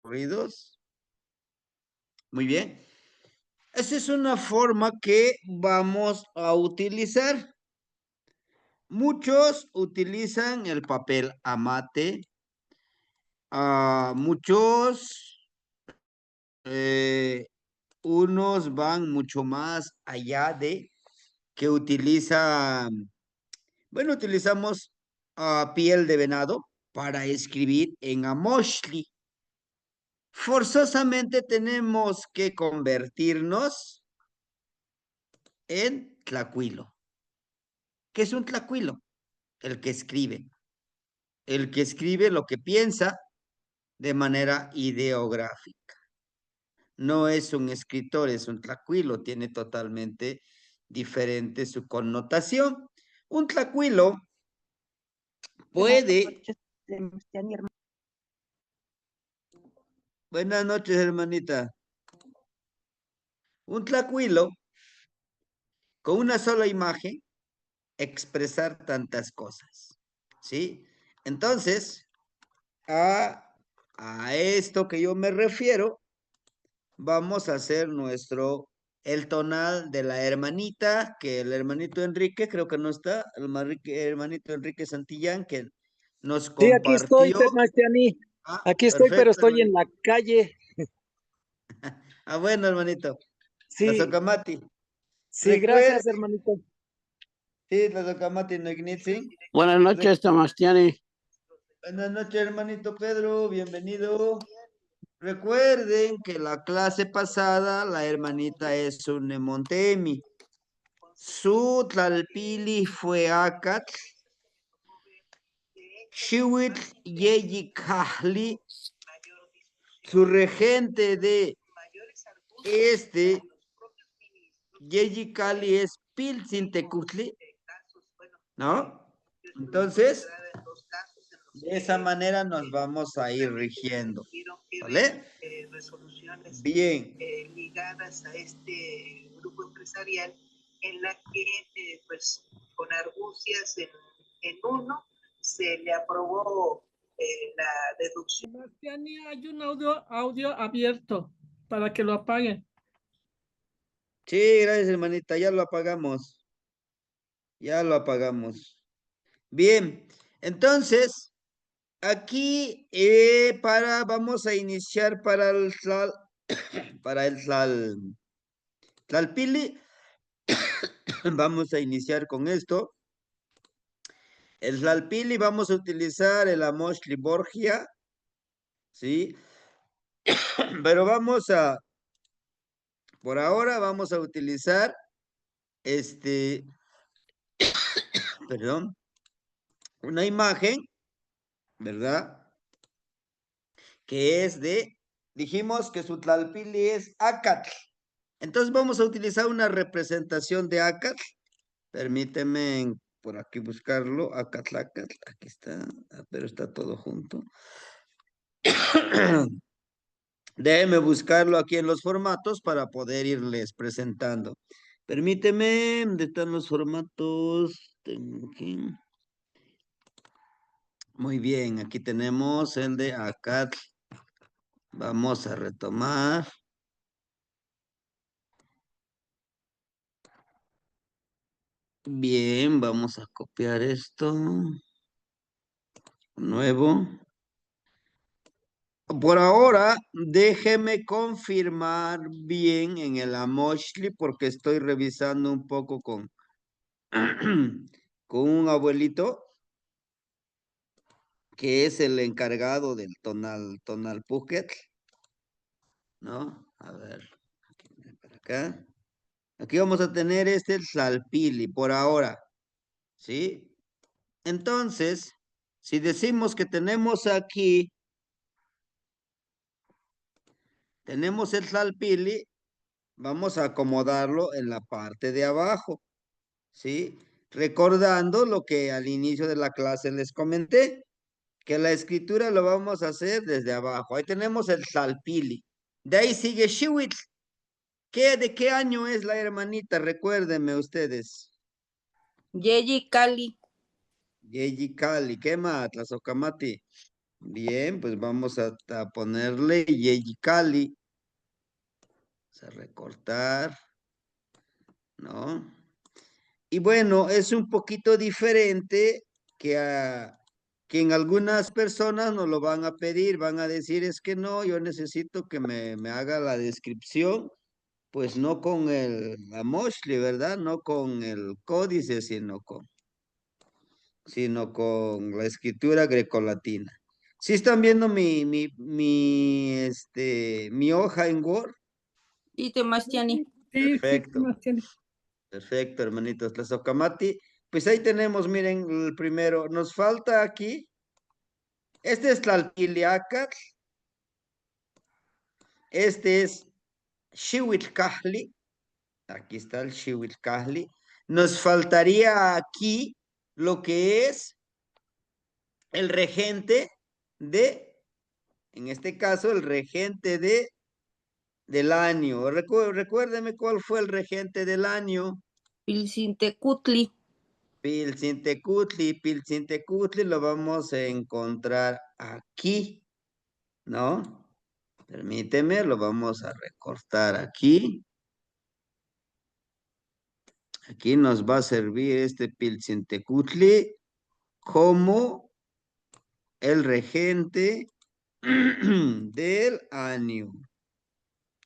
ruidos. Muy bien. Esa es una forma que vamos a utilizar. Muchos utilizan el papel amate. Muchos, unos van mucho más allá de que utilizan, bueno, utilizamos piel de venado para escribir en Amoshli. Forzosamente tenemos que convertirnos en tlacuilo. ¿Qué es un tlacuilo? El que escribe. El que escribe lo que piensa de manera ideográfica. No es un escritor, es un tlacuilo, tiene totalmente diferente su connotación. Un tlacuilo Buenas puede... noches, Sebastián y hermano. Buenas noches, hermanita. Un tlacuilo, con una sola imagen, expresar tantas cosas, ¿sí? Entonces, a esto que yo me refiero, vamos a hacer el tonal de la hermanita, que el hermanito Enrique, creo que no está, hermanito Enrique Santillán, que nos Sí, aquí estoy, compartió. Sebastiani. Aquí estoy, pero Perfecto, estoy en hermanito. la calle. Bueno, hermanito, la Sí, Socamati. sí, Recuerde, gracias, hermanito. sí, la Socamati no ignici. Buenas noches, Sebastiani. Buenas noches, hermanito Pedro, bienvenido. Recuerden que la clase pasada, la hermanita es un Nemontemi. Su tlalpili fue Acat. Shiwit Yeyi Kahli, su regente de Yeyi Kali es Pilsintecutli, ¿no? Entonces, de esa manera nos vamos a ir rigiendo, ¿vale? Bien. Ligadas a este grupo empresarial en la que, pues, con argucias en uno, se le aprobó la deducción. Sebastiani, hay un audio abierto para que lo apaguen. Sí, gracias, hermanita, ya lo apagamos. Ya lo apagamos. Bien, entonces, aquí vamos a iniciar para el tlalpili. Vamos a iniciar con esto. El tlalpili vamos a utilizar el Amoshli Borgia, ¿sí? Pero por ahora vamos a utilizar perdón, una imagen, ¿verdad? Que es dijimos que su tlalpili es Acatl. Entonces vamos a utilizar una representación de Acatl. Permíteme por aquí buscarlo. Acatl, aquí está, pero está todo junto. Déjenme buscarlo aquí en los formatos para poder irles presentando. Permíteme, ¿dónde están los formatos? Tengo aquí. Muy bien, aquí tenemos el de Acatl. Vamos a retomar. Bien, vamos a copiar esto. Nuevo. Por ahora, déjeme confirmar bien en el Amoshli porque estoy revisando un poco con, con un abuelito que es el encargado del tonal Phuket, ¿no? A ver, aquí, para acá. Aquí vamos a tener el Tlalpili por ahora, ¿sí? Entonces, si decimos que tenemos aquí, tenemos el Tlalpili, vamos a acomodarlo en la parte de abajo, ¿sí? Recordando lo que al inicio de la clase les comenté, que la escritura lo vamos a hacer desde abajo. Ahí tenemos el Tlalpili. De ahí sigue Shiwit. ¿De qué año es la hermanita? Recuérdenme ustedes. Yeyi Cali. Yeyi Kali, ¿qué más? La Socamati. Bien, pues vamos a ponerle Yeyicali. Vamos a recortar, ¿no? Y bueno, es un poquito diferente que en algunas personas nos lo van a pedir, van a decir, es que no, yo necesito que me haga la descripción, pues no con la Moshli, ¿verdad? No con el códice, sino con la escritura grecolatina. ¿Sí están viendo mi hoja en Word? Sí, Temastiani. Sí, Perfecto. Sebastián. Perfecto, hermanitos. Tlazocamati. Pues ahí tenemos, miren, el primero. Nos falta aquí. Este es Tlalpiliacat. Este es Xihuitlcahli. Aquí está el Xihuitlcahli. Nos faltaría aquí lo que es el regente en este caso, el regente del año. Recuérdeme cuál fue el regente del año. Pilcintecutli. Pilcintecutli lo vamos a encontrar aquí, ¿no? Permíteme, lo vamos a recortar aquí. Aquí nos va a servir este Pilcintecutli como el regente del año,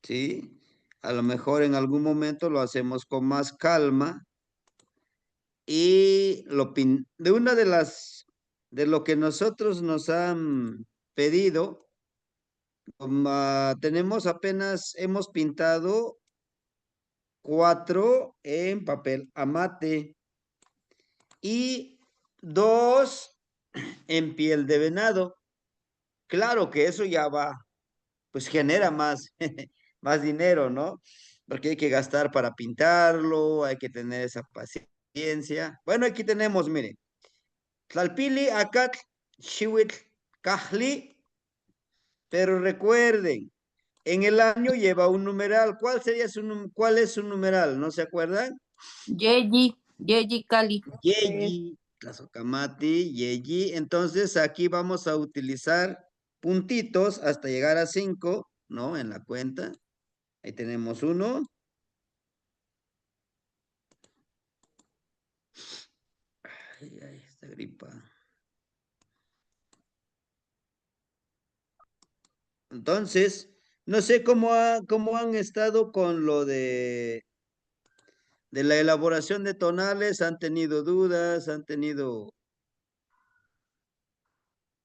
¿sí? A lo mejor en algún momento lo hacemos con más calma y de una de lo que nosotros nos han pedido, hemos pintado 4 en papel amate y 2 en piel de venado. Claro que eso ya pues genera más, más dinero, ¿no? Porque hay que gastar para pintarlo, hay que tener esa paciencia. Bueno, aquí tenemos, miren, Tlalpili, Acat, Xihuitl, Cajli, pero recuerden, en el año lleva un numeral. ¿Cuál es su numeral? ¿No se acuerdan? Yeyi Cali. Yeyi, Tlazocamati, Yeyi. Entonces aquí vamos a utilizar puntitos hasta llegar a 5, ¿no? En la cuenta. Ahí tenemos 1. Ay, esta gripa. Entonces, no sé cómo han estado con lo de la elaboración de tonales. ¿Han tenido dudas? ¿Han tenido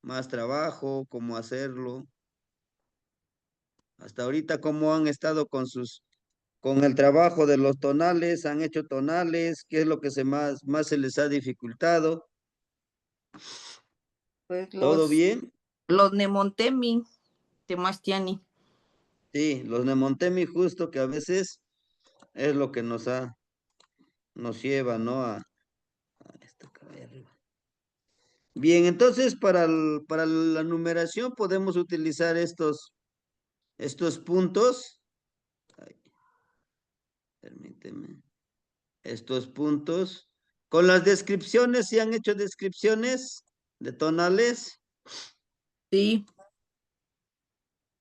más trabajo? ¿Cómo hacerlo? Hasta ahorita, ¿cómo han estado con el trabajo de los tonales? ¿Han hecho tonales? ¿Qué es lo que más se les ha dificultado? Pues ¿Todo bien? los Nemontemi, Temastiani. Sí, los Nemontemi justo que a veces es lo que nos lleva, ¿no? A esto que va ahí arriba. Bien, entonces para la numeración podemos utilizar estos puntos. Ay, permíteme. Estos puntos. Con las descripciones, ¿sí han hecho descripciones de tonales? Sí.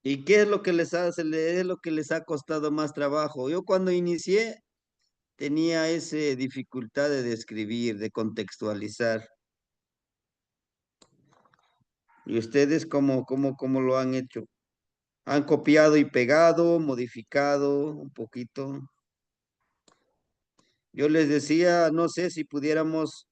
¿Y qué es lo que es lo que les ha costado más trabajo? Yo cuando inicié tenía esa dificultad de describir, de contextualizar. ¿Y ustedes cómo lo han hecho? ¿Han copiado y pegado, modificado un poquito? Yo les decía, no sé si pudiéramos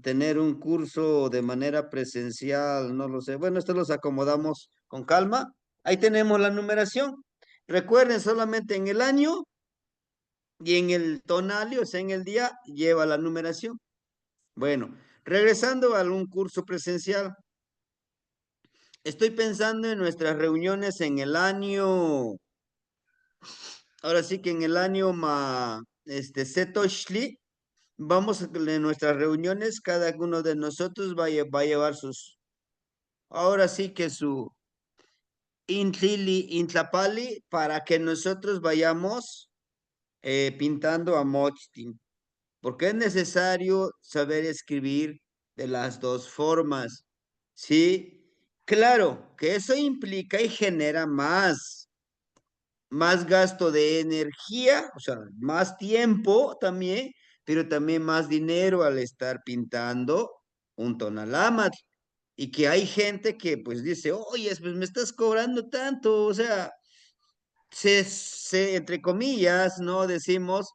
tener un curso de manera presencial, no lo sé. Bueno, esto los acomodamos con calma. Ahí tenemos la numeración. Recuerden, solamente en el año y en el tonalio, o sea, en el día, lleva la numeración. Bueno, regresando a un curso presencial, estoy pensando en nuestras reuniones en el año, ahora sí que en el año Setoshli, vamos en nuestras reuniones, cada uno de nosotros va a llevar ahora sí que su Intlapali, para que nosotros vayamos pintando a Mochtin, porque es necesario saber escribir de las dos formas, ¿sí? Claro, que eso implica y genera más gasto de energía, o sea, más tiempo también, pero también más dinero al estar pintando un tonalamat. Y que hay gente que pues dice, oye, pues me estás cobrando tanto, o sea, entre comillas, ¿no? Decimos,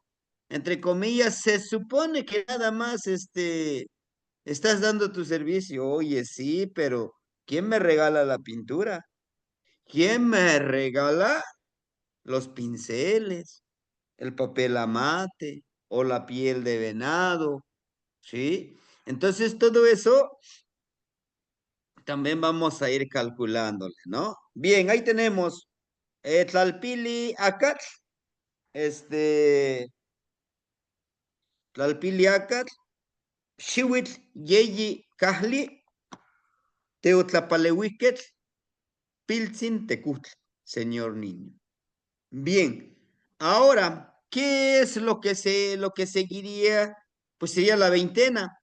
entre comillas, se supone que nada más estás dando tu servicio. Oye, sí, pero ¿quién me regala la pintura? ¿Quién me regala los pinceles, el papel amate o la piel de venado? ¿Sí? Entonces todo eso también vamos a ir calculándole, ¿no? Bien, ahí tenemos Tlalpili Acatl, este, Tlalpili Acatl, Xihuitl Yeyi Kahli, Teotlapalehuiquetl, Piltzin Tecutl, señor niño. Bien, ahora, ¿qué es lo que seguiría? Pues sería la veintena.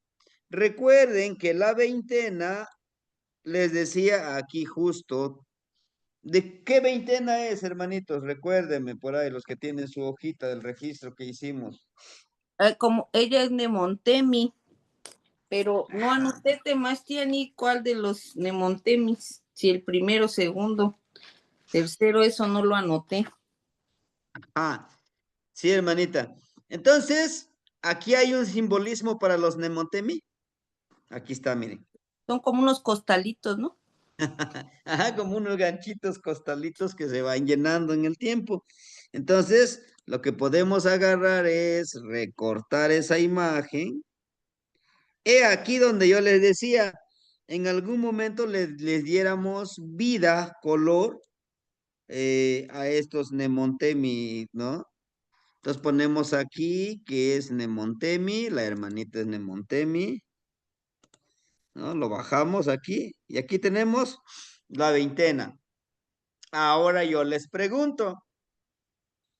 Recuerden que la veintena, les decía aquí justo, ¿de qué veintena es, hermanitos? Recuérdenme por ahí, los que tienen su hojita del registro que hicimos. Como ella es Nemontemi, pero no anoté Temastiani cuál de los Nemontemis, si el primero, segundo, tercero, eso no lo anoté. Ah, sí, hermanita. Entonces, aquí hay un simbolismo para los Nemontemi. Aquí está, miren. Son como unos costalitos, ¿no? Ajá, como unos ganchitos costalitos que se van llenando en el tiempo. Entonces, lo que podemos agarrar es recortar esa imagen. He aquí donde yo les decía, en algún momento les diéramos vida, color a estos Nemontemi, ¿no? Entonces ponemos aquí que es Nemontemi, la hermanita es Nemontemi, ¿no? Lo bajamos aquí y aquí tenemos la veintena. Ahora yo les pregunto,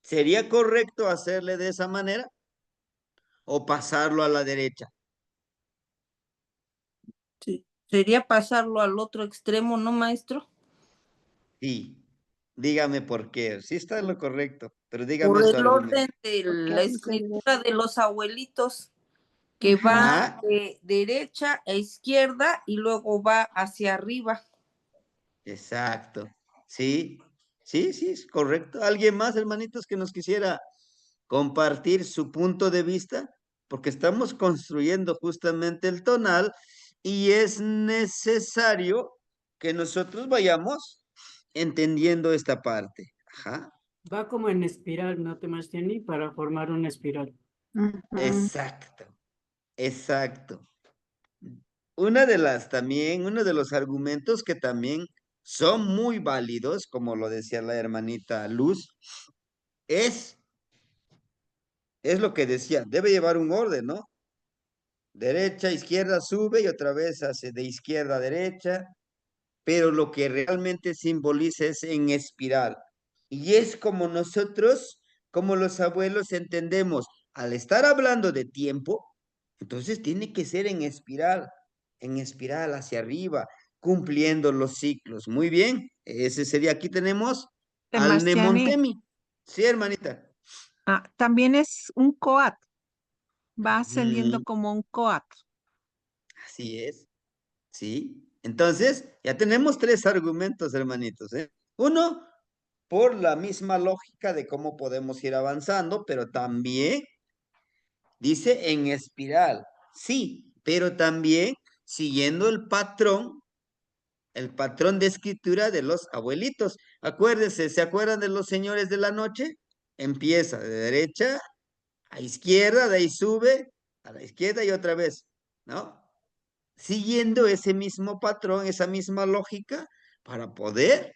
¿sería correcto hacerle de esa manera o pasarlo a la derecha? Sí. Sería pasarlo al otro extremo, ¿no, maestro? Sí, dígame por qué. Sí está en lo correcto, pero dígame Por su el argumento. orden de Porque la así se ve. escritura de los abuelitos, que Ajá. va Ajá, de derecha a izquierda y luego va hacia arriba. exacto. Sí, sí, es correcto. ¿Alguien más, hermanitos, que nos quisiera compartir su punto de vista? Porque estamos construyendo justamente el tonal y es necesario que nosotros vayamos entendiendo esta parte. Ajá, Va como en espiral, ¿no, Temastiani? Para formar una espiral. Ujú. exacto, exacto. Uno de los argumentos que también son muy válidos, como lo decía la hermanita Luz, es, es lo que decía, debe llevar un orden, ¿no? Derecha, izquierda, sube y otra vez hace de izquierda a derecha, pero lo que realmente simboliza es en espiral. Y es como nosotros, como los abuelos entendemos, al estar hablando de tiempo, entonces tiene que ser en espiral hacia arriba, cumpliendo los ciclos. Muy bien, ese sería, aquí tenemos al Sebastiani, Nemontemi. Sí, hermanita. también es un coat, va ascendiendo Mm, como un coat. así es. ¿Sí? Entonces, ya tenemos tres argumentos, hermanitos, ¿eh? Uno, por la misma lógica de cómo podemos ir avanzando, pero también dice en espiral, sí, pero también siguiendo el patrón de escritura de los abuelitos. Acuérdense, ¿se acuerdan de los señores de la noche? Empieza de derecha a izquierda, de ahí sube a la izquierda y otra vez, ¿no? Siguiendo ese mismo patrón, esa misma lógica, para poder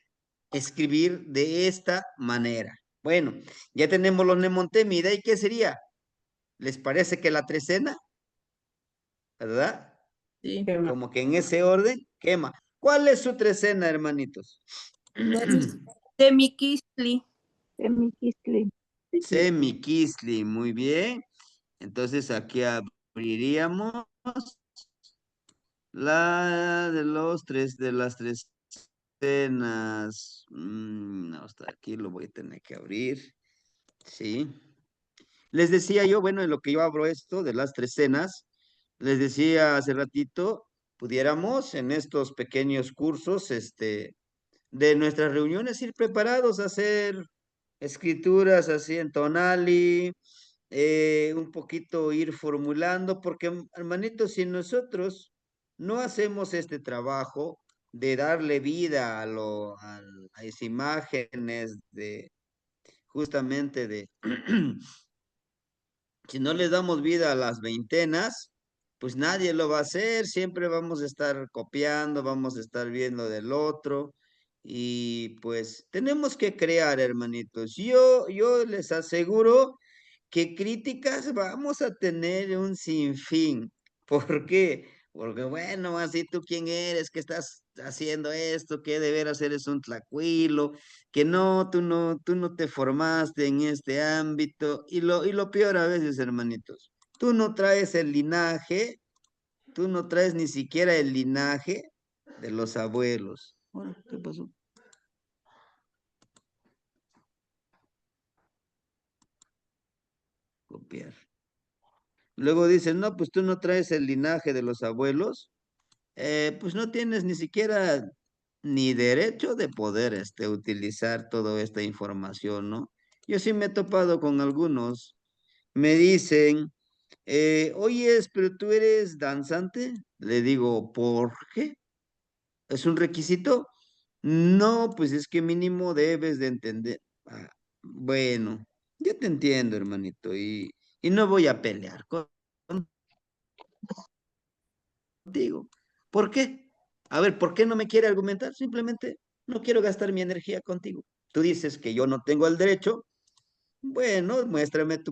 escribir de esta manera. Bueno, ya tenemos los Nemontemi, ¿y qué sería? ¿Les parece que la trecena? ¿Verdad? Sí. Como que en ese orden, quema. ¿Cuál es su trecena, hermanitos? Temiquistli. Temiquistli. Semiquisli, muy bien. Entonces aquí abriríamos la de las tres escenas. No, hasta aquí lo voy a tener que abrir. Sí. Les decía yo, bueno, en lo que yo abro esto de las 3 escenas, les decía hace ratito, pudiéramos en estos pequeños cursos, de nuestras reuniones ir preparados a hacer escrituras así en tonali, un poquito ir formulando, porque hermanitos, si nosotros no hacemos este trabajo de darle vida a esas imágenes de justamente de si no les damos vida a las veintenas, pues nadie lo va a hacer, siempre vamos a estar copiando, vamos a estar viendo del otro y pues tenemos que crear, hermanitos. Yo les aseguro que críticas vamos a tener un sinfín. ¿Por qué? Porque bueno, así tú quién eres, que estás haciendo esto, que de veras eres un tlacuilo, que no, tú no te formaste en este ámbito. Y lo peor a veces, hermanitos, tú no traes el linaje, tú no traes ni siquiera el linaje de los abuelos. Bueno, ¿qué pasó? Copiar. Luego dicen, no, pues tú no traes el linaje de los abuelos, pues no tienes ni siquiera ni derecho de poder utilizar toda esta información, ¿no? Yo sí me he topado con algunos, me dicen, oyes, pero tú eres danzante. Le digo, ¿por qué? ¿Es un requisito? No, pues es que mínimo debes de entender. Ah, bueno, yo te entiendo, hermanito, y no voy a pelear contigo. ¿Por qué? A ver, ¿por qué no me quiere argumentar? Simplemente no quiero gastar mi energía contigo. Tú dices que yo no tengo el derecho. Bueno, muéstrame tu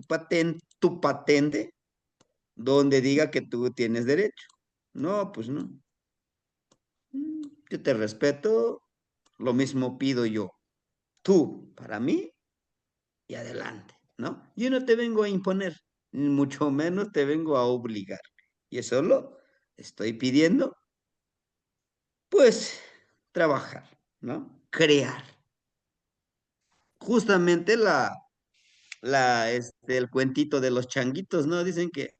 patente donde diga que tú tienes derecho. No, pues no. Yo te respeto, lo mismo pido yo. Tú, para mí, y adelante, ¿no? Yo no te vengo a imponer, ni mucho menos te vengo a obligar. Y solo estoy pidiendo, pues, trabajar, ¿no? Crear. Justamente el cuentito de los changuitos, ¿no? Dicen que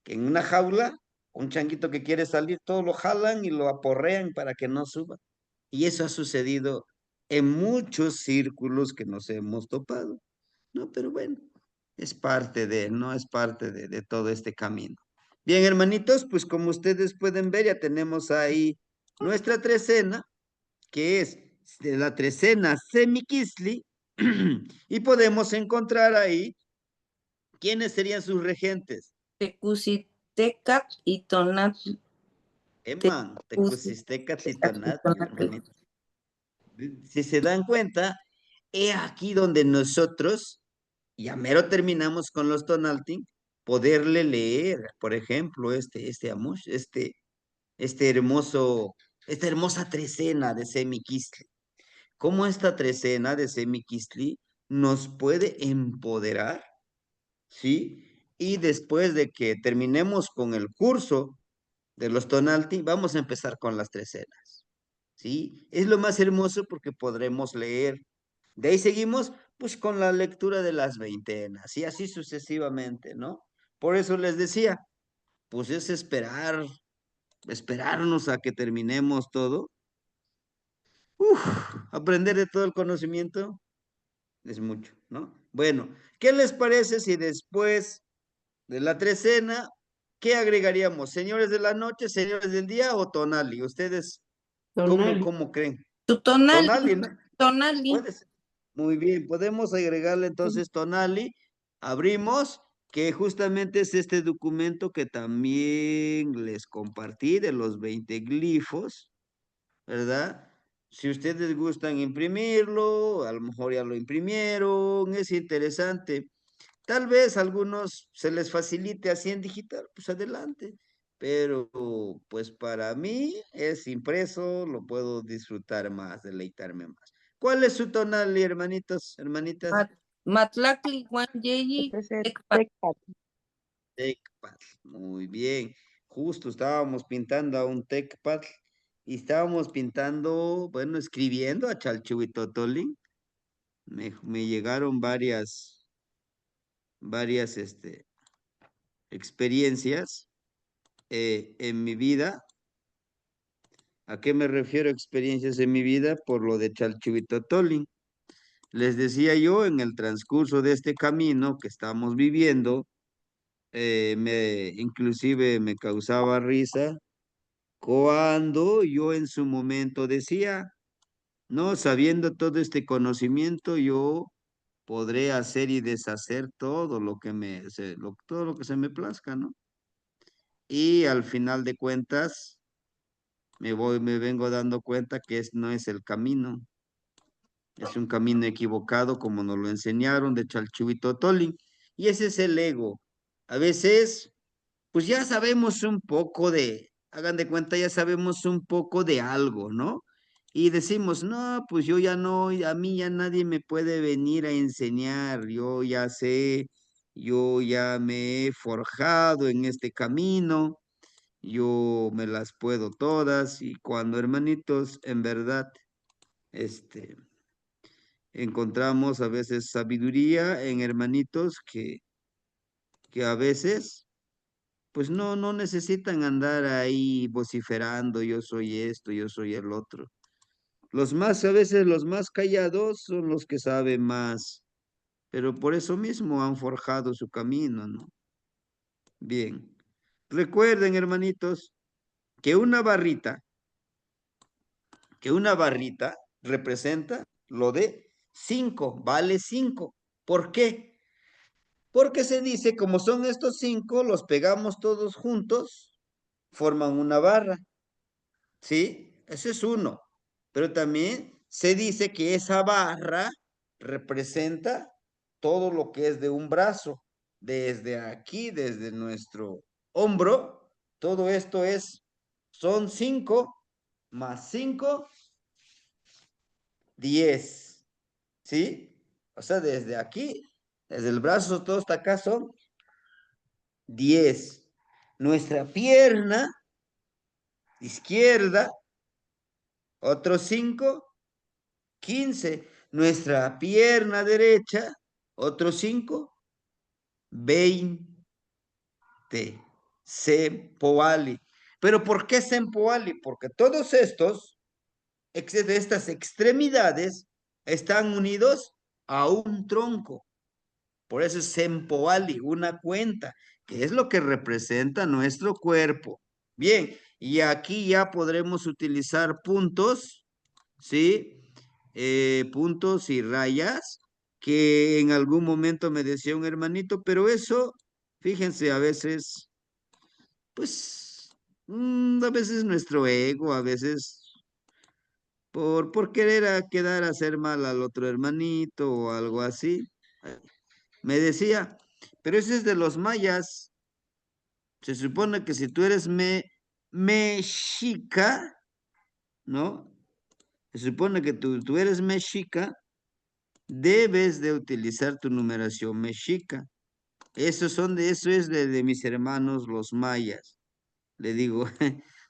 en una jaula, un changuito que quiere salir, todos lo jalan y lo aporrean para que no suba. Y eso ha sucedido en muchos círculos que nos hemos topado, ¿no? Pero bueno, es parte ¿no? Es parte de todo este camino. Bien, hermanitos, pues como ustedes pueden ver, ya tenemos ahí nuestra trecena, que es de la trecena Semiquisli, y podemos encontrar ahí quiénes serían sus regentes. Tecusitecat y Tonatl. Eman, Tecusistecatl y Tonatl, hermanito. Si se dan cuenta, he aquí donde nosotros, ya mero terminamos con los Tonaltin, poderle leer, por ejemplo, Amush, esta hermosa trecena de Semiquistli. Cómo esta trecena de Semiquistli nos puede empoderar, ¿sí? Y después de que terminemos con el curso de los Tonalti, vamos a empezar con las trecenas, ¿sí? Es lo más hermoso porque podremos leer. De ahí seguimos, pues, con la lectura de las veintenas y así sucesivamente, ¿no? Por eso les decía, pues es esperarnos a que terminemos todo. Aprender de todo el conocimiento es mucho, ¿no? Bueno, ¿qué les parece si después de la trecena, qué agregaríamos? ¿Señores de la noche, señores del día o tonali? ¿Ustedes Tonali. cómo creen? Tu tonali, Tonali, ¿no? tonali. Puede ser. Muy bien, podemos agregarle entonces tonali. Abrimos, que justamente es este documento que también les compartí de los 20 glifos, ¿verdad? Si ustedes gustan imprimirlo, a lo mejor ya lo imprimieron, es interesante. Tal vez a algunos se les facilite así en digital, pues adelante. Pero pues para mí es impreso, lo puedo disfrutar más, deleitarme más. ¿Cuál es su tonal, hermanitos, hermanitas? Matlacli, Guanyeyi, Ese es Tecpat. Tecpat. Tecpat, muy bien. Justo estábamos pintando a un Tecpat y estábamos pintando, bueno, escribiendo a Chalchihuitotolin. Me llegaron varias experiencias en mi vida. ¿A qué me refiero experiencias en mi vida? Por lo de Chalchihuitotolin. Les decía yo, en el transcurso de este camino que estamos viviendo, inclusive me causaba risa cuando yo en su momento decía, no, sabiendo todo este conocimiento, yo podré hacer y deshacer todo lo que todo lo que se me plazca, ¿no? Y al final de cuentas, me vengo dando cuenta que no es el camino. Es un camino equivocado como nos lo enseñaron de Chalchihuitotolin. Y ese es el ego. A veces, pues ya sabemos un poco hagan de cuenta, ya sabemos un poco de algo, ¿no? Y decimos, no, pues yo ya no, a mí ya nadie me puede venir a enseñar, yo ya sé, yo ya me he forjado en este camino, yo me las puedo todas y cuando hermanitos, en verdad, este, encontramos a veces sabiduría en hermanitos que a veces pues no necesitan andar ahí vociferando, yo soy esto, yo soy el otro. A veces los más callados son los que saben más, pero por eso mismo han forjado su camino, ¿no? Bien. Recuerden, hermanitos, que que una barrita representa lo de 5, vale 5. ¿Por qué? Porque se dice, como son estos 5, los pegamos todos juntos, forman una barra. ¿Sí? Ese es uno. Pero también se dice que esa barra representa todo lo que es de un brazo. Desde aquí, desde nuestro hombro, todo esto son 5 más 5, 10. ¿Sí? O sea, desde aquí, desde el brazo, todo hasta acá son 10. Nuestra pierna izquierda, otros 5, 15. Nuestra pierna derecha, otros 5, 20. Sempoali. ¿Pero por qué Sempoali? Porque todos de estas extremidades, están unidos a un tronco. Por eso es Sempoali, una cuenta, que es lo que representa nuestro cuerpo. Bien, y aquí ya podremos utilizar puntos, ¿sí? Puntos y rayas, que en algún momento me decía un hermanito, pero eso, fíjense, a veces, pues, a veces nuestro ego, a veces por querer quedar a hacer mal al otro hermanito o algo así, me decía, pero ese es de los mayas. Se supone que si tú eres mexica, ¿no? Se supone que tú eres mexica, debes de utilizar tu numeración mexica. Eso es de mis hermanos los mayas. Le digo,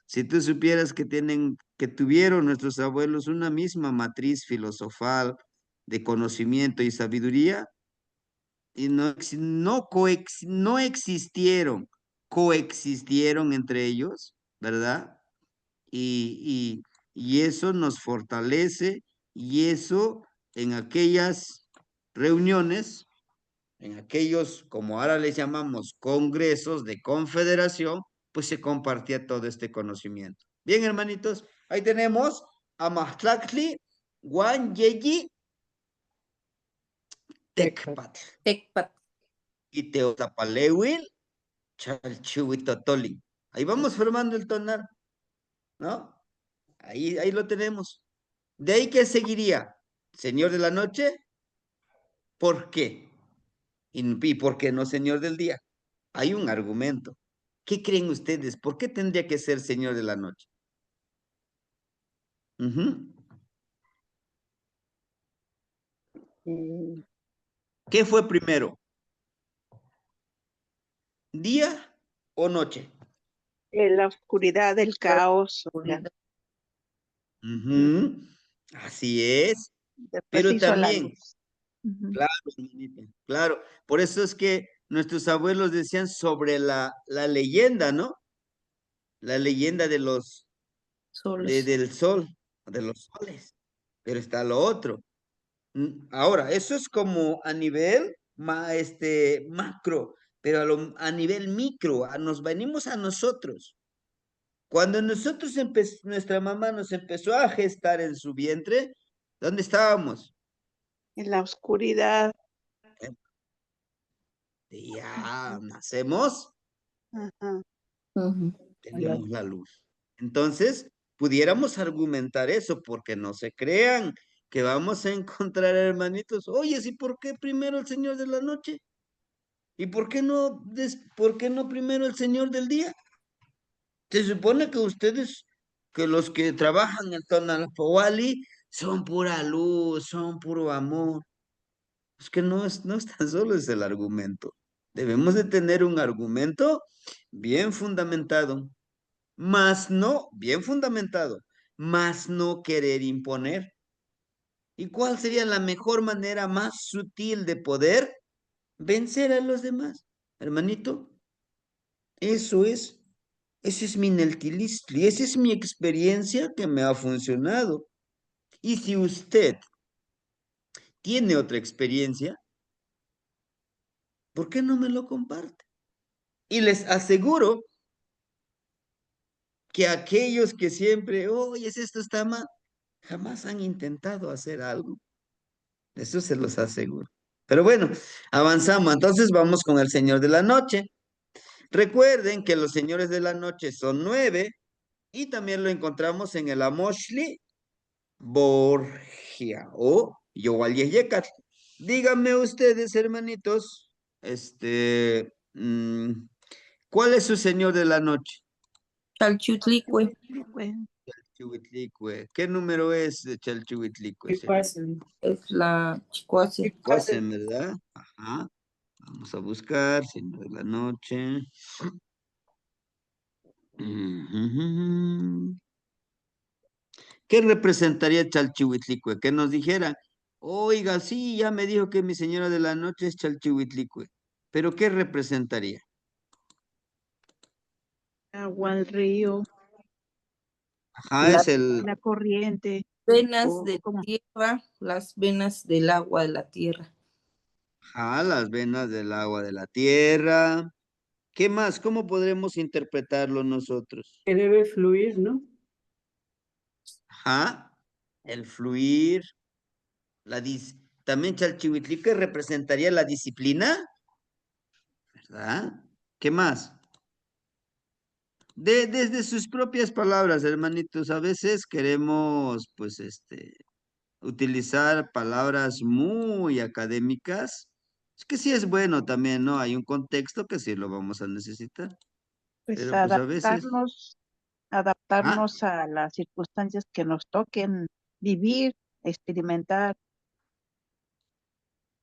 si tú supieras que tuvieron nuestros abuelos una misma matriz filosofal de conocimiento y sabiduría, y no existieron, coexistieron entre ellos, ¿verdad? Y, y eso nos fortalece y eso en aquellas reuniones, en aquellos, como ahora les llamamos, congresos de confederación, pues se compartía todo este conocimiento. Bien, hermanitos, ahí tenemos a Mahtlactli, Guan Yeyi, Tecpat Tecpat. y Teotapalewil, Chalchihuitotolin. Ahí vamos formando el tonal, ¿no? Ahí lo tenemos. De ahí que seguiría, Señor de la Noche, ¿por qué? ¿Y por qué no Señor del Día? Hay un argumento. ¿Qué creen ustedes? ¿Por qué tendría que ser Señor de la Noche? ¿Qué fue primero? ¿Día o noche? La oscuridad, el caos. Ujú, así es. Después Pero se hizo la también, luz. Ujú. claro, hermanita, claro, por eso es que nuestros abuelos decían sobre la leyenda, ¿no? La leyenda de Soles. del sol, de los soles. Pero está lo otro. Ahora, eso es como a nivel macro, pero a nivel micro, nos venimos a nosotros. Cuando nuestra mamá nos empezó a gestar en su vientre, ¿dónde estábamos? En la oscuridad. Ya nacemos, Ajá. Ujú. tenemos la luz. Entonces, pudiéramos argumentar eso, porque no se crean que vamos a encontrar hermanitos. Oye, ¿y por qué primero el Señor de la noche? ¿Y por qué no primero el Señor del día? Se supone que ustedes, que los que trabajan en Tonalpohualli, son pura luz, son puro amor. Es que no es tan solo es el argumento. Debemos de tener un argumento bien fundamentado, bien fundamentado, más no querer imponer. ¿Y cuál sería la mejor manera más sutil de poder vencer a los demás? Hermanito, eso es. Ese es mi Neltilistli, esa es mi experiencia que me ha funcionado. Y si usted tiene otra experiencia, ¿por qué no me lo comparte? Y les aseguro que aquellos que siempre, oye, esto está mal, jamás han intentado hacer algo. Eso se los aseguro. Pero bueno, avanzamos. Entonces vamos con el Señor de la Noche. Recuerden que los señores de la noche son 9 y también lo encontramos en el Amoshli Borgia o Yowalyeyecat. Díganme ustedes, hermanitos, ¿cuál es su señor de la noche? Chalchutlicue. Bueno, Chalchihuitlicue. ¿Qué número es de Chalchihuitlicue, ¿Qué señor? pasa? Es la chicuase. Cuasen, ¿verdad? Ajá. Vamos a buscar, señor de la noche. Ujú. ¿Qué representaría Chalchihuitlicue? Que nos dijera, oiga, sí, ya me dijo que mi señora de la noche es Chalchihuitlicue. Pero ¿qué representaría? agua al río, Ajá, es la corriente, Venas o de como tierra, las venas del agua de la tierra. ajá, las venas del agua de la tierra. ¿Qué más? ¿Cómo podremos interpretarlo nosotros? Que debe fluir, ¿no? Ajá, el fluir, también Chalchihuitlique representaría la disciplina, ¿verdad? ¿Qué más? Desde sus propias palabras, hermanitos, a veces queremos, pues, utilizar palabras muy académicas. Es que sí es bueno también, ¿no? Hay un contexto que sí lo vamos a necesitar, pues pero pues a veces, ah, adaptarnos a las circunstancias que nos toquen vivir, experimentar,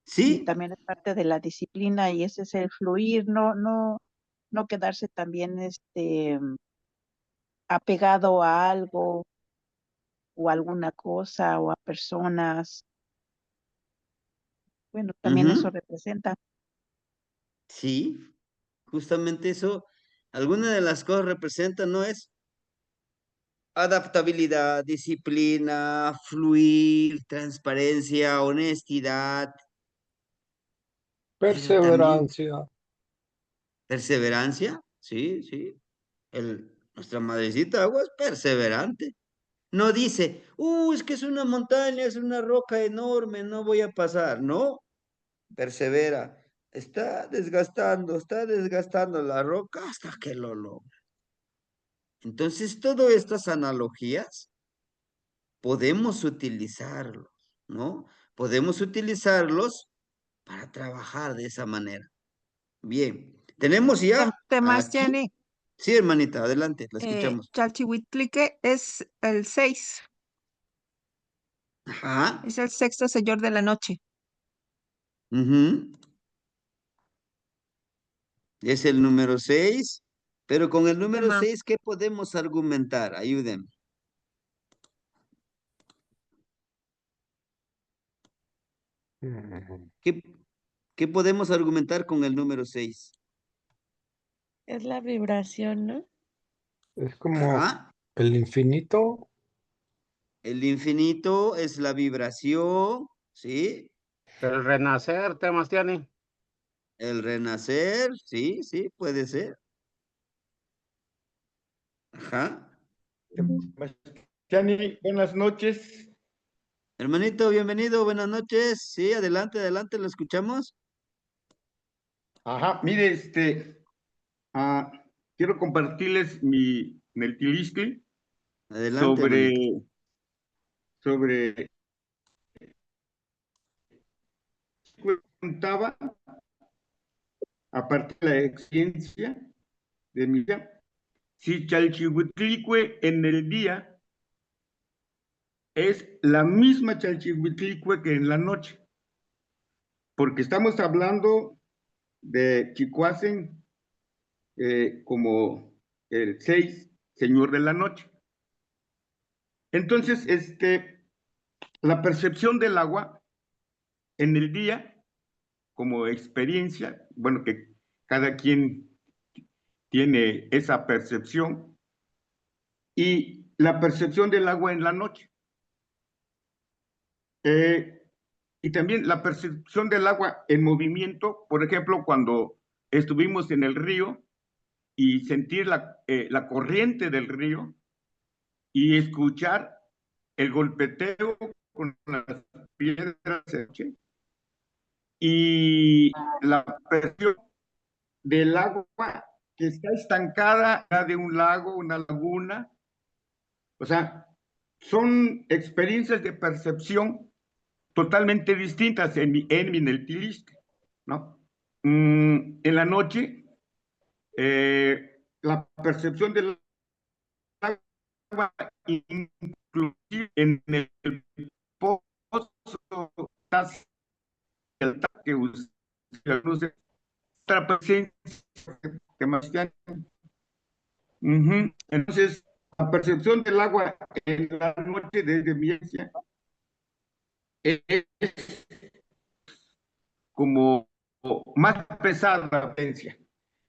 y sí, también es parte de la disciplina y ese es el fluir, no quedarse también apegado a algo o a alguna cosa o a personas. Bueno, también eso ujú, representa. sí, justamente eso, alguna de las cosas representa, ¿no es? Adaptabilidad, disciplina, fluir, transparencia, honestidad, pero también Perseverancia. perseverancia, sí, sí. Nuestra madrecita agua es perseverante. No dice, es que es una montaña, es una roca enorme, no voy a pasar. No, persevera. Está desgastando la roca hasta que lo logra. Entonces, todas estas analogías podemos utilizarlos, ¿no? Podemos utilizarlos para trabajar de esa manera. Bien, tenemos ya aquí. Temastiani, Sí, hermanita, adelante, la escuchamos. Chalchihuitlique es el 6, Ajá. es el sexto señor de la noche. Ujú. Es el número 6, pero con el número Tema. 6, ¿qué podemos argumentar? Ayúdenme. ¿Qué, qué podemos argumentar con el número 6? Es la vibración, ¿no? Es como Ajá. el infinito. El infinito es la vibración, ¿sí? El renacer, Temastiani. El renacer, sí, sí, puede ser. Ajá. Temastiani, buenas noches. Hermanito, bienvenido, buenas noches. Sí, adelante, adelante, lo escuchamos. Ajá, mire, quiero compartirles mi Neltilistli Adelante, hermanito. sobre preguntaba, aparte de la experiencia de mi vida, si Chalchihuitlicue en el día es la misma Chalchihuitlicue que en la noche, porque estamos hablando de Chicuacen como el 6, señor de la noche. Entonces, la percepción del agua en el día, como experiencia, bueno, que cada quien tiene esa percepción, y la percepción del agua en la noche. Y también la percepción del agua en movimiento, por ejemplo, cuando estuvimos en el río y sentir la corriente del río y escuchar el golpeteo con las piedras y la presión del agua que está estancada de un lago, una laguna. O sea, son experiencias de percepción totalmente distintas en mi Neltilist, ¿no? En la noche, la percepción del agua, inclusive en el pozo que usted otra presencia que más Entonces, la percepción del agua en la noche desde mi experiencia es como más pesada la vivencia.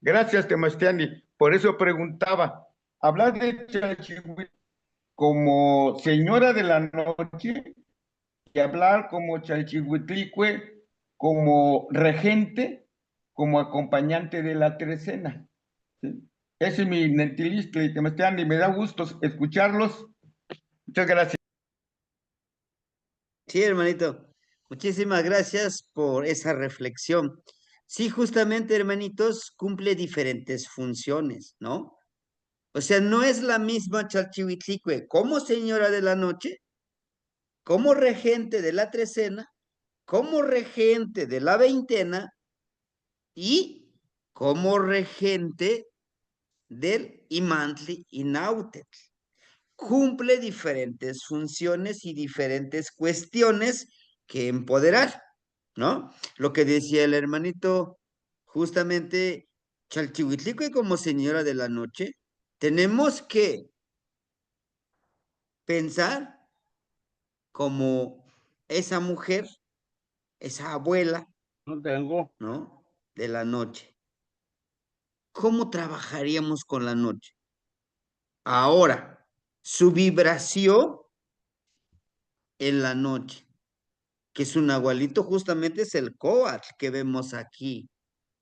Gracias, Temastiani. Por eso preguntaba, hablar de Chalchihuitl como señora de la noche y hablar como Chalchihuitlicue como regente, como acompañante de la trecena. ¿Sí? Ese es mi Neltilistli, Temastiani. Me da gusto escucharlos. Muchas gracias. Sí, hermanito. Muchísimas gracias por esa reflexión. Sí, justamente, hermanitos, cumple diferentes funciones, ¿no? O sea, no es la misma Chalchihuitlicue como señora de la noche, como regente de la trecena, como regente de la veintena y como regente del Imantli Inautetl. Cumple diferentes funciones y diferentes cuestiones que empoderar, ¿no? Lo que decía el hermanito, justamente, Chalchihuitlicue como señora de la noche, tenemos que pensar como esa mujer, esa abuela, No tengo. ¿no? De la noche. ¿Cómo trabajaríamos con la noche? Ahora, su vibración en la noche, que es un abuelito, justamente es el coatl que vemos aquí,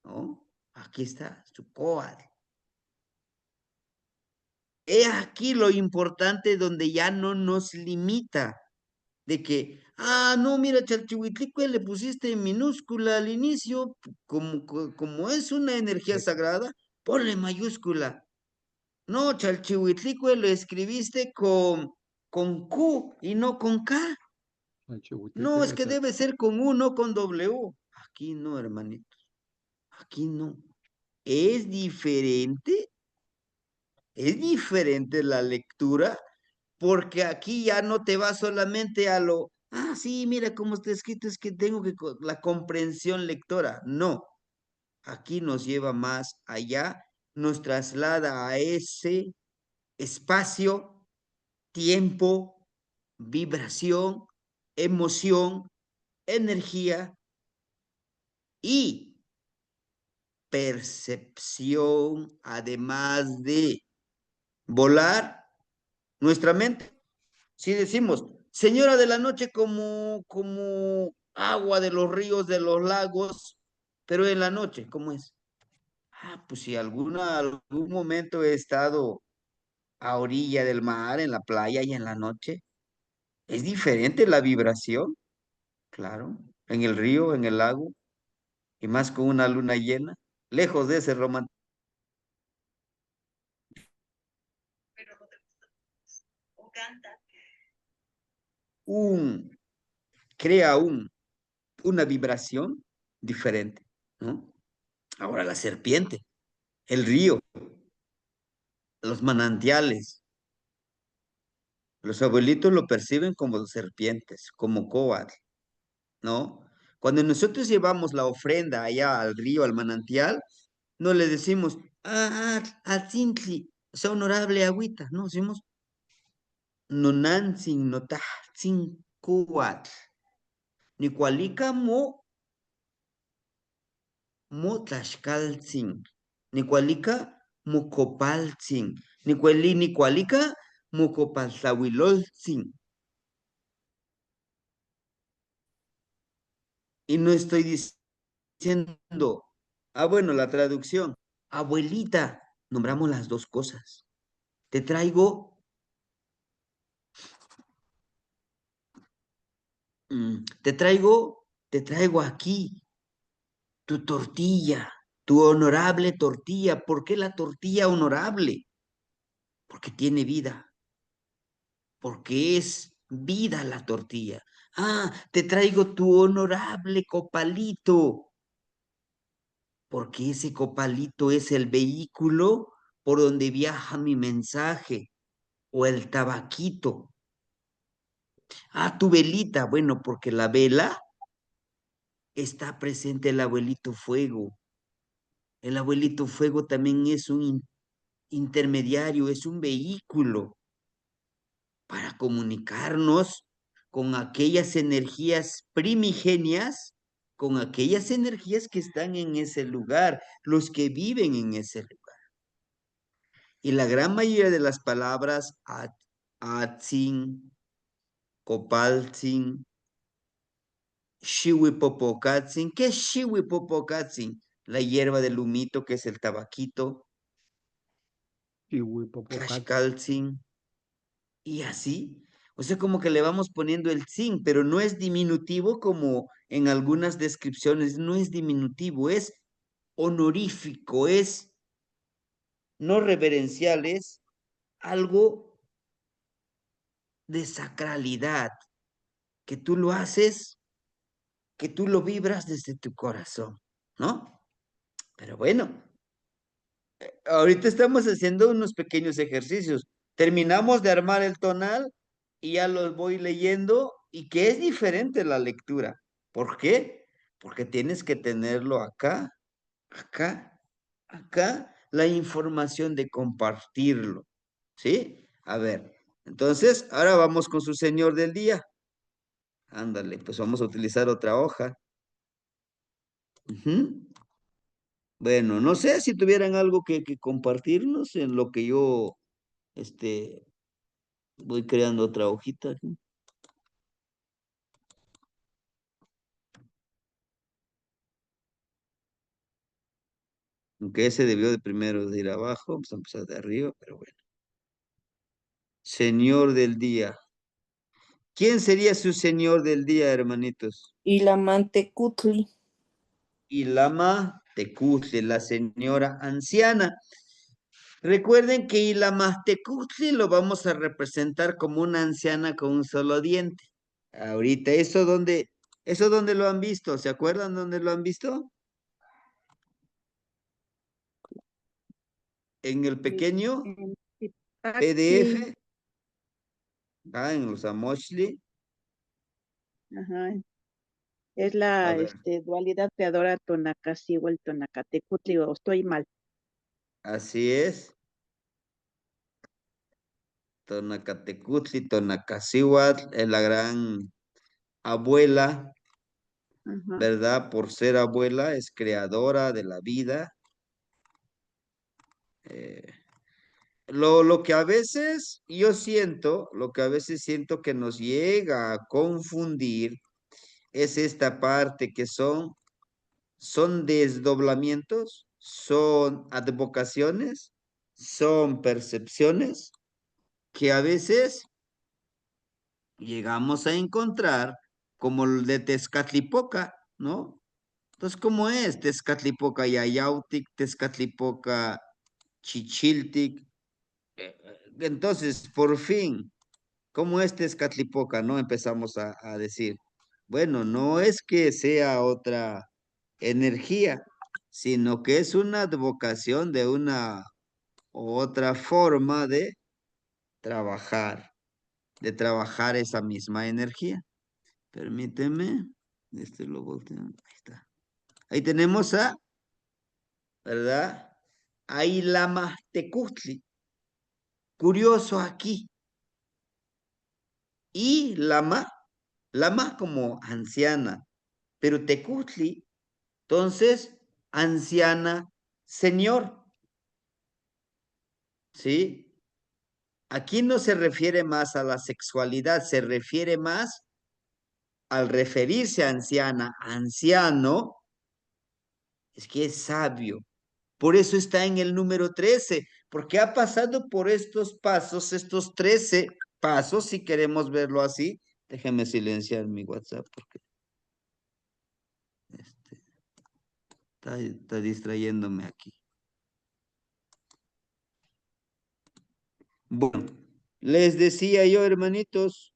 ¿no? Aquí está su coatl. He aquí lo importante donde ya no nos limita de que, no, mira, Chalchihuitlicue le pusiste en minúscula al inicio, como es una energía sagrada, ponle mayúscula. No, Chalchihuitlicue lo escribiste con Q y no con K. No, es que debe ser con U, no con W. Aquí no, hermanitos. Aquí no. Es diferente la lectura, porque aquí ya no te va solamente a lo, sí, mira cómo está escrito, es que tengo que la comprensión lectora. No, aquí nos lleva más allá, nos traslada a ese espacio, tiempo, vibración, emoción energía y percepción, además de volar nuestra mente. Si decimos, señora de la noche como agua de los ríos, de los lagos, pero en la noche, ¿cómo es? Ah, pues si algún momento he estado a orilla del mar, en la playa y en la noche, es diferente la vibración, claro, en el río, en el lago, y más con una luna llena, lejos de ese romance. Pero no te gusta. O canta. Crea una vibración diferente, ¿no? Ahora la serpiente, el río, los manantiales, los abuelitos lo perciben como serpientes, como coatl, ¿no? Cuando nosotros llevamos la ofrenda allá al río, al manantial, no le decimos, atzintli, o sea, honorable agüita, no, decimos, nonantzin, notahtzin, coatl, ni cualica mo tlaxcaltzin, ni cualica mocopaltzin, ni cualica mocopaltlahuiloltzin. Y no estoy diciendo, bueno, la traducción, abuelita, nombramos las dos cosas. Te traigo, te traigo aquí tu tortilla, tu honorable tortilla. ¿Por qué la tortilla honorable? Porque tiene vida, porque es vida la tortilla. Te traigo tu honorable copalito, porque ese copalito es el vehículo por donde viaja mi mensaje, o el tabaquito. Tu velita, bueno, porque la vela está presente el abuelito fuego. El abuelito fuego también es un intermediario, es un vehículo para comunicarnos con aquellas energías primigenias, con aquellas energías que están en ese lugar, los que viven en ese lugar. Y la gran mayoría de las palabras atzin, copaltzin, shihuipopocatzin. ¿Qué es shihuipopocatzin? La hierba del humito, que es el tabaquito, tlaxcaltzin, y así. O sea, como que le vamos poniendo el tzin, pero no es diminutivo como en algunas descripciones, no es diminutivo, es honorífico, es no reverencial, es algo de sacralidad, que tú lo haces, que tú lo vibras desde tu corazón, ¿no? Pero bueno, ahorita estamos haciendo unos pequeños ejercicios. Terminamos de armar el tonal y ya los voy leyendo y que es diferente la lectura. ¿Por qué? Porque tienes que tenerlo acá, acá, acá, la información de compartirlo. ¿Sí? A ver, entonces, ahora vamos con su señor del día. Ándale, pues vamos a utilizar otra hoja. Ujú. Bueno, no sé si tuvieran algo que compartirnos en lo que yo voy creando otra hojita aquí. Aunque ese debió de primero de ir abajo, vamos a empezar de arriba, pero bueno. Señor del día. ¿Quién sería su señor del día, hermanitos? Y la mantecutli. Ilama Tecutli, la señora anciana. Recuerden que Ilama Tecutli lo vamos a representar como una anciana con un solo diente. Ahorita, ¿eso dónde lo han visto? ¿Se acuerdan dónde lo han visto? En el pequeño En PDF, Tipaxi, en los Amoshli. ajá, es A la ver, dualidad creadora Tonacasihuel, el Tonacatecutli, o estoy mal. así es. Tonacatecutli, Tonacasihuatl, es la gran abuela Ujú. ¿verdad? Por ser abuela, es creadora de la vida. Lo que a veces yo siento, lo que a veces siento que nos llega a confundir es esta parte que son desdoblamientos, son advocaciones, son percepciones que a veces llegamos a encontrar como el de Tezcatlipoca, ¿no? Entonces, ¿cómo es Tezcatlipoca Yayautic, Tezcatlipoca Chichiltic? Entonces, por fin, ¿cómo es Tezcatlipoca? ¿No? Empezamos a decir, bueno, no es que sea otra energía, sino que es una advocación de una u otra forma trabajar, de trabajar esa misma energía. Permíteme, este lo volteo, ahí está. Ahí tenemos ¿verdad? Ahí Lama Tecutli. Curioso aquí. Y Lama como anciana, pero Tecutli, entonces, anciana, señor. ¿Sí? Aquí no se refiere más a la sexualidad, se refiere más al referirse a anciana, anciano, es que es sabio. Por eso está en el número 13, porque ha pasado por estos pasos, estos 13 pasos, si queremos verlo así. Déjeme silenciar mi WhatsApp porque está distrayéndome aquí. Bueno, les decía yo, hermanitos,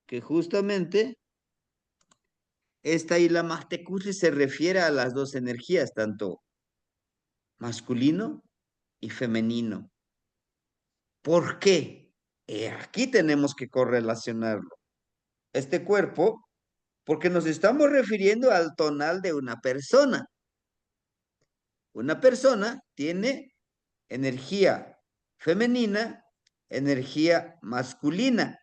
que justamente esta Isla Mastecutli se refiere a las dos energías, tanto masculino y femenino. ¿Por qué? Aquí tenemos que correlacionarlo. Este cuerpo, porque nos estamos refiriendo al tonal de una persona. Una persona tiene energía femenina, energía masculina.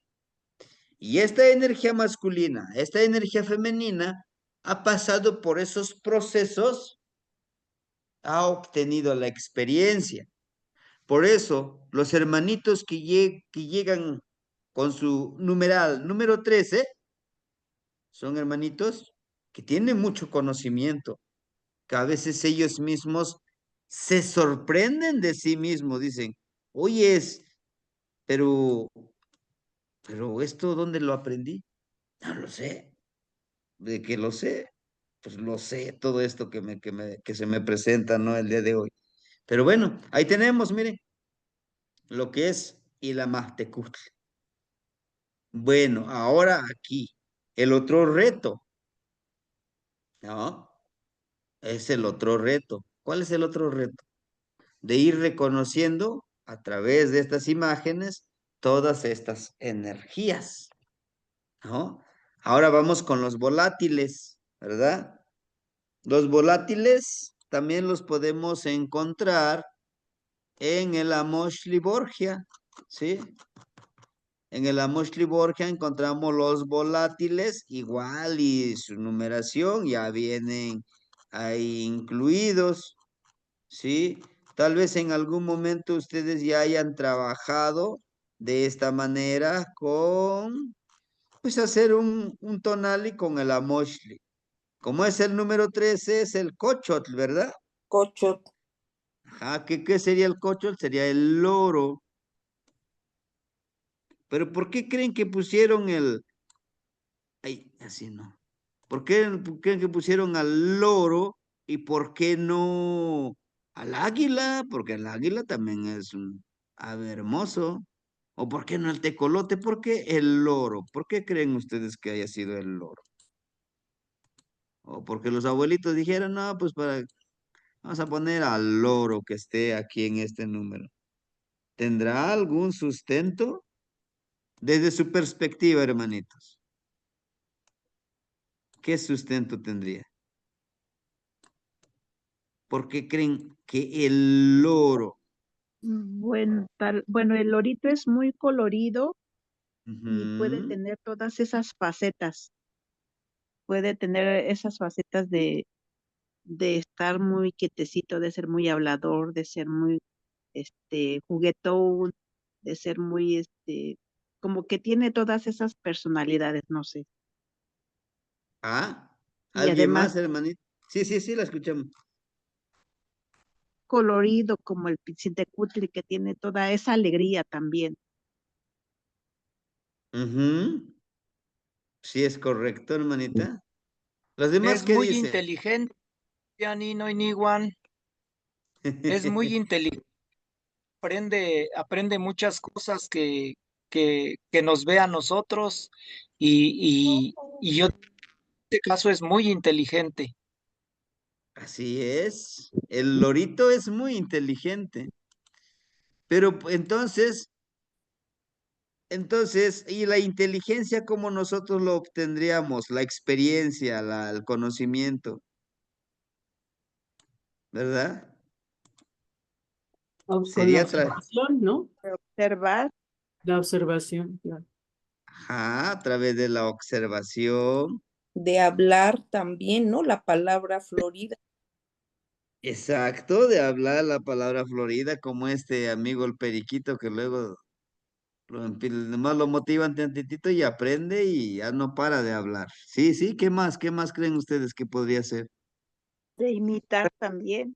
Y esta energía masculina, esta energía femenina, ha pasado por esos procesos, ha obtenido la experiencia. Por eso, los hermanitos que llegan con su numeral número 13 son hermanitos que tienen mucho conocimiento, que a veces ellos mismos se sorprenden de sí mismos, dicen, oye, pero esto, ¿dónde lo aprendí? No lo sé. ¿De qué lo sé? Pues lo sé, todo esto que se me presenta, ¿no? El día de hoy. Pero bueno, ahí tenemos, miren, lo que es Ilamastecutl. Bueno, ahora aquí, el otro reto, ¿no? Es el otro reto. ¿Cuál es el otro reto? De ir reconociendo a través de estas imágenes todas estas energías, ¿no? Ahora vamos con los volátiles, ¿verdad? Los volátiles también los podemos encontrar en el Amoshli Borgia, ¿sí? En el Amoshli Borgia encontramos los volátiles igual y su numeración ya vienen ahí incluidos, ¿sí? Tal vez en algún momento ustedes ya hayan trabajado de esta manera pues hacer un tonali con el Amoshli. Como es el número 13, es el Cochotl, ¿verdad? Cochot. Ajá, ¿qué sería el Cochotl? Sería el loro. Pero ¿por qué creen que pusieron ay, así no. ¿Por qué creen que pusieron al loro y por qué no al águila? Porque el águila también es un ave hermoso. ¿O por qué no el tecolote? ¿Por qué el loro? ¿Por qué creen ustedes que haya sido el loro? O porque los abuelitos dijeron, no, pues vamos a poner al loro que esté aquí en este número. ¿Tendrá algún sustento? Desde su perspectiva, hermanitos. ¿Qué sustento tendría? ¿Por qué creen que el loro? Bueno, el lorito es muy colorido y puede Ujú. tener todas esas facetas. puede tener esas facetas de estar muy quietecito, de ser muy hablador, de ser muy juguetón, de ser muy como que tiene todas esas personalidades, no sé. Ah, Y ¿alguien además más, hermanito? Sí, sí, sí, la escuchamos. colorido como el Pichintecutli, que tiene toda esa alegría también. Ujú. Sí, es correcto, hermanita. ¿Los demás Es qué muy dicen? inteligente, Janino Iniguan. Es muy inteligente, aprende muchas cosas que nos ve a nosotros y yo en este caso es muy inteligente. Así es. El lorito es muy inteligente. Pero entonces, ¿y la inteligencia cómo nosotros lo obtendríamos? La experiencia, el conocimiento, ¿verdad? Con la Sería observación, ¿no? Observar. La observación, claro. a través de la observación. De hablar también, ¿no? La palabra florida. Exacto, de hablar la palabra florida, como este amigo el periquito que luego nomás lo motivan tantitito y aprende y ya no para de hablar. Sí, sí, ¿qué más? ¿Qué más creen ustedes que podría ser? De imitar también.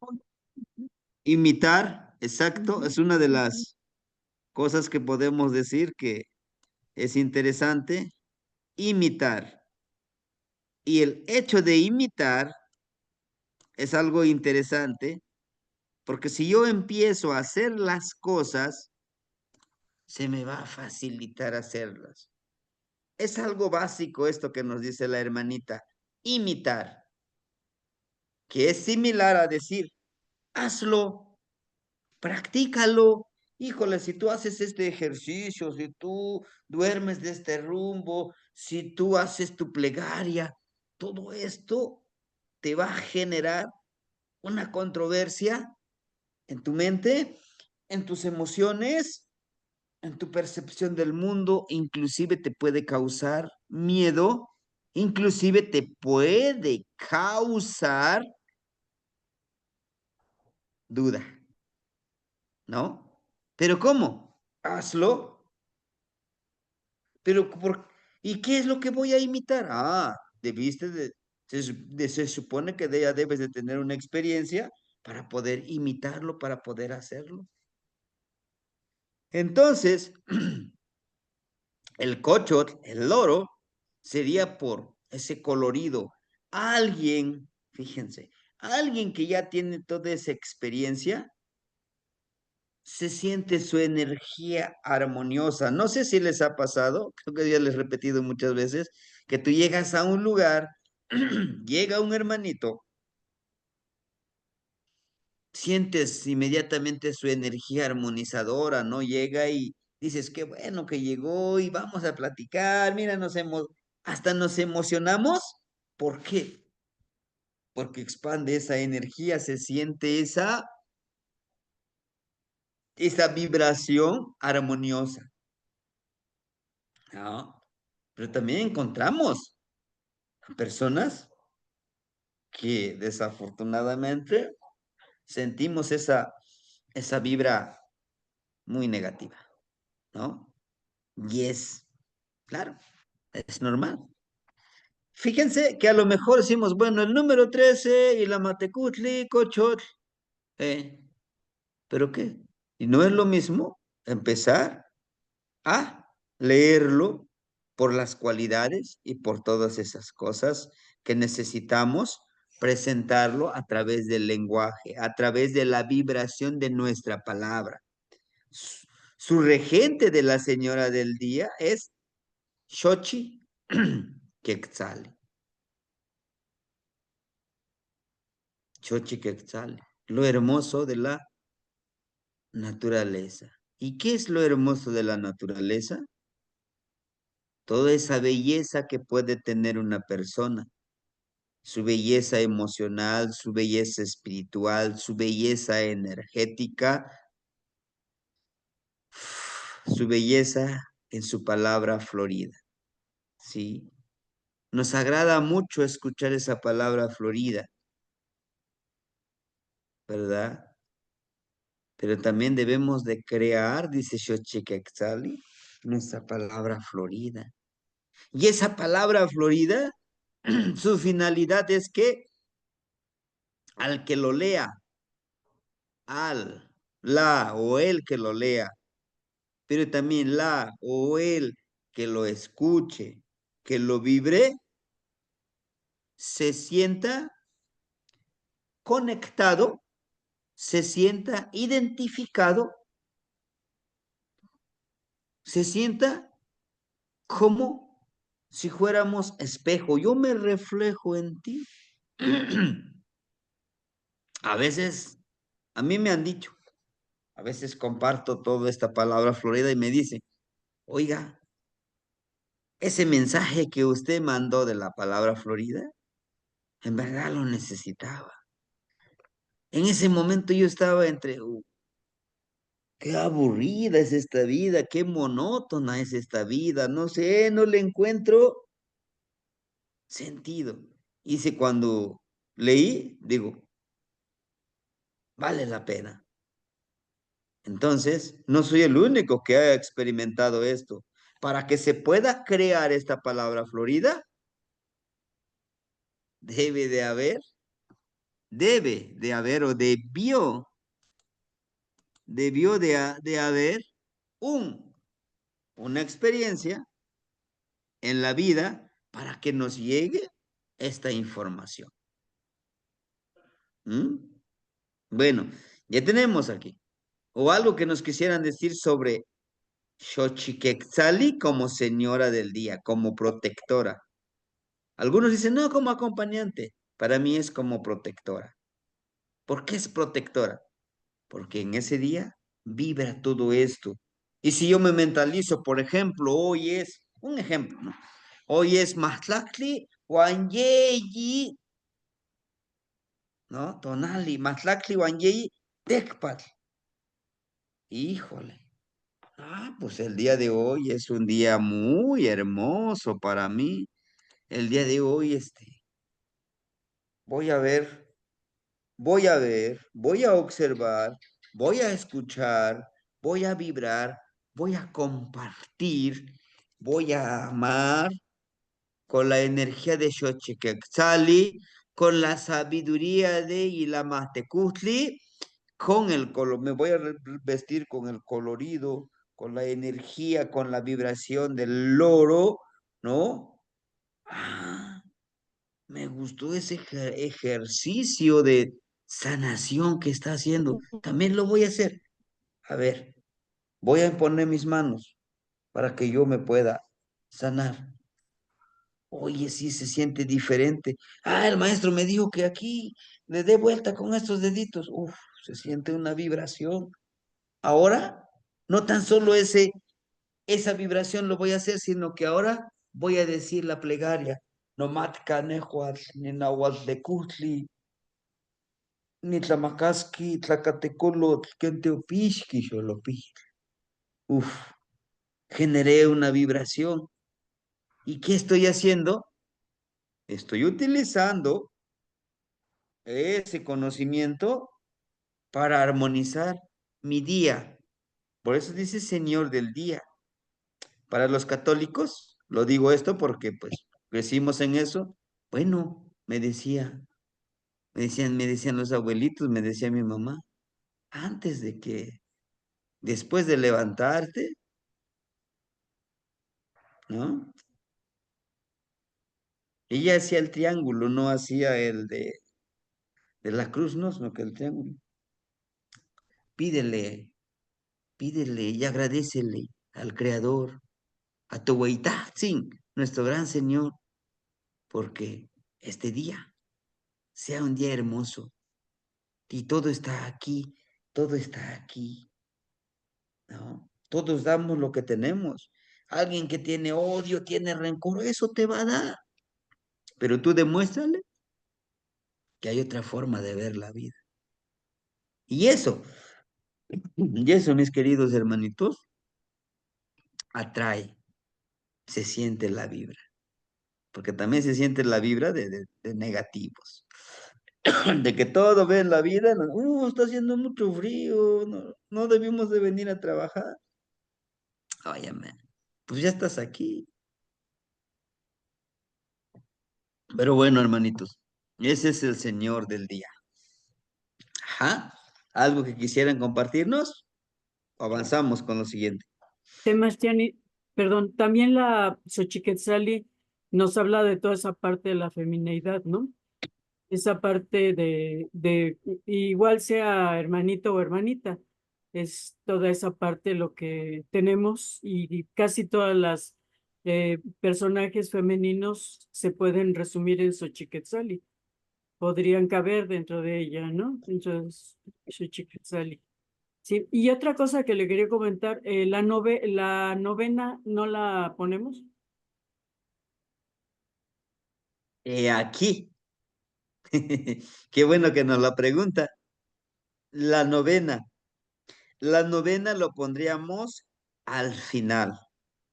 Imitar, exacto, Ujú, es una de ujú. las cosas que podemos decir que es interesante. Imitar. Y el hecho de imitar es algo interesante porque si yo empiezo a hacer las cosas, se me va a facilitar hacerlas. Es algo básico esto que nos dice la hermanita, imitar, que es similar a decir, hazlo, practícalo. Híjole, si tú haces este ejercicio, si tú duermes de este rumbo, si tú haces tu plegaria, todo esto te va a generar una controversia en tu mente, en tus emociones, en tu percepción del mundo, inclusive te puede causar miedo, inclusive te puede causar duda, ¿no? Pero ¿cómo? Hazlo. Pero ¿y qué es lo que voy a imitar? Ah, se supone que ya debes de tener una experiencia para poder imitarlo, para poder hacerlo. Entonces, el cochot, el loro, sería por ese colorido. Alguien, fíjense, alguien que ya tiene toda esa experiencia, se siente su energía armoniosa. No sé si les ha pasado, creo que ya les he repetido muchas veces, que tú llegas a un lugar, llega un hermanito, sientes inmediatamente su energía armonizadora, ¿no? Llega y dices, qué bueno que llegó y vamos a platicar, mira, hasta nos emocionamos. ¿Por qué? Porque expande esa energía, se siente esa vibración armoniosa, ¿no? Pero también encontramos a personas que desafortunadamente sentimos esa vibra muy negativa, ¿no? Y claro, es normal. Fíjense que a lo mejor decimos, bueno, el número 13 y la Matecutli, Cochotl, ¿eh? ¿Pero qué? ¿Y no es lo mismo empezar a leerlo por las cualidades y por todas esas cosas que necesitamos presentarlo a través del lenguaje, a través de la vibración de nuestra palabra? Su regente de la señora del día es Xochi Quetzal. Xochi Quetzal, lo hermoso de la naturaleza. ¿Y qué es lo hermoso de la naturaleza? Toda esa belleza que puede tener una persona, su belleza emocional, su belleza espiritual, su belleza energética, su belleza en su palabra florida, ¿sí? Nos agrada mucho escuchar esa palabra florida, ¿verdad? Pero también debemos de crear, dice Xochiquetzali, nuestra palabra florida. Y esa palabra florida, su finalidad es que al que lo lea, la o el que lo lea, pero también la o el que lo escuche, que lo vibre, se sienta conectado, se sienta identificado, se sienta como si fuéramos espejo. Yo me reflejo en ti. A veces, a mí me han dicho, a veces comparto toda esta palabra florida y me dice, oiga, ese mensaje que usted mandó de la palabra florida, en verdad lo necesitaba. En ese momento yo estaba entre, qué aburrida es esta vida, qué monótona es esta vida, no sé, no le encuentro sentido. Y si cuando leí, digo, vale la pena. Entonces, no soy el único que ha experimentado esto. Para que se pueda crear esta palabra florida, debe de haber o debió de haber una experiencia en la vida para que nos llegue esta información. ¿Mm? Bueno, ya tenemos aquí. O algo que nos quisieran decir sobre Xochiquetzali como señora del día, como protectora. Algunos dicen, no, como acompañante. Para mí es como protectora. ¿Por qué es protectora? Porque en ese día vibra todo esto. Y si yo me mentalizo, por ejemplo, hoy es, un ejemplo, ¿no? Hoy es Matlactli Wanyeyi, ¿no? Tonali, Matlactli Wanyeyi, Tecpatl. Híjole. Pues el día de hoy es un día muy hermoso para mí. El día de hoy, voy a ver, voy a observar, voy a escuchar, voy a vibrar, voy a compartir, voy a amar con la energía de Xochiquetzali, con la sabiduría de Ilamatecutli, con el color, me voy a vestir con el colorido, con la energía, con la vibración del loro, ¿no? Me gustó ese ejercicio de sanación que está haciendo. También lo voy a hacer. A ver, voy a imponer mis manos para que yo me pueda sanar. Oye, sí se siente diferente. El maestro me dijo que aquí le dé vuelta con estos deditos. Uf, se siente una vibración. Ahora, no tan solo esa vibración lo voy a hacer, sino que ahora voy a decir la plegaria. No matka nehuatl, ni nahuatl ni tlamakaski, tlacatecolotl, kenteopixqui, xolopixtli. Uf, generé una vibración. ¿Y qué estoy haciendo? Estoy utilizando ese conocimiento para armonizar mi día. Por eso dice Señor del día. Para los católicos, lo digo esto porque pues crecimos en eso. Bueno, me decían los abuelitos, me decía mi mamá, antes de que, después de levantarte, ¿no? Ella hacía el triángulo, no hacía el de la cruz, no, sino que el triángulo. Pídele, pídele y agradecele al Creador, a Tohuaytatzin, nuestro gran Señor, porque este día sea un día hermoso y todo está aquí, ¿no? Todos damos lo que tenemos. Alguien que tiene odio, tiene rencor, eso te va a dar. Pero tú demuéstrale que hay otra forma de ver la vida. Y eso, mis queridos hermanitos, atrae, se siente la vibra. porque también se siente la vibra de negativos, de que todo ve en la vida, no, está haciendo mucho frío, no, no debimos de venir a trabajar. Óyeme, pues ya estás aquí. Pero bueno, hermanitos, ese es el Señor del día. Ajá. ¿Algo que quisieran compartirnos? ¿O avanzamos con lo siguiente? Sebastián, perdón, también la Xochiquetzali nos habla de toda esa parte de la femineidad, ¿no? Esa parte de igual sea hermanito o hermanita, es toda esa parte lo que tenemos y casi todas las personajes femeninos se pueden resumir en Xochiquetzali. Podrían caber dentro de ella, ¿no? Dentro de Xochiquetzali. Sí, y otra cosa que le quería comentar, la novena no la ponemos. Aquí. Qué bueno que nos la pregunta. La novena. La novena lo pondríamos al final.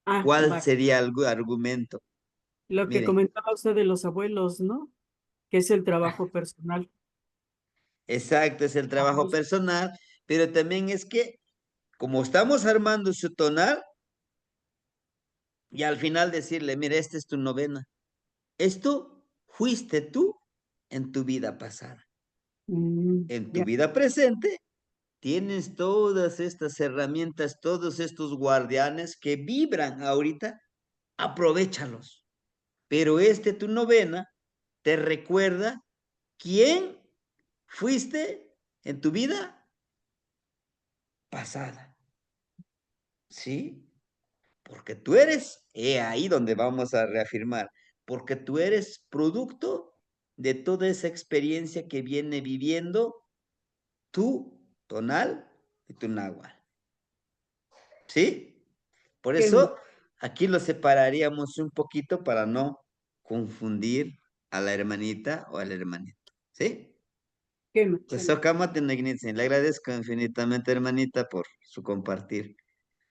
Ah, ¿Cuál va. sería el argumento? Lo que Miren, comentaba usted de los abuelos, ¿no? Que es el trabajo personal. exacto, es el trabajo personal, pero también es que como estamos armando su tonal, y al final decirle, mira, esta es tu novena. Esto fuiste tú en tu vida pasada. En tu Ya. vida presente tienes todas estas herramientas, todos estos guardianes que vibran ahorita, aprovéchalos. Pero tu novena, te recuerda quién fuiste en tu vida pasada. ¿Sí? Porque tú eres, ahí donde vamos a reafirmar, porque tú eres producto de toda esa experiencia que viene viviendo tu tonal y tu náhuatl. ¿Sí? Por eso aquí lo separaríamos un poquito para no confundir a la hermanita o al hermanito. ¿Sí? Pues le agradezco infinitamente, hermanita, por su compartir.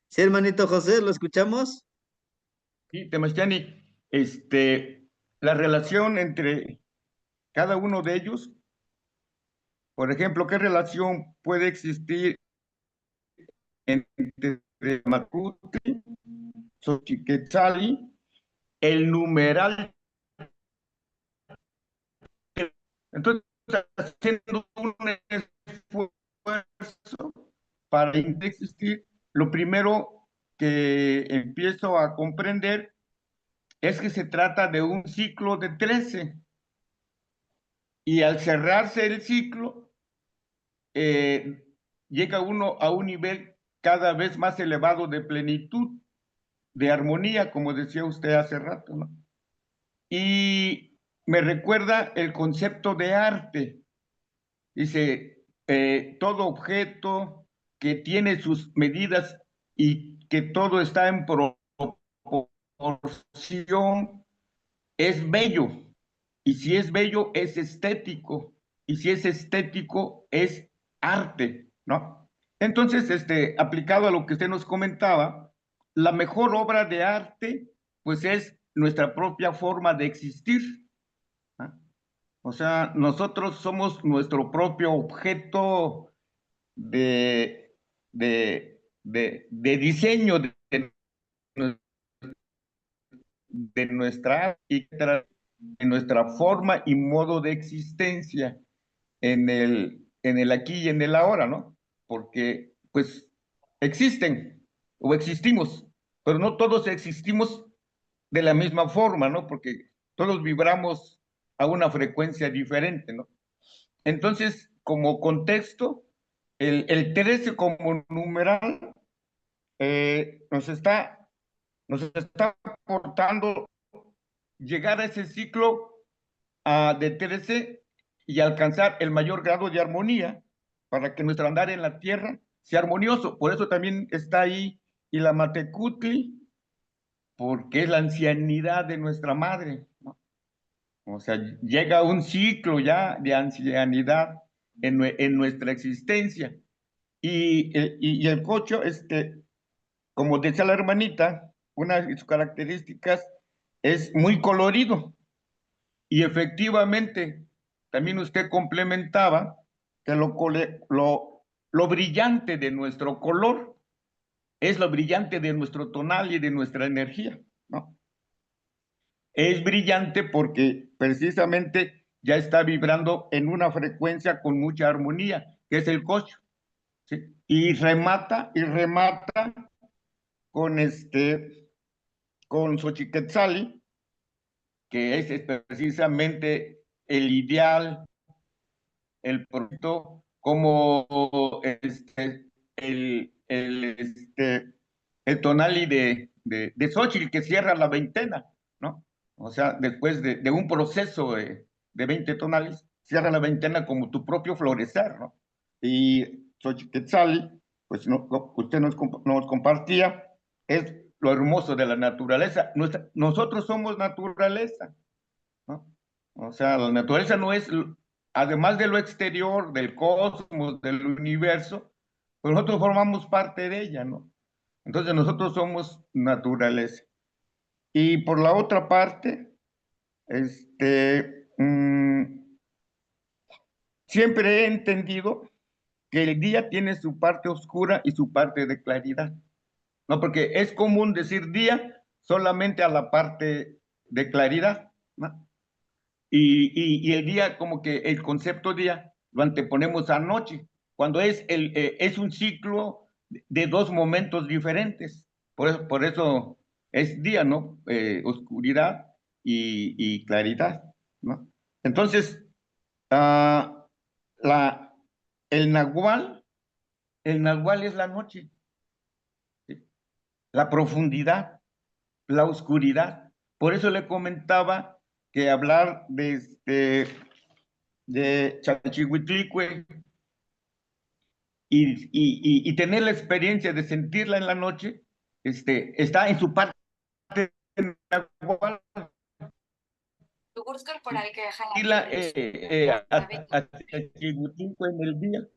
Sí, hermanito José, ¿lo escuchamos? Sí, Temastiani, la relación entre cada uno de ellos, por ejemplo, ¿qué relación puede existir entre Macuti, Xochiquetzali, el numeral? Entonces, haciendo un esfuerzo para existir, lo primero que empiezo a comprender es que se trata de un ciclo de 13. Y al cerrarse el ciclo, llega uno a un nivel cada vez más elevado de plenitud, de armonía, como decía usted hace rato, ¿no? Y me recuerda el concepto de arte. Dice, todo objeto que tiene sus medidas y que todo está en proporción es bello. Y si es bello, es estético. Y si es estético, es arte, ¿no? Entonces, aplicado a lo que usted nos comentaba, la mejor obra de arte, pues es nuestra propia forma de existir, ¿no? O sea, nosotros somos nuestro propio objeto de diseño de nuestra forma y modo de existencia en el aquí y en el ahora, ¿no? Porque, pues, existen o existimos, pero no todos existimos de la misma forma, ¿no? Porque todos vibramos a una frecuencia diferente, ¿no? Entonces, como contexto, el 13 como numeral nos está aportando llegar a ese ciclo de 13 y alcanzar el mayor grado de armonía para que nuestro andar en la tierra sea armonioso. Por eso también está ahí y la Matecutli, porque es la ancianidad de nuestra madre, ¿no? O sea, llega un ciclo ya de ancianidad en nuestra existencia. Y el cocho, como decía la hermanita, una de sus características es muy colorido. Y efectivamente, también usted complementaba que lo brillante de nuestro color es lo brillante de nuestro tonal y de nuestra energía, ¿no? Es brillante porque precisamente ya está vibrando en una frecuencia con mucha armonía, que es el cocho, ¿sí? Y remata con con Xochiquetzali, que es precisamente el ideal, el proyecto, como el tonali de Xochitl que cierra la veintena, ¿no? O sea, después de un proceso de 20 tonales, cierra la veintena como tu propio florecer, ¿no? Y Xochiquetzali, pues usted nos compartía, es lo hermoso de la naturaleza. Nosotros somos naturaleza, ¿no? O sea, la naturaleza no es, además de lo exterior, del cosmos, del universo, pues nosotros formamos parte de ella, ¿no? Entonces nosotros somos naturaleza. Y por la otra parte, siempre he entendido que el día tiene su parte oscura y su parte de claridad, ¿no? Porque es común decir día solamente a la parte de claridad, ¿no? Y el día, como que el concepto día lo anteponemos a noche, cuando es un ciclo de dos momentos diferentes. Por eso es día, ¿no? Oscuridad y claridad, ¿no? Entonces, ah, la, el nahual es la noche, ¿sí? La profundidad, la oscuridad. Por eso le comentaba que hablar de Chalchihuitlicue y tener la experiencia de sentirla en la noche, está en su parte nahual. Sentirla a Chalchihuitlicue en el día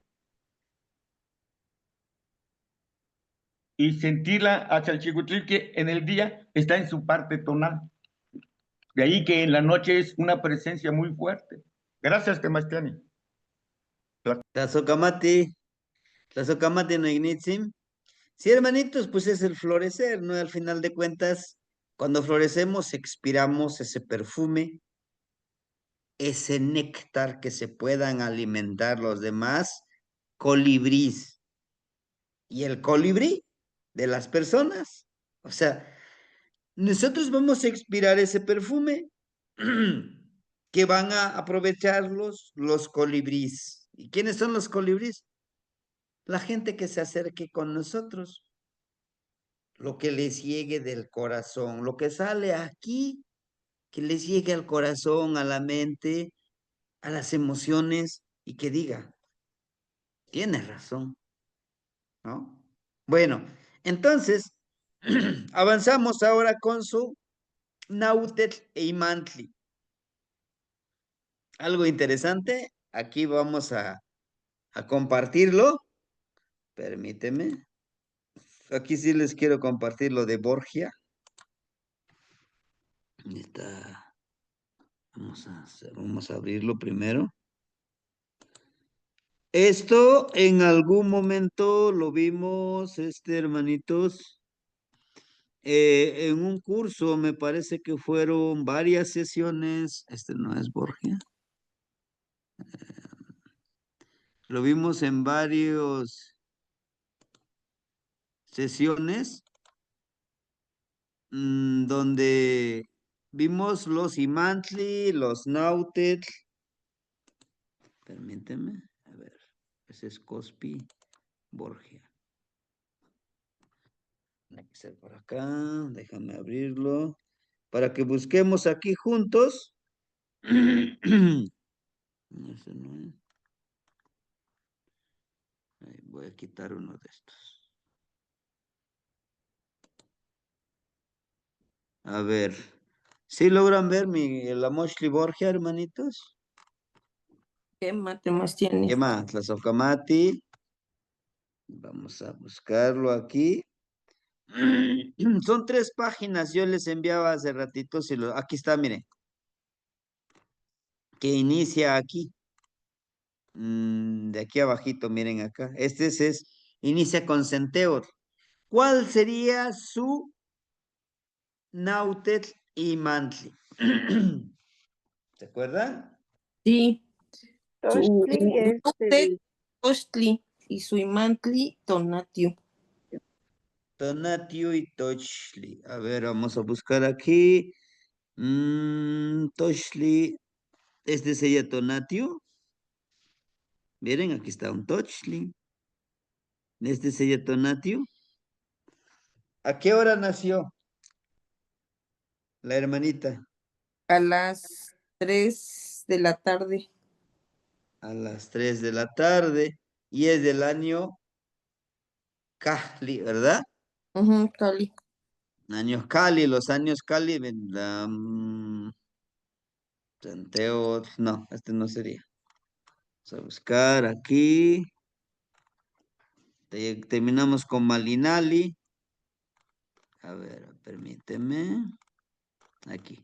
y sentirla a Chalchihuitlicue en el día está en su parte tonal. De ahí que en la noche es una presencia muy fuerte. Gracias, Temastiani. Tlazocamati no ignitzim. Sí, hermanitos, pues es el florecer, ¿no? Al final de cuentas, cuando florecemos, expiramos ese perfume, ese néctar que se puedan alimentar los demás colibrís. Y el colibrí de las personas. O sea, nosotros vamos a expirar ese perfume que van a aprovechar los colibrís. ¿Y quiénes son los colibrís? La gente que se acerque con nosotros. Lo que les llegue del corazón, lo que sale aquí, que les llegue al corazón, a la mente, a las emociones y que diga, tienes razón, ¿no? Bueno, entonces, avanzamos ahora con su Nautetl e Imantli. Algo interesante, aquí vamos a compartirlo. Permíteme. Aquí sí les quiero compartir lo de Borgia. Está. Vamos a abrirlo primero. Esto en algún momento lo vimos, hermanitos, en un curso, me parece que fueron varias sesiones. Este no es Borgia. Lo vimos en varias sesiones donde vimos los Imantli, los Nautetl. Permíteme, a ver, ese es Cospi, Borgia. Tiene que ser por acá, déjame abrirlo, para que busquemos aquí juntos. Ese no es. Ahí voy a quitar uno de estos. A ver, ¿sí logran ver la Moshli Borgia, hermanitos? ¿Qué más tiene? ¿Qué más? Tlazocamati. Vamos a buscarlo aquí. Son 3 páginas, yo les enviaba hace ratito, aquí está, miren, que inicia aquí, de aquí abajito, miren acá, inicia con Centeor. ¿Cuál sería su Nautet y Mantli? ¿Se acuerdan? Sí, su Tochtli es Nautet, Tochtli y su Imantli, Tonatiuh. Tonatiuh y Tochtli. A ver, vamos a buscar aquí. Tochtli. Este sería Tonatiuh. Miren, aquí está un Tochtli. Este sería Tonatiuh. ¿A qué hora nació la hermanita? A las 3 de la tarde. A las 3 de la tarde. Y es del año Kahli, ¿verdad? Cali. Años Cali, los años Cali vendrán. Santeo, no, este no sería. Vamos a buscar aquí. Terminamos con Malinali. A ver, permíteme. Aquí.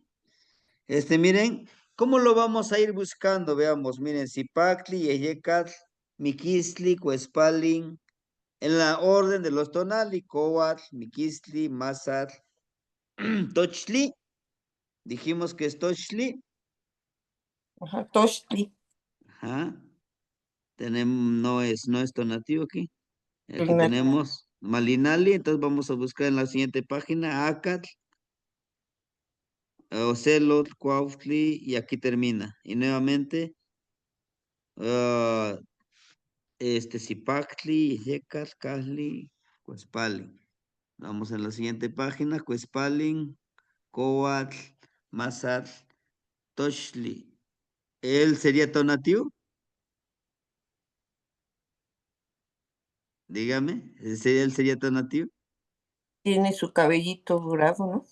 Miren, ¿cómo lo vamos a ir buscando? Veamos, miren, Zipactli, Yeyecatl, Miquistli, Cuespalin, en la orden de los tonali, Coatl, Miquistli, Mazatl, Tochtli. Dijimos que es Tochtli. Ajá, Tochtli. Ajá. No es tonativo aquí. Aquí Tonatiuh. tenemos Malinali, entonces vamos a buscar en la siguiente página Acatl, Ocelot, Cuautli, y aquí termina. Y nuevamente, Zipactli, Yecatl, Cali, Cuespalin. Vamos a la siguiente página, Cuespalin, Coatl, Mazatl, Tochtli. ¿Él sería Tonatiuh? Dígame, ¿él sería Tonatiuh? Tiene su cabellito dorado, ¿no?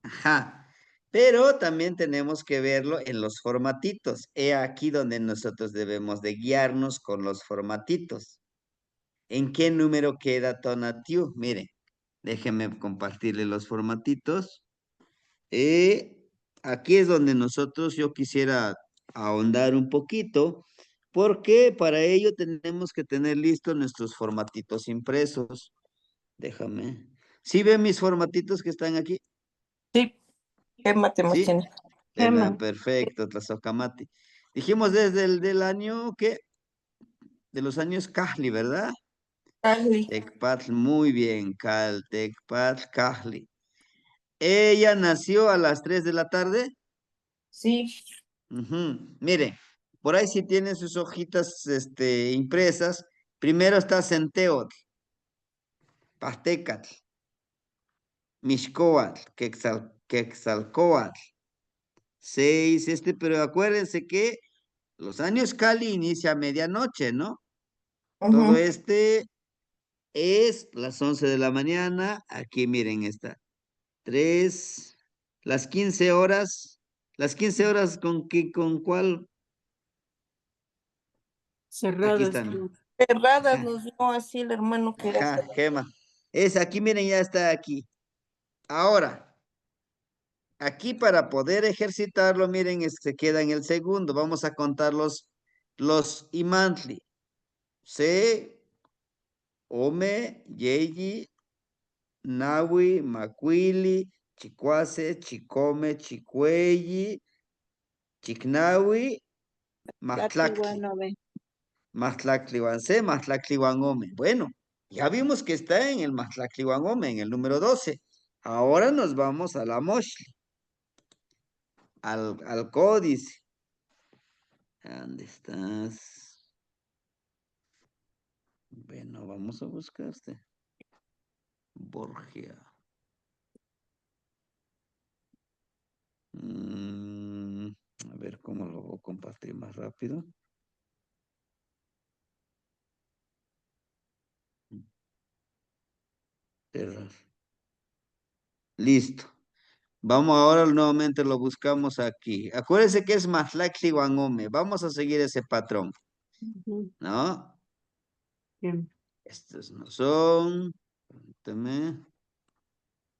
Ajá, pero también tenemos que verlo en los formatitos. He aquí donde nosotros debemos de guiarnos con los formatitos. ¿En qué número queda Tonatiuh? Mire, déjenme compartirle los formatitos. Aquí es donde yo quisiera ahondar un poquito, porque para ello tenemos que tener listos nuestros formatitos impresos. Déjame. ¿Sí ven mis formatitos que están aquí? Sí, ¿qué ¿Sí? matemáticas? Perfecto, Tlazocamati. Dijimos desde el del año, ¿qué? De los años Kahli, ¿verdad? Cali. Tecpatl, muy bien, Tecpatl, Kahli. Ella nació a las 3 de la tarde. Sí. Mire, por ahí sí tienen sus hojitas impresas. Primero está Centeotl, Pastecatl, Mixcoatl, Quexalcoatl. 6, pero acuérdense que los años Cali inicia a medianoche, ¿no? Todo es las 11 de la mañana. Aquí miren esta. 3, las 15 horas. Las 15 horas con cuál. Aquí Cerradas. están. Cerradas nos dio así el hermano que era. Ajá, Gema. Es aquí, miren, ya está aquí. Ahora, aquí para poder ejercitarlo, miren, se queda en el segundo. Vamos a contar los imantli. Se, Ome, Yeyi, Nawi, Macuili, Chicuase, Chicome, Chicueyi, Chicnawi, Mahtlactli. Mahtlactliwanse, Mahtlactliwanome. Bueno, ya vimos que está en el Mahtlactliwanome, en el número 12. Ahora nos vamos a la Moshli, al códice. ¿Dónde estás? Bueno, vamos a buscarte. Borgia. A ver cómo lo voy a compartir más rápido. Cerrar. Listo. Vamos ahora nuevamente lo buscamos aquí. Acuérdense que es Matlactli Guanome. Vamos a seguir ese patrón. ¿No? Bien. Estos no son. Permíteme.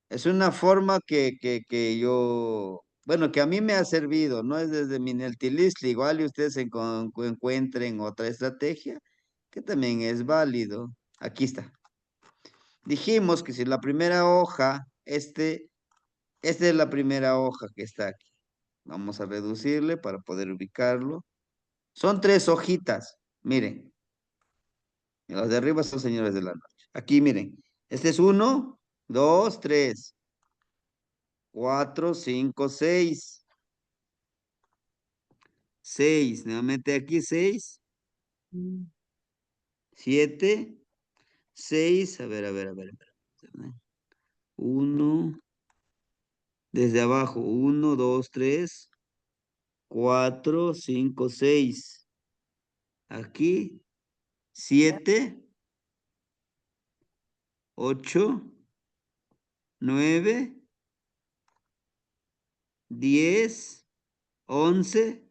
Es una forma que yo, bueno, que a mí me ha servido, no es desde mi Neltilistli, igual y ustedes encuentren otra estrategia que también es válido. Aquí está. Dijimos que si la primera hoja, esta es la primera hoja que está aquí. Vamos a reducirle para poder ubicarlo. Son 3 hojitas, miren. Y los de arriba son señores de la noche. Aquí, miren. Este es 1, 2, 3, 4, 5, 6. 6, nuevamente aquí 6, 7, 6, a ver, a ver, a ver. 1, desde abajo, 1, 2, 3, 4, 5, 6. Aquí, 7, 8, 9, 10, 11,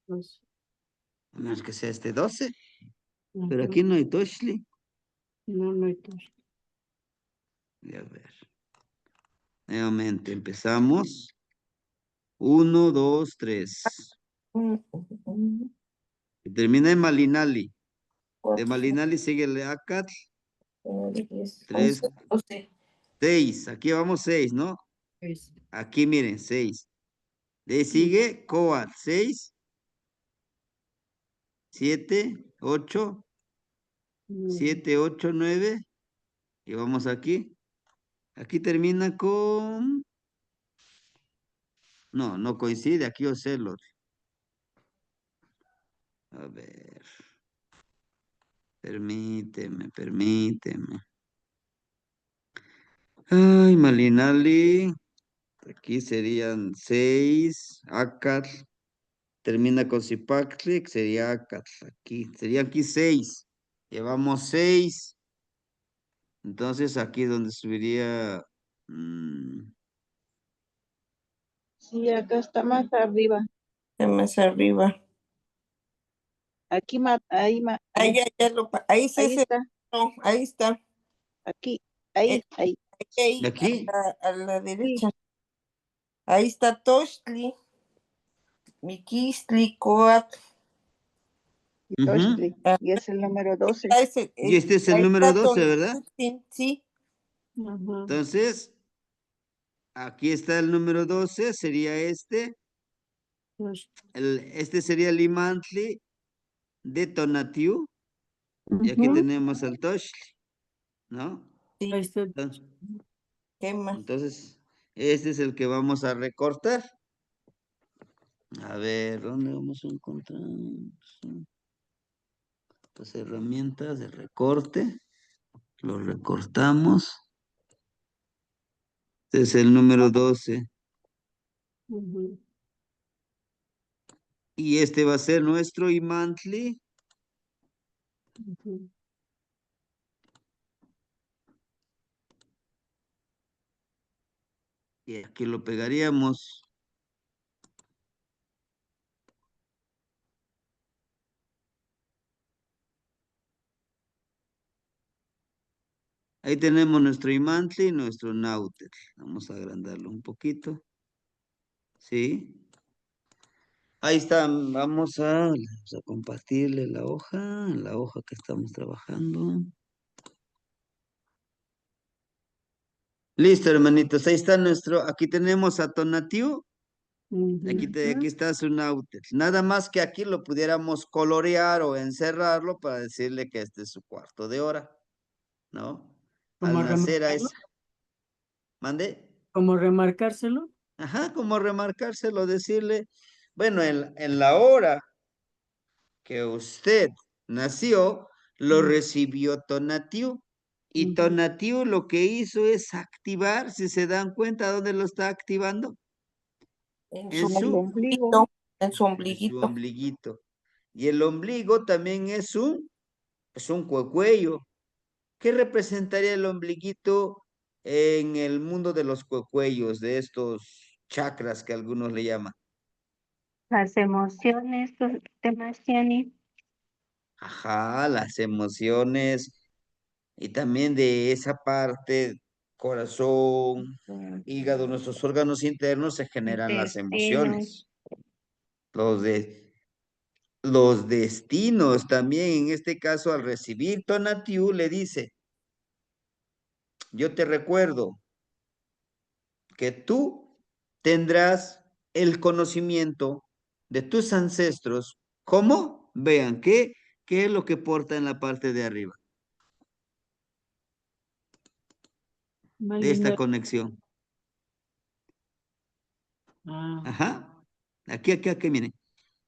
Pues, a menos que sea este 12, pero ajá. aquí no hay Toshli. No, no hay tos. A ver, nuevamente empezamos. 1, 2, 3. Termina en Malinali. De Malinali sigue el Acat. 3, 6. Aquí vamos 6, ¿no? Pues, Aquí miren, 6. De ahí sigue Coat, 6, 7, 8, 7, 8, 9. Y vamos aquí. Aquí termina con... No, no coincide. Aquí Ocelot. A ver. Permíteme, permíteme. Ay, Malinali. Aquí serían 6. Acat. Termina con Zipactli, sería aquí. Sería aquí 6. Llevamos 6. Entonces aquí es donde subiría. Sí, acá está más arriba. Más arriba. Aquí más, ahí más, Ahí, ahí sí ahí se, está, no, ahí está. aquí, ahí, Eh, ahí. ahí, ¿De aquí? a la Sí, derecha. Ahí está Toshli, Miquistli, Coat. y Ujú. Toshli, y es el número 12. Y este es el Ahí número está 12, ¿verdad? Tonantzin, sí. ajá. Entonces, aquí está el número 12, sería este. Pues, Este sería el Imantli de Tonatiu. Y aquí Ujú. tenemos el Toshli, ¿no? ahí está. Entonces, ¿Qué más? entonces, este es el que vamos a recortar. A ver, ¿dónde vamos a encontrar? Estas herramientas de recorte. Lo recortamos. Este es el número 12. Ujú, Y este va a ser nuestro imantli. ujú. Y aquí lo pegaríamos. Ahí tenemos nuestro imantli y nuestro nautet. Vamos a agrandarlo un poquito. ¿Sí? Ahí está. Vamos a compartirle la hoja que estamos trabajando. Listo, hermanitos. Ahí está aquí tenemos a Tonatiu. Aquí, Ujú. aquí está su nautet. Nada más que aquí lo pudiéramos colorear o encerrarlo para decirle que este es su cuarto de hora, ¿no? Como Al nacer a remarcarlo, ese. ¿Mande? como remarcárselo. Ajá, como remarcárselo, decirle, bueno, en la hora que usted nació, lo Mm, recibió Tonatiu. Y ujú. Tonatiu lo que hizo es activar, si se dan cuenta, ¿dónde lo está activando? En En su En el su, ombligo. ombliguito, en su en su ombliguito. ombliguito. Y el ombligo también es un cuecuello. ¿Qué representaría el ombliguito en el mundo de los cuecuellos, de estos chakras que algunos le llaman? Las emociones, Sebastián. Ajá, las emociones y también de esa parte corazón, hígado, nuestros órganos internos se generan las emociones. Los destinos también, en este caso, al recibir Tonatiuh, le dice, yo te recuerdo que tú tendrás el conocimiento de tus ancestros. ¿Cómo? Vean, ¿qué es lo que porta en la parte de arriba de esta conexión? Ajá. Aquí, miren.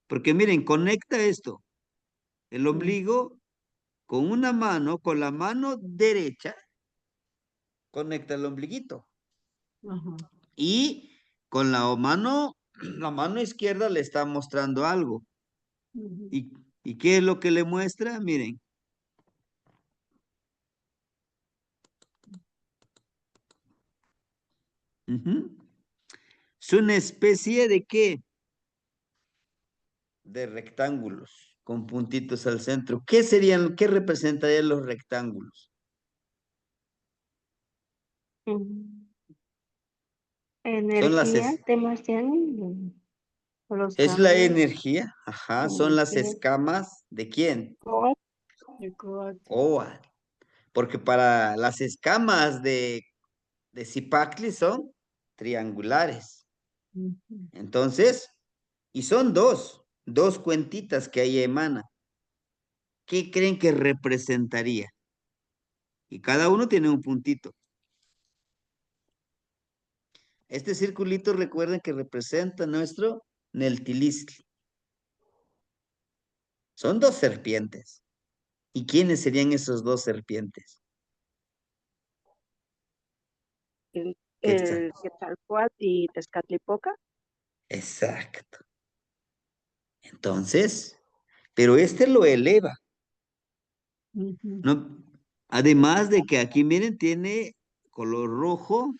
Porque miren, conecta esto. El ombligo con una mano, con la mano derecha, conecta el ombliguito. Y con la mano izquierda le está mostrando algo. ¿Y qué es lo que le muestra? Miren. Es una especie de ¿qué? De rectángulos con puntitos al centro. ¿Qué representarían los rectángulos? Energía, Es la energía, ajá, son las escamas ¿de quién? Coatl. Porque para las escamas de Zipacli son triangulares. Entonces, y son dos cuentitas que ahí emana. ¿Qué creen que representaría? Y cada uno tiene un puntito. Este circulito, recuerden que representa nuestro Neltilistli. Son dos serpientes. ¿Y quiénes serían esos dos serpientes? El Quetzalcóatl y Tezcatlipoca. Exacto. Entonces, pero este lo eleva. No, además de que aquí, miren, tiene color rojo.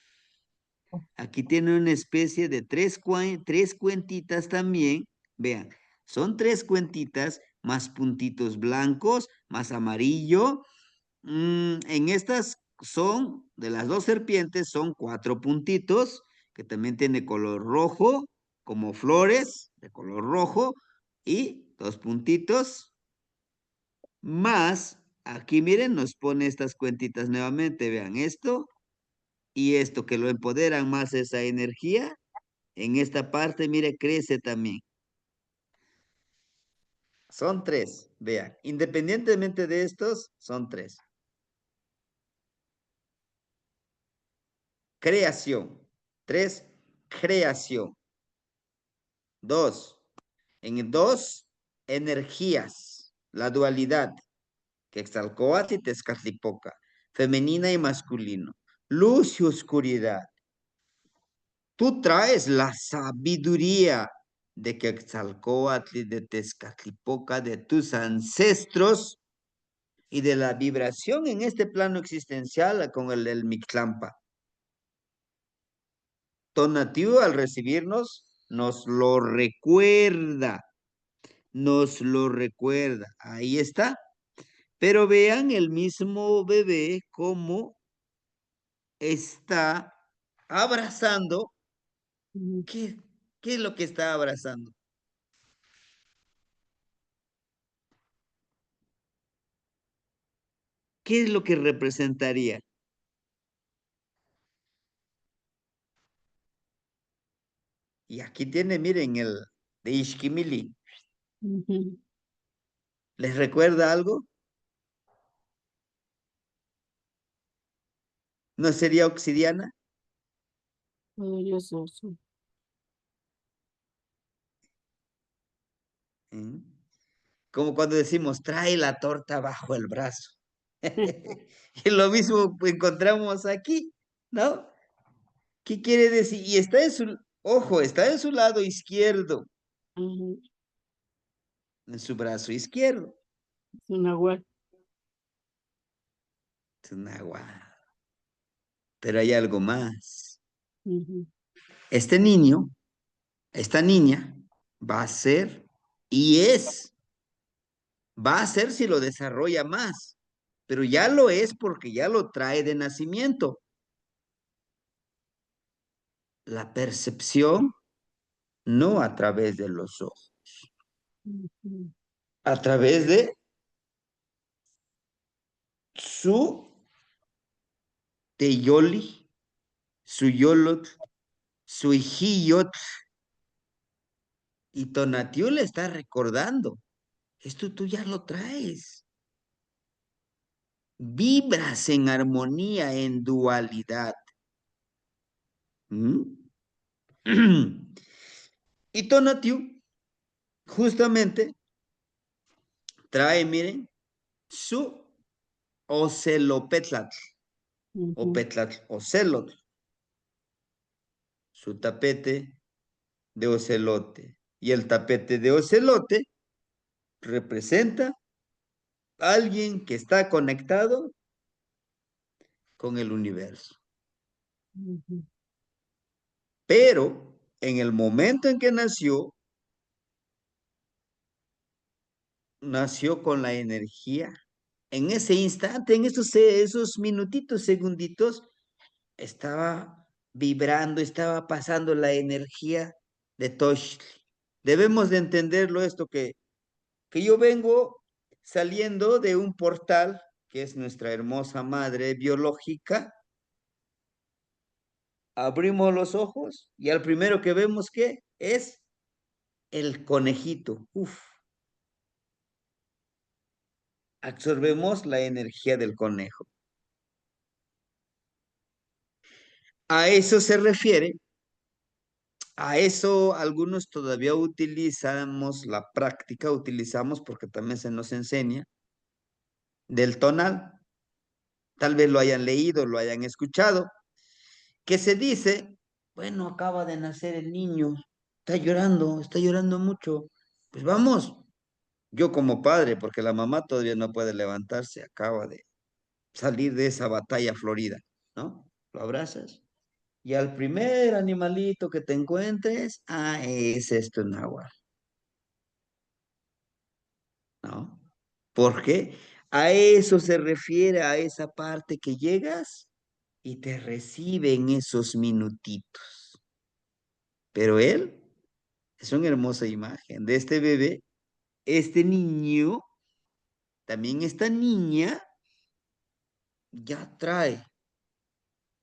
Aquí tiene una especie de tres cuentitas también. Vean, son tres cuentitas más puntitos blancos, más amarillo. En estas son, de las dos serpientes, son 4 puntitos, que también tiene color rojo, como flores de color rojo, y 2 puntitos más. Aquí miren, nos pone estas cuentitas nuevamente, vean esto y esto, que lo empoderan más esa energía. En esta parte, mire, crece también. Son 3, vean, independientemente de estos, son 3. Creación. 3, creación. 2, en 2, energías, la dualidad, Quetzalcóatl y Tezcatlipoca, femenina y masculino, luz y oscuridad. Tú traes la sabiduría de Quetzalcóatl y de Tezcatlipoca, de tus ancestros y de la vibración en este plano existencial con el del Mictlampa. Tonatiuh, al recibirnos, nos lo recuerda. Ahí está. Pero vean el mismo bebé cómo está abrazando. ¿Qué es lo que está abrazando? ¿Qué es lo que representaría? Y aquí tiene, miren, el de Ixquimili. ¿Les recuerda algo? ¿No sería obsidiana? Como cuando decimos, trae la torta bajo el brazo. Y lo mismo encontramos aquí, ¿no? ¿Qué quiere decir? Y está en su, ojo, está en su lado izquierdo. En su brazo izquierdo. Es un nahual. Es un nahual. Pero hay algo más. Este niño, esta niña, va a ser va a ser si lo desarrolla más, pero ya lo es porque ya lo trae de nacimiento. la percepción no a través de los ojos, a través de su teyoli, su yolot, su hijiyot. Y Tonatiuh le está recordando, esto tú ya lo traes. Vibras en armonía, en dualidad. ¿Mm? Y Tonatiuh justamente trae, miren, su ocelopetlatl, o petlatl, ocelotl, su tapete de ocelote. Y el tapete de ocelote representa a alguien que está conectado con el universo. Pero en el momento en que nació con la energía. En ese instante, en esos minutitos, segunditos, estaba vibrando, estaba pasando la energía de Toshli. Debemos de entenderlo esto, que yo vengo saliendo de un portal, que es nuestra hermosa madre biológica. Abrimos los ojos y al primero que vemos, ¿qué? Es el conejito. Uf. Absorbemos la energía del conejo. A eso se refiere, a eso algunos todavía utilizamos la práctica, utilizamos porque también se nos enseña, del tonal. Tal vez lo hayan leído, lo hayan escuchado, que se dice, bueno, acaba de nacer el niño, está llorando mucho. Pues vamos, yo como padre, porque la mamá todavía no puede levantarse, acaba de salir de esa batalla florida, ¿no? Lo abrazas. Y al primer animalito que te encuentres, es esto náhuatl, ¿no? Porque a eso se refiere, a esa parte que llegas y te recibe en esos minutitos. Pero él es una hermosa imagen de este bebé, este niño, también esta niña, ya trae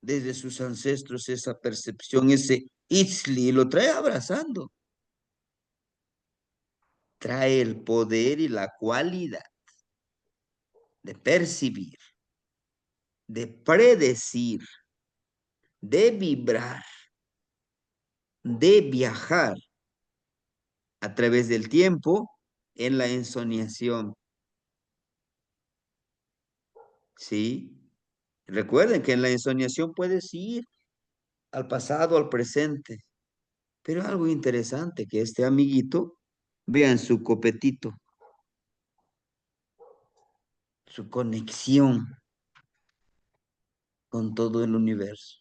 desde sus ancestros esa percepción, ese Itzli, y lo trae abrazando. Trae el poder y la cualidad de percibir, de predecir, de vibrar, de viajar a través del tiempo en la ensoñación. ¿Sí? Recuerden que en la ensoñación puedes ir al pasado, al presente. Pero algo interesante, que este amiguito, vean su copetito, su conexión con todo el universo.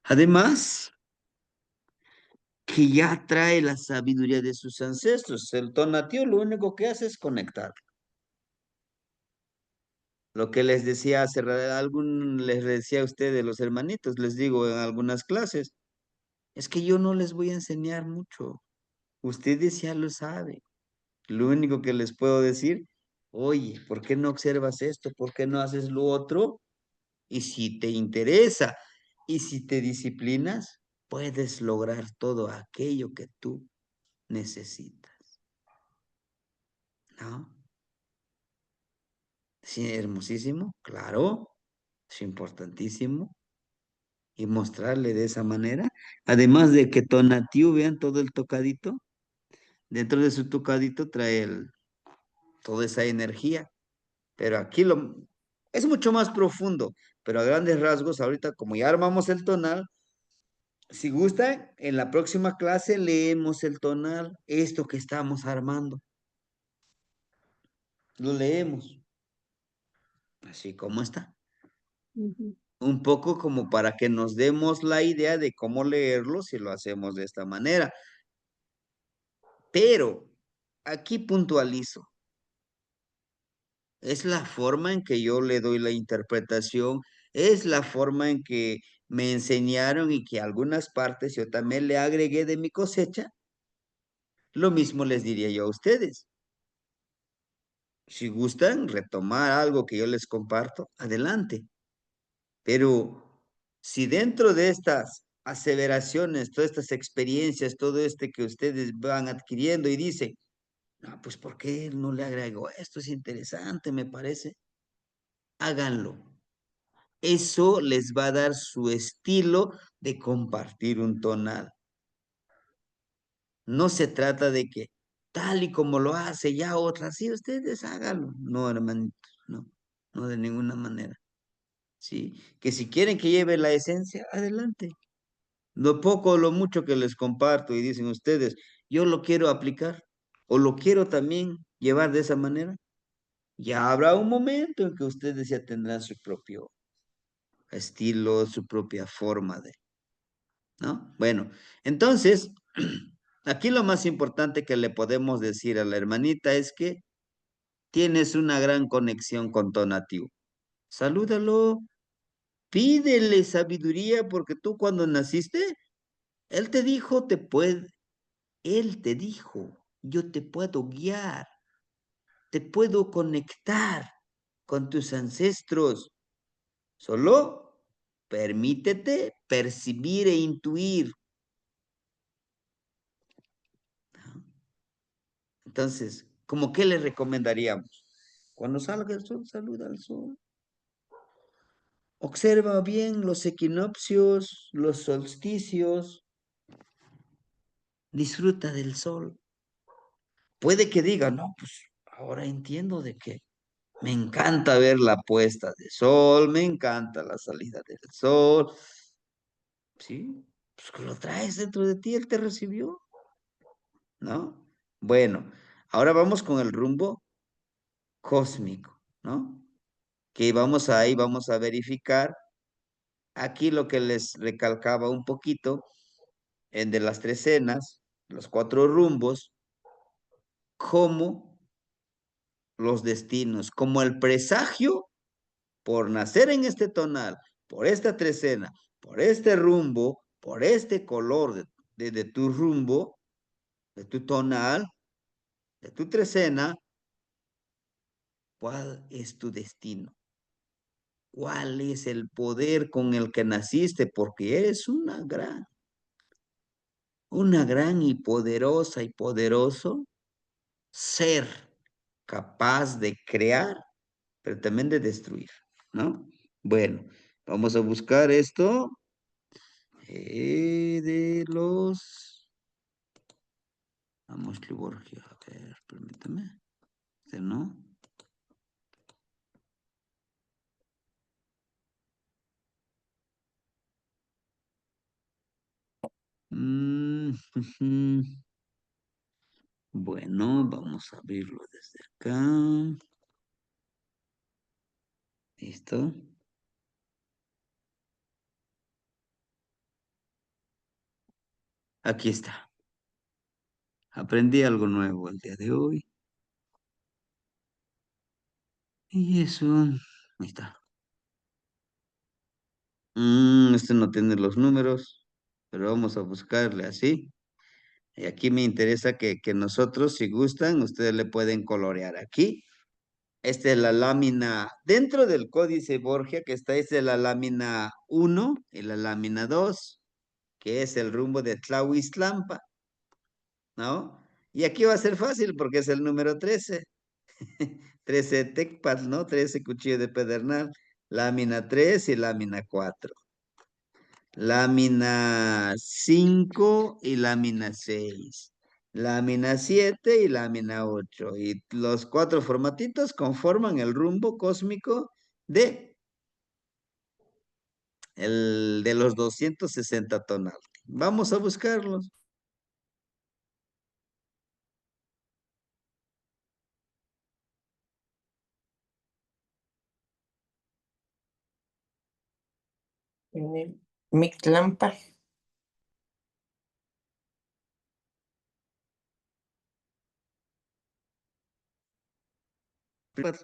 Además, que ya trae la sabiduría de sus ancestros. El Tonatiuh lo único que hace es conectar. Lo que les decía les decía a ustedes, los hermanitos, les digo en algunas clases, es que yo no les voy a enseñar mucho. Ustedes ya lo saben. Lo único que les puedo decir, oye, ¿por qué no observas esto? ¿Por qué no haces lo otro? Y si te interesa y si te disciplinas, puedes lograr todo aquello que tú necesitas. ¿No? Sí, hermosísimo, claro, es importantísimo. Y mostrarle de esa manera. Además de que Tonatiuh, vean todo el tocadito. Dentro de su tocadito trae toda esa energía. Pero aquí es mucho más profundo. Pero a grandes rasgos, ahorita como ya armamos el tonal, si gustan, en la próxima clase leemos el tonal, esto que estamos armando. Lo leemos. Así como está. Un poco como para que nos demos la idea de cómo leerlo si lo hacemos de esta manera. Pero aquí puntualizo. Es la forma en que yo le doy la interpretación Es la forma en que me enseñaron y que algunas partes yo también le agregué de mi cosecha. Lo mismo les diría yo a ustedes. Si gustan retomar algo que yo les comparto, adelante. Pero si dentro de estas aseveraciones, todas estas experiencias, todo este que ustedes van adquiriendo y dicen, no, pues ¿por qué no le agrego esto? Es interesante, me parece. Háganlo. Eso les va a dar su estilo de compartir un tonal. No se trata de que tal y como lo hace ya otra, sí, ustedes háganlo. No, hermanito, no, no de ninguna manera. ¿Sí? Que si quieren que lleve la esencia, adelante. Lo poco o lo mucho que les comparto y dicen ustedes, yo lo quiero aplicar o lo quiero también llevar de esa manera. Ya habrá un momento en que ustedes ya tendrán su propio estilo, su propia forma de, ¿no? Bueno, entonces, aquí lo más importante que le podemos decir a la hermanita es que tienes una gran conexión con Tonatiuh. Salúdalo, pídele sabiduría porque tú cuando naciste, él te dijo, él te dijo, yo te puedo guiar, te puedo conectar con tus ancestros. Solo permítete percibir e intuir. Entonces, ¿cómo qué le recomendaríamos? Cuando salga el sol, saluda al sol. Observa bien los equinoccios, los solsticios. Disfruta del sol. Puede que diga, no, pues ahora entiendo de qué. Me encanta ver la puesta de sol, me encanta la salida del sol. Sí, pues que lo traes dentro de ti, él te recibió, ¿no? Bueno, ahora vamos con el rumbo cósmico, ¿no? Que vamos a verificar aquí lo que les recalcaba un poquito en de las tres cenas, los cuatro rumbos, como los destinos, como el presagio por nacer en este tonal, por esta trecena, por este rumbo, por este color de tu rumbo, de tu tonal, de tu trecena, ¿cuál es tu destino? ¿Cuál es el poder con el que naciste? Porque eres una gran y poderosa y poderoso ser capaz de crear, pero también de destruir, ¿no? Bueno, vamos a buscar esto de los... Vamos, Borgia, a ver, permítame. Este no. Ujú. Bueno, vamos a abrirlo desde acá. ¿Listo? Aquí está. Aprendí algo nuevo el día de hoy. Y eso, ahí está. Este no tiene los números, pero vamos a buscarle así. Y aquí me interesa que nosotros, si gustan, ustedes le pueden colorear aquí. Esta es la lámina, dentro del códice Borgia que está, esta es la lámina 1 y la lámina 2, que es el rumbo de Tlahuiztlampa, ¿no? Y aquí va a ser fácil porque es el número 13. 13 tecpas, ¿no? 13 cuchillo de pedernal, lámina 3 y lámina 4. Lámina 5 y lámina 6. Lámina 7 y lámina 8. Y los cuatro formatitos conforman el rumbo cósmico de los 260 tonal. Vamos a buscarlos. En el Mictlampa.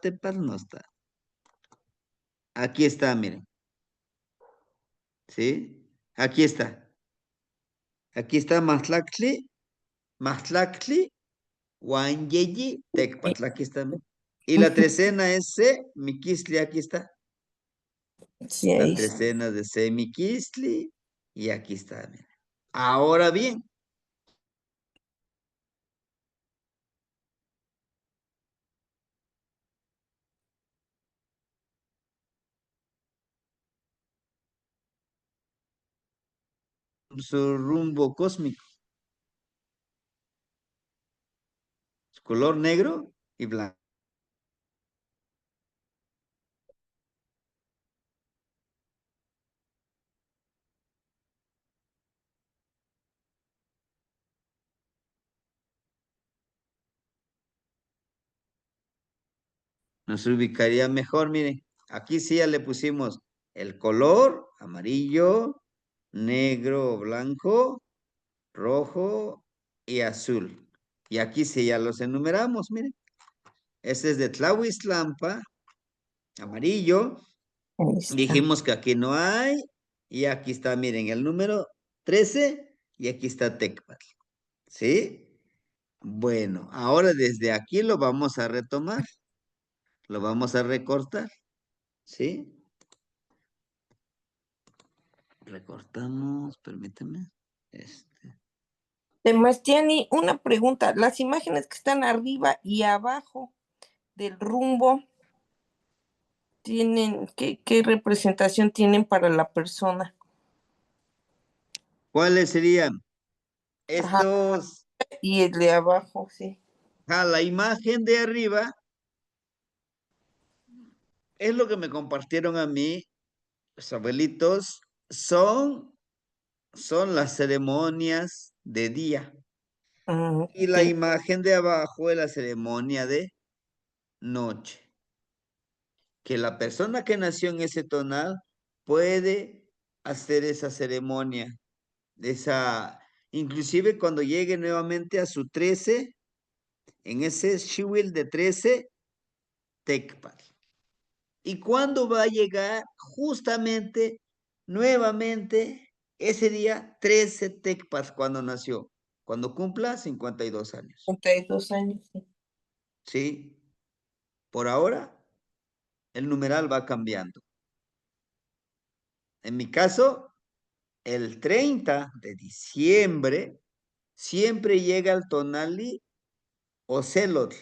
Tepal no está. Aquí está, miren. ¿Sí? Aquí está. Aquí está Maxtlactli, Huanyeyi, Tecpatl, aquí está. Y la trecena es Miquistli, aquí está. Sí, La ahí está. trecena de Miquistli, y aquí está. Mira. Ahora bien, su rumbo cósmico. Color negro y blanco. Nos ubicaría mejor, miren. Aquí sí ya le pusimos el color amarillo, negro, blanco, rojo y azul. Y aquí sí ya los enumeramos, miren. Este es de Tlahuiztlampa, amarillo. Ahí está. Dijimos que aquí no hay. Y aquí está, miren, el número 13 y aquí está Tecpatl. ¿Sí? Bueno, ahora desde aquí lo vamos a retomar. Lo vamos a recortar. ¿Sí? Recortamos, permíteme. Temastiani, una pregunta. Las imágenes que están arriba y abajo del rumbo tienen, ¿qué representación tienen para la persona? ¿Cuáles serían? Ajá. Estos. Y el de abajo, sí. La imagen de arriba es lo que me compartieron a mí, los abuelitos, son las ceremonias de día. Y la Ok. imagen de abajo es la ceremonia de noche. Que la persona que nació en ese tonal puede hacer esa ceremonia, inclusive cuando llegue nuevamente a su 13, en ese Shiwil de 13, Tecpatl. ¿Y cuándo va a llegar? Justamente, nuevamente, ese día 13 Tecpatl, cuando nació, cuando cumpla 52 años. 52 años, sí. ¿Sí? Por ahora, el numeral va cambiando. En mi caso, el 30 de diciembre siempre llega el tonali o celotl,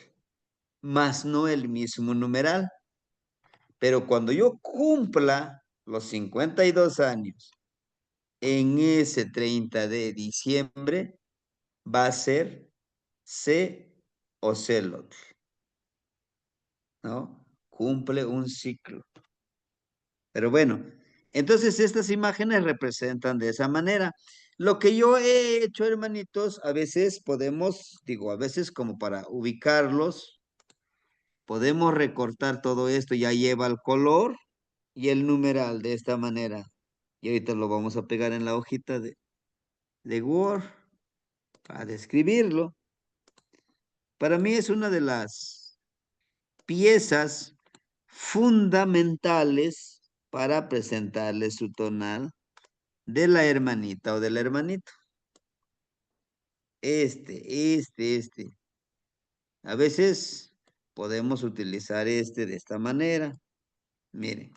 más no el mismo numeral. Pero cuando yo cumpla los 52 años, en ese 30 de diciembre, va a ser C o celotl, ¿no? Cumple un ciclo. Pero bueno, entonces estas imágenes representan de esa manera. Lo que yo he hecho, hermanitos, a veces podemos, a veces como para ubicarlos, podemos recortar todo esto, ya lleva el color y el numeral de esta manera. Y ahorita lo vamos a pegar en la hojita de Word para describirlo. Para mí es una de las piezas fundamentales para presentarle su tonal de la hermanita o del hermanito. Este. A veces podemos utilizar de esta manera. Miren.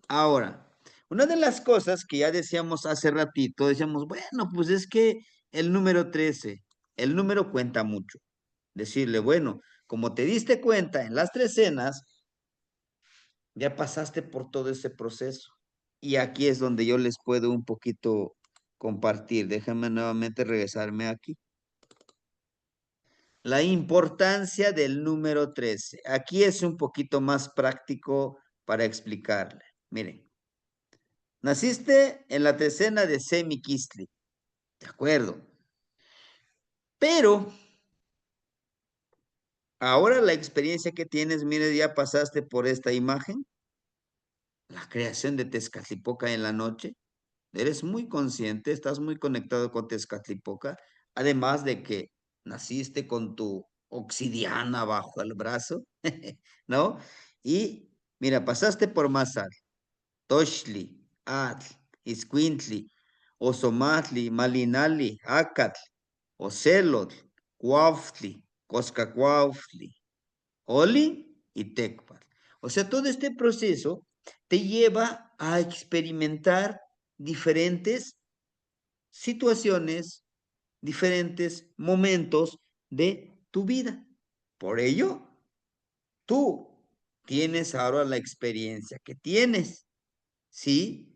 Ahora, una de las cosas que ya decíamos hace ratito, decíamos, bueno, pues es que el número 13, el número cuenta mucho. Decirle, bueno, como te diste cuenta en las trecenas, ya pasaste por todo ese proceso. Y aquí es donde yo les puedo un poquito compartir. Déjame nuevamente regresarme aquí. La importancia del número 13. Aquí es un poquito más práctico para explicarle. Miren. Naciste en la trecena de Semiquistli. De acuerdo. Pero ahora la experiencia que tienes, mire, ya pasaste por esta imagen. La creación de Tezcatlipoca en la noche. Eres muy consciente, estás muy conectado con Tezcatlipoca. Además de que naciste con tu obsidiana bajo el brazo, ¿no? Y mira, pasaste por Masar. Toshli, Atl, Iscuintli, Osomatli, Malinali, Acatl, Ocelotl, Cuautli, Coscacuautli, Oli y Tecpat. O sea, todo este proceso te lleva a experimentar diferentes situaciones, diferentes momentos de tu vida. Por ello, tú tienes ahora la experiencia que tienes, ¿sí?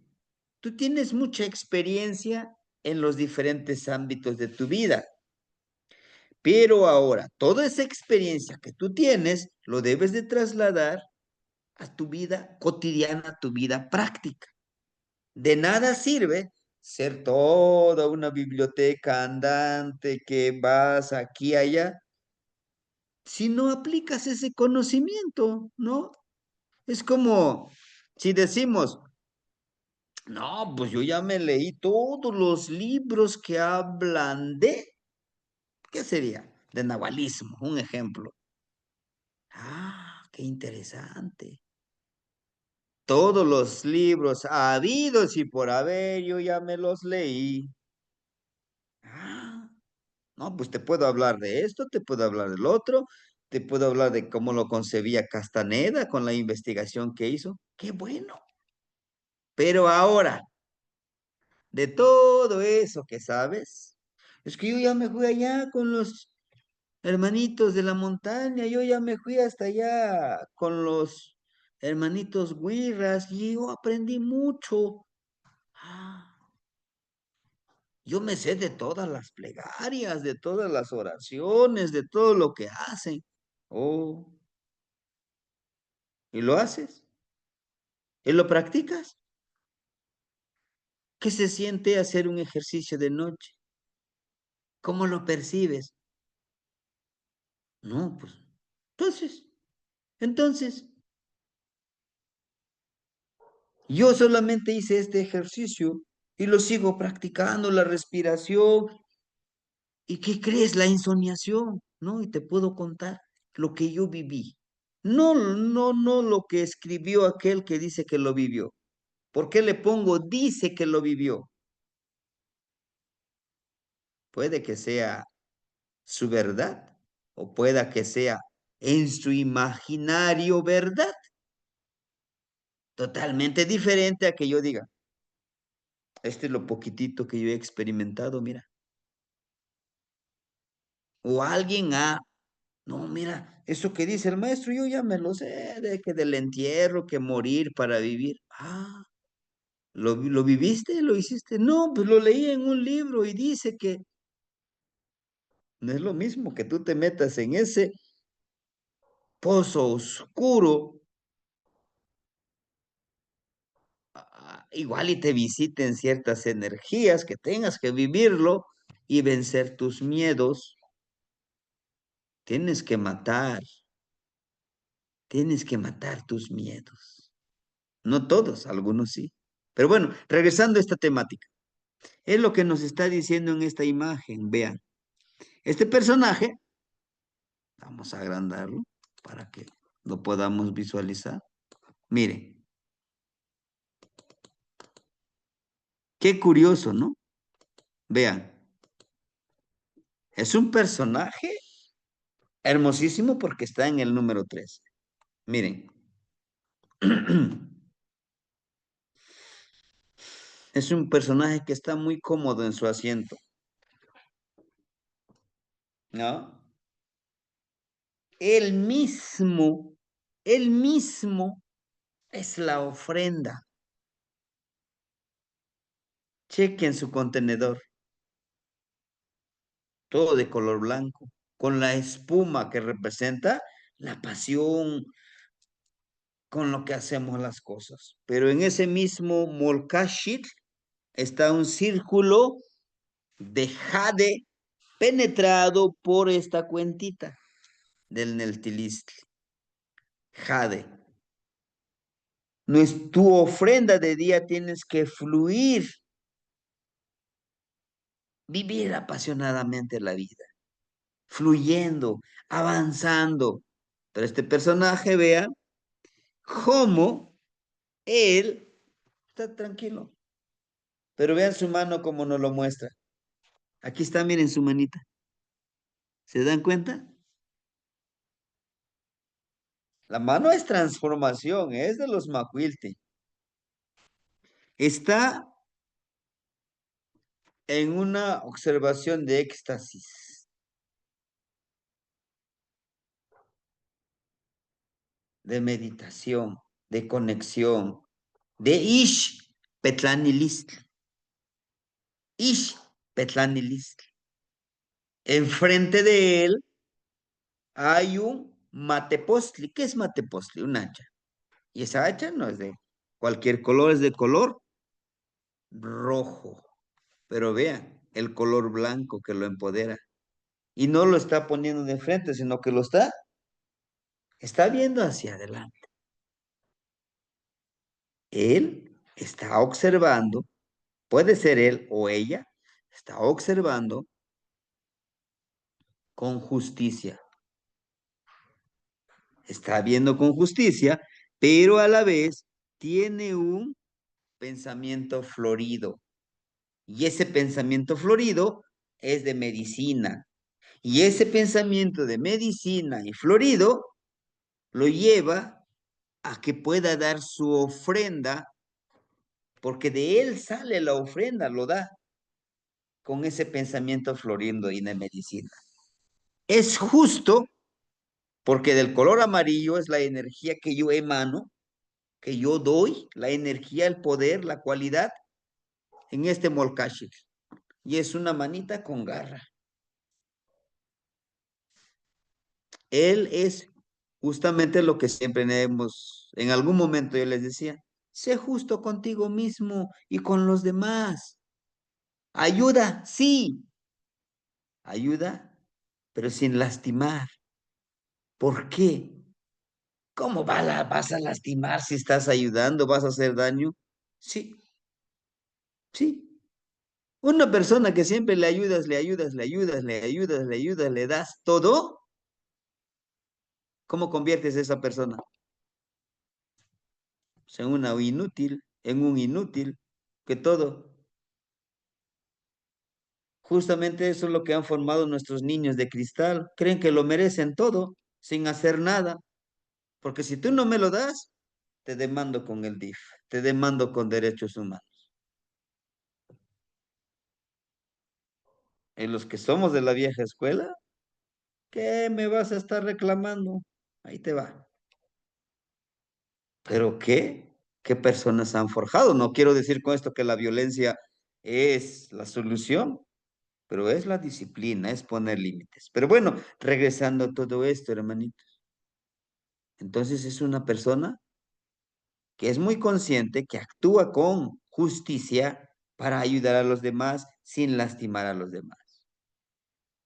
Tú tienes mucha experiencia en los diferentes ámbitos de tu vida. Pero ahora, toda esa experiencia que tú tienes, lo debes de trasladar a tu vida cotidiana, a tu vida práctica. De nada sirve ser toda una biblioteca andante que vas aquí y allá si no aplicas ese conocimiento, ¿no? Es como si decimos, no, pues yo ya me leí todos los libros que hablan de, ¿qué sería? De nahualismo, un ejemplo. Ah, qué interesante. Todos los libros habidos y por haber, yo ya me los leí. Ah, no, pues te puedo hablar de esto, te puedo hablar del otro, te puedo hablar de cómo lo concebía Castaneda con la investigación que hizo. Qué bueno. Pero ahora, de todo eso que sabes, es que yo ya me fui allá con los hermanitos de la montaña, yo ya me fui hasta allá con los hermanitos guirras y yo aprendí mucho. Ah, yo me sé de todas las plegarias, de todas las oraciones, de todo lo que hacen. Oh, ¿y lo haces? ¿Y lo practicas? ¿Qué se siente hacer un ejercicio de noche? ¿Cómo lo percibes? No, pues, entonces, yo solamente hice este ejercicio y lo sigo practicando, la respiración. ¿Y qué crees? La insomniación, ¿no? Y te puedo contar lo que yo viví. No lo que escribió aquel que dice que lo vivió. ¿Por qué le pongo dice que lo vivió? Puede que sea su verdad o pueda que sea en su imaginario verdad. Totalmente diferente a que yo diga, este es lo poquitito que yo he experimentado, mira. O alguien no, mira, eso que dice el maestro, yo ya me lo sé, de que del entierro, que morir para vivir. Ah, ¿lo viviste? ¿Lo hiciste? No, pues lo leí en un libro y dice que no es lo mismo que tú te metas en ese pozo oscuro, igual y te visiten ciertas energías, que tengas que vivirlo y vencer tus miedos. Tienes que matar tus miedos. No todos, algunos sí. Pero bueno, regresando a esta temática. Es lo que nos está diciendo en esta imagen. Vean, este personaje, vamos a agrandarlo para que lo podamos visualizar. Miren, qué curioso, ¿no? Vean, es un personaje hermosísimo porque está en el número 3. Miren, es un personaje que está muy cómodo en su asiento, ¿no? Él mismo es la ofrenda. Chequen su contenedor, todo de color blanco, con la espuma que representa la pasión con lo que hacemos las cosas. Pero en ese mismo molcashit está un círculo de jade penetrado por esta cuentita del Neltilistli. Jade. No es tu ofrenda de día, tienes que fluir, vivir apasionadamente la vida, fluyendo, avanzando. Pero este personaje, vea cómo él está tranquilo. Pero vean su mano como nos lo muestra. Aquí está, miren su manita. ¿Se dan cuenta? La mano es transformación, es de los Macuilte. Está en una observación de éxtasis. De meditación, de conexión, de Ish Petlanilistl. Ish Petlanilistl. Enfrente de él hay un matepostli. ¿Qué es matepostli? Un hacha. Y esa hacha no es de cualquier color, es de color rojo. Pero vean, el color blanco que lo empodera. Y no lo está poniendo de frente, sino que lo está viendo hacia adelante. Él está observando, puede ser él o ella, está observando con justicia. Está viendo con justicia, pero a la vez tiene un pensamiento florido. Y ese pensamiento florido es de medicina. Y ese pensamiento de medicina y florido lo lleva a que pueda dar su ofrenda, porque de él sale la ofrenda, lo da con ese pensamiento florido y de medicina. Es justo porque del color amarillo es la energía que yo emano, que yo doy, la energía, el poder, la cualidad en este molcashik. Y es una manita con garra. Él es justamente lo que siempre en algún momento yo les decía, sé justo contigo mismo y con los demás. Ayuda, sí. Ayuda, pero sin lastimar. ¿Por qué? ¿Cómo vas a lastimar si estás ayudando? ¿Vas a hacer daño? Sí, sí. Una persona que siempre le ayudas, le ayudas, le ayudas, le ayudas, le ayudas, le das todo, ¿cómo conviertes a esa persona? En una inútil, en un inútil, que todo. Justamente eso es lo que han formado nuestros niños de cristal. Creen que lo merecen todo, sin hacer nada. Porque si tú no me lo das, te demando con el DIF, te demando con derechos humanos. Y los que somos de la vieja escuela, ¿qué me vas a estar reclamando? Ahí te va. ¿Pero qué? ¿Qué personas han forjado? No quiero decir con esto que la violencia es la solución, pero es la disciplina, es poner límites. Pero bueno, regresando a todo esto, hermanitos. Entonces es una persona que es muy consciente, que actúa con justicia para ayudar a los demás sin lastimar a los demás.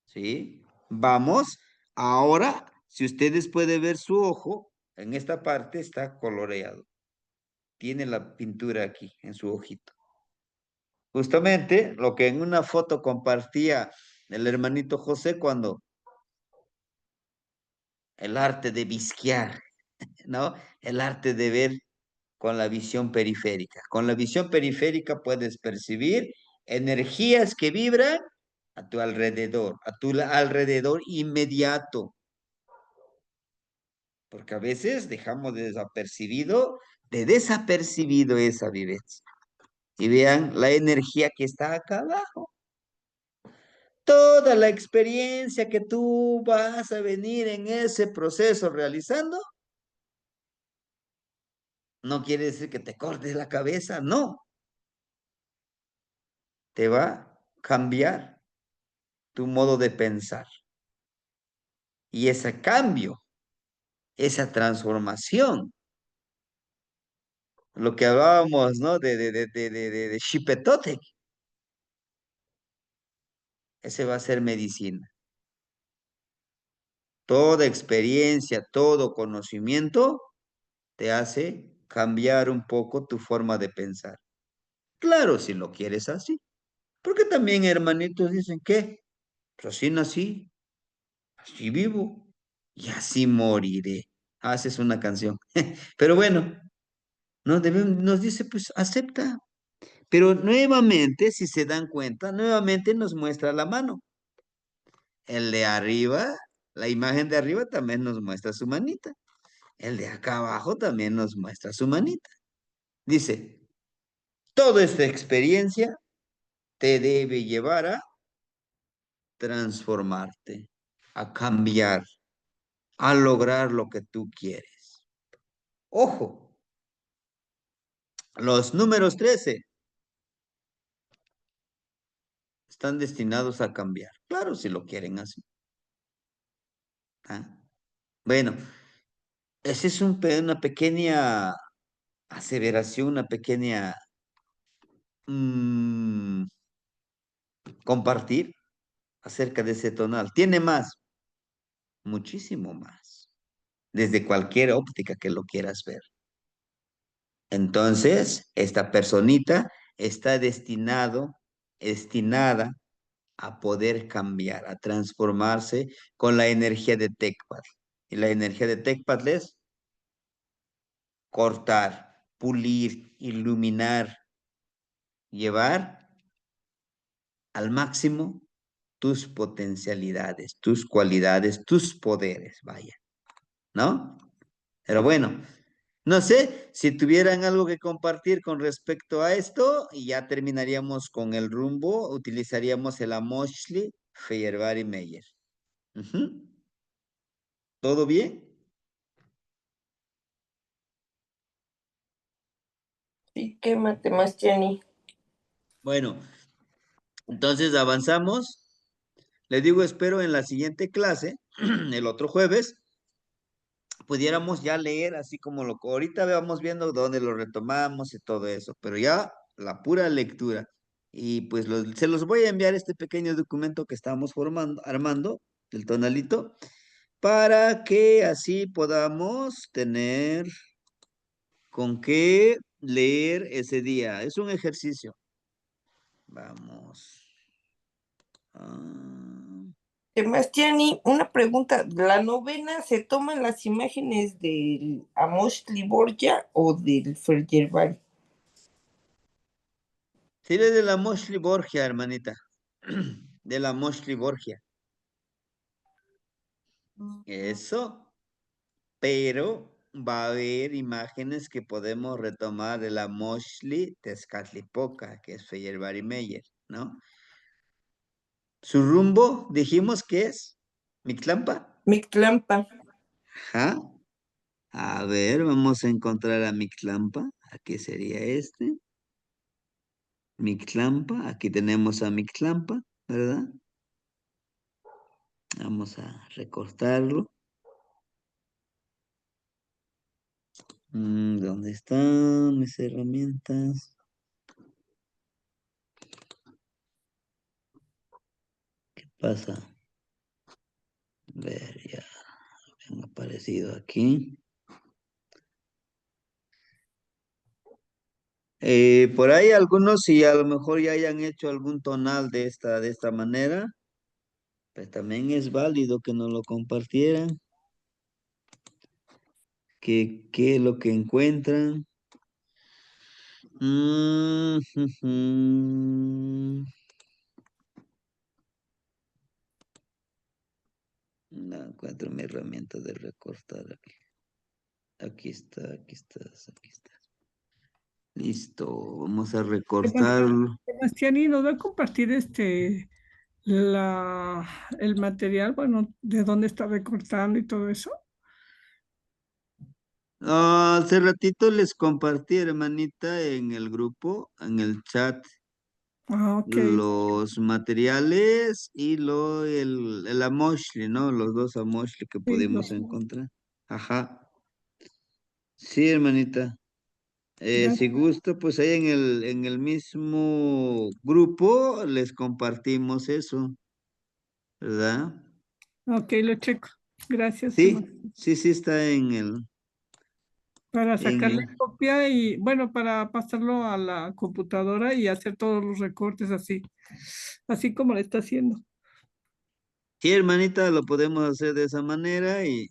¿Sí? Vamos, ahora, si ustedes pueden ver su ojo, en esta parte está coloreado. Tiene la pintura aquí, en su ojito. Justamente lo que en una foto compartía el hermanito José cuando el arte de visquear, ¿no? El arte de ver con la visión periférica. Con la visión periférica puedes percibir energías que vibran a tu alrededor inmediato. Porque a veces dejamos de desapercibido esa vivencia. Y vean la energía que está acá abajo. Toda la experiencia que tú vas a venir en ese proceso realizando, no quiere decir que te cortes la cabeza, no. Te va a cambiar tu modo de pensar. Y ese cambio, esa transformación, lo que hablábamos, ¿no? De Xipetotec, ese va a ser medicina. Toda experiencia, todo conocimiento te hace cambiar un poco tu forma de pensar. Claro, si lo quieres así. Porque también hermanitos dicen que, pues así nací, así vivo y así moriré. Haces una canción. Pero bueno, Nos dice, pues acepta. Pero nuevamente, si se dan cuenta, nuevamente nos muestra la mano. El de arriba, la imagen de arriba también nos muestra su manita. El de acá abajo también nos muestra su manita. Dice, toda esta experiencia te debe llevar a transformarte, a cambiar, a lograr lo que tú quieres. Ojo, los números 13 están destinados a cambiar. Claro, si lo quieren así. ¿Ah? Bueno, esa es una pequeña aseveración, una pequeña compartir acerca de ese tonal. Tiene más, muchísimo más, desde cualquier óptica que lo quieras ver. Entonces, esta personita está destinada a poder cambiar, a transformarse con la energía de Tecpat. Y la energía de Tecpat es cortar, pulir, iluminar, llevar al máximo tus potencialidades, tus cualidades, tus poderes, vaya, ¿no? Pero bueno, no sé si tuvieran algo que compartir con respecto a esto y ya terminaríamos con el rumbo, utilizaríamos el Amoshli, Feyerabadi Meyer. ¿Todo bien? Sí, quémate más, Jenny. Bueno, entonces avanzamos. Les digo, espero en la siguiente clase, el otro jueves, pudiéramos ya leer así como lo que ahorita vamos viendo dónde lo retomamos y todo eso, pero ya la pura lectura. Y pues se los voy a enviar este pequeño documento que estamos armando, el tonalito, para que así podamos tener con qué leer ese día. Es un ejercicio. Vamos. Sebastiani, una pregunta. ¿La novena se toman las imágenes del Amoshli Borgia o del Feyerabadi? Sí, de la Moshli Borgia, hermanita. De la Moshli Borgia. Eso. Pero va a haber imágenes que podemos retomar de la Moshli Tezcatlipoca, que es Feyerabadi Meyer, ¿no? Su rumbo, dijimos que es Mictlampa. Mictlampa. Ajá. A ver, vamos a encontrar a Mictlampa. Aquí sería este. Mictlampa. Aquí tenemos a Mictlampa, ¿verdad? Vamos a recortarlo. ¿Dónde están mis herramientas? ¿Qué pasa? A ver, ya han aparecido aquí. Por ahí algunos, si a lo mejor ya hayan hecho algún tonal de esta manera, pues también es válido que nos lo compartieran. ¿Qué es lo que encuentran? No encuentro mi herramienta de recortar aquí. Aquí está, aquí estás, aquí estás. Listo, vamos a recortarlo. Sebastiani, ¿nos va a compartir el material, bueno, de dónde está recortando y todo eso? Hace ratito les compartí, hermanita, en el grupo, en el chat, Ah, ok. los materiales y el Amoshli, ¿no? Los dos Amoshli que Sí, pudimos encontrar. Ajá. Sí, hermanita. Si gusta, pues ahí en el mismo grupo les compartimos eso, ¿verdad? Ok, lo checo. Gracias, Sí, sí está para en sacarle el. copia y, bueno, para pasarlo a la computadora y hacer todos los recortes así como lo está haciendo. Sí, hermanita, lo podemos hacer de esa manera y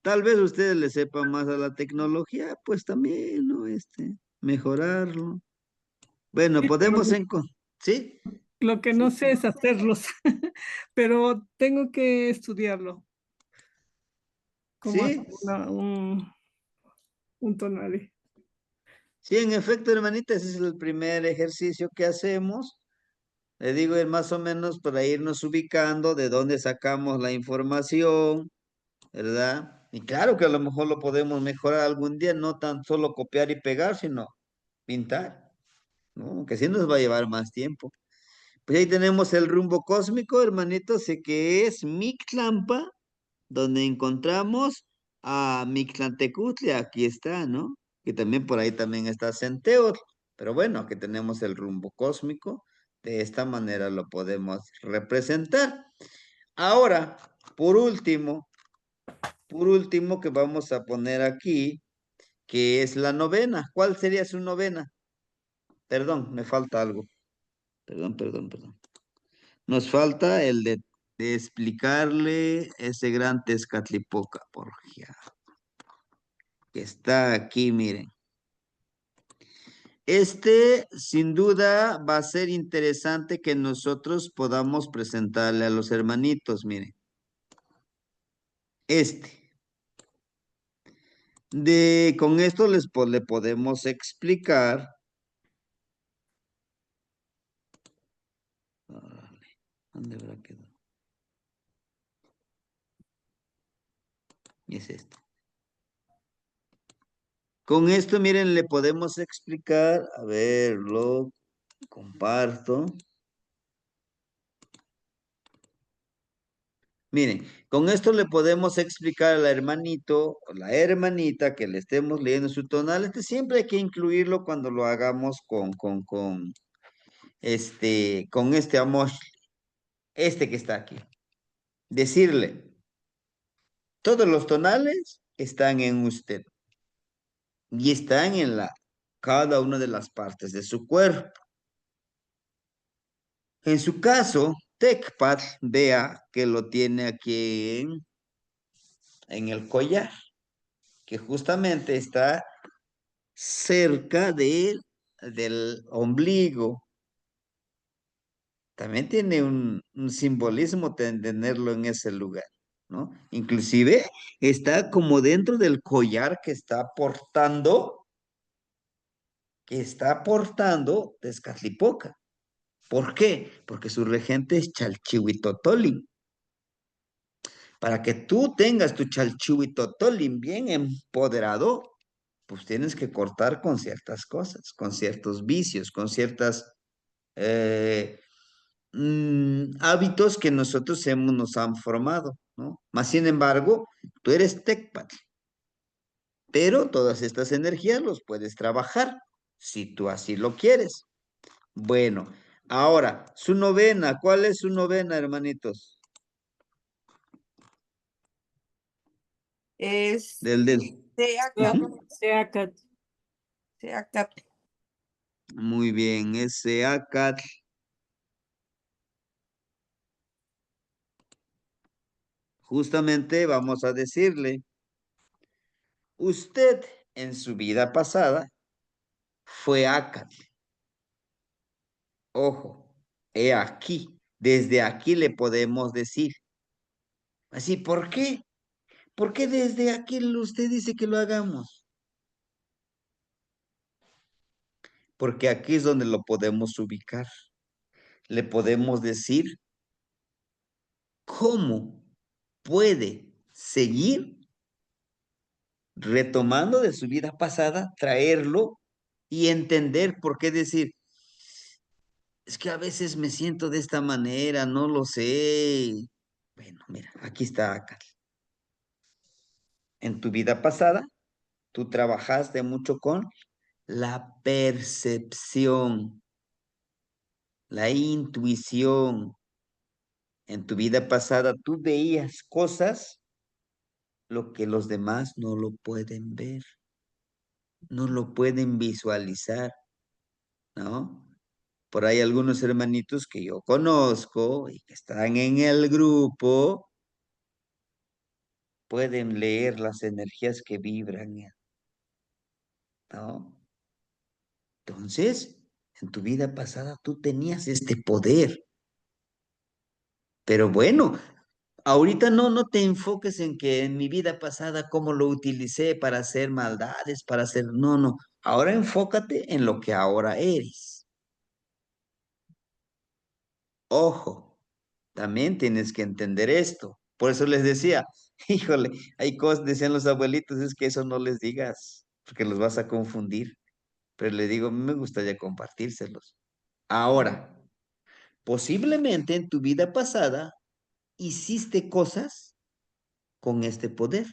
Tal vez ustedes le sepan más a la tecnología, pues también, ¿no? Mejorarlo. Bueno, Sí, pero podemos ¿sí? lo que no sé es hacerlos, pero tengo que estudiarlo, como hacer ¿Sí? un tonali. Sí, en efecto, hermanita, ese es el primer ejercicio que hacemos. Le digo, es más o menos para irnos ubicando de dónde sacamos la información, ¿verdad? Y claro que a lo mejor lo podemos mejorar algún día, no tan solo copiar y pegar, sino pintar, ¿no? Que sí nos va a llevar más tiempo. Pues ahí tenemos el rumbo cósmico, hermanito, sé que es Mictlampa, donde encontramos a Mictlantecutli, aquí está, ¿no? Que también por ahí también está Centeotl, pero bueno, aquí tenemos el rumbo cósmico, de esta manera lo podemos representar. Ahora, por último que vamos a poner aquí, que es la novena. ¿Cuál sería su novena? Perdón, me falta algo. Perdón. Nos falta el de explicarle ese gran Tezcatlipoca, por ya, que está aquí, miren. Sin duda, va a ser interesante que nosotros podamos presentarle a los hermanitos, miren. Con esto le podemos explicar. Órale, ¿dónde habrá quedado? Y es esto. Con esto, miren, le podemos explicar, a ver, lo comparto. Miren, con esto le podemos explicar al hermanito o la hermanita que le estemos leyendo su tonal. Siempre hay que incluirlo cuando lo hagamos con amor, que está aquí. Decirle, todos los tonales están en usted y están en cada una de las partes de su cuerpo. En su caso, Tecpat, vea que lo tiene aquí en el collar, que justamente está cerca del ombligo. También tiene un simbolismo tenerlo en ese lugar, ¿no? Inclusive está como dentro del collar que está portando Tezcatlipoca. ¿Por qué? Porque su regente es Chalchihuitotolin. Para que tú tengas tu Chalchihuitotolin bien empoderado, pues tienes que cortar con ciertas cosas, con ciertos vicios, con ciertas hábitos que nosotros nos han formado, ¿no? Más sin embargo, tú eres Tecpat, pero todas estas energías los puedes trabajar si tú así lo quieres. Bueno, ahora, su novena, ¿cuál es su novena, hermanitos? Es Del. Seacat. Ujú. Seacat. Seacat. Muy bien, es Seacat. Justamente vamos a decirle, usted en su vida pasada fue Acat. Ojo, he aquí, desde aquí le podemos decir. Así, ¿por qué? ¿Por qué desde aquí usted dice que lo hagamos? Porque aquí es donde lo podemos ubicar. Le podemos decir cómo puede seguir retomando de su vida pasada, traerlo y entender por qué decir, es que a veces me siento de esta manera, no lo sé. Bueno, mira, aquí está acá. En tu vida pasada, tú trabajaste mucho con la percepción, la intuición. En tu vida pasada, tú veías cosas lo que los demás no lo pueden ver, no lo pueden visualizar, ¿no? Por ahí algunos hermanitos que yo conozco y que están en el grupo, pueden leer las energías que vibran, ¿no? Entonces, en tu vida pasada tú tenías este poder. Pero bueno, ahorita no te enfoques en que en mi vida pasada cómo lo utilicé para hacer maldades, para hacer... No. Ahora enfócate en lo que ahora eres. Ojo, también tienes que entender esto. Por eso les decía, híjole, hay cosas, decían los abuelitos, es que eso no les digas, porque los vas a confundir. Pero le digo, a mí me gustaría compartírselos. Ahora, posiblemente en tu vida pasada hiciste cosas con este poder.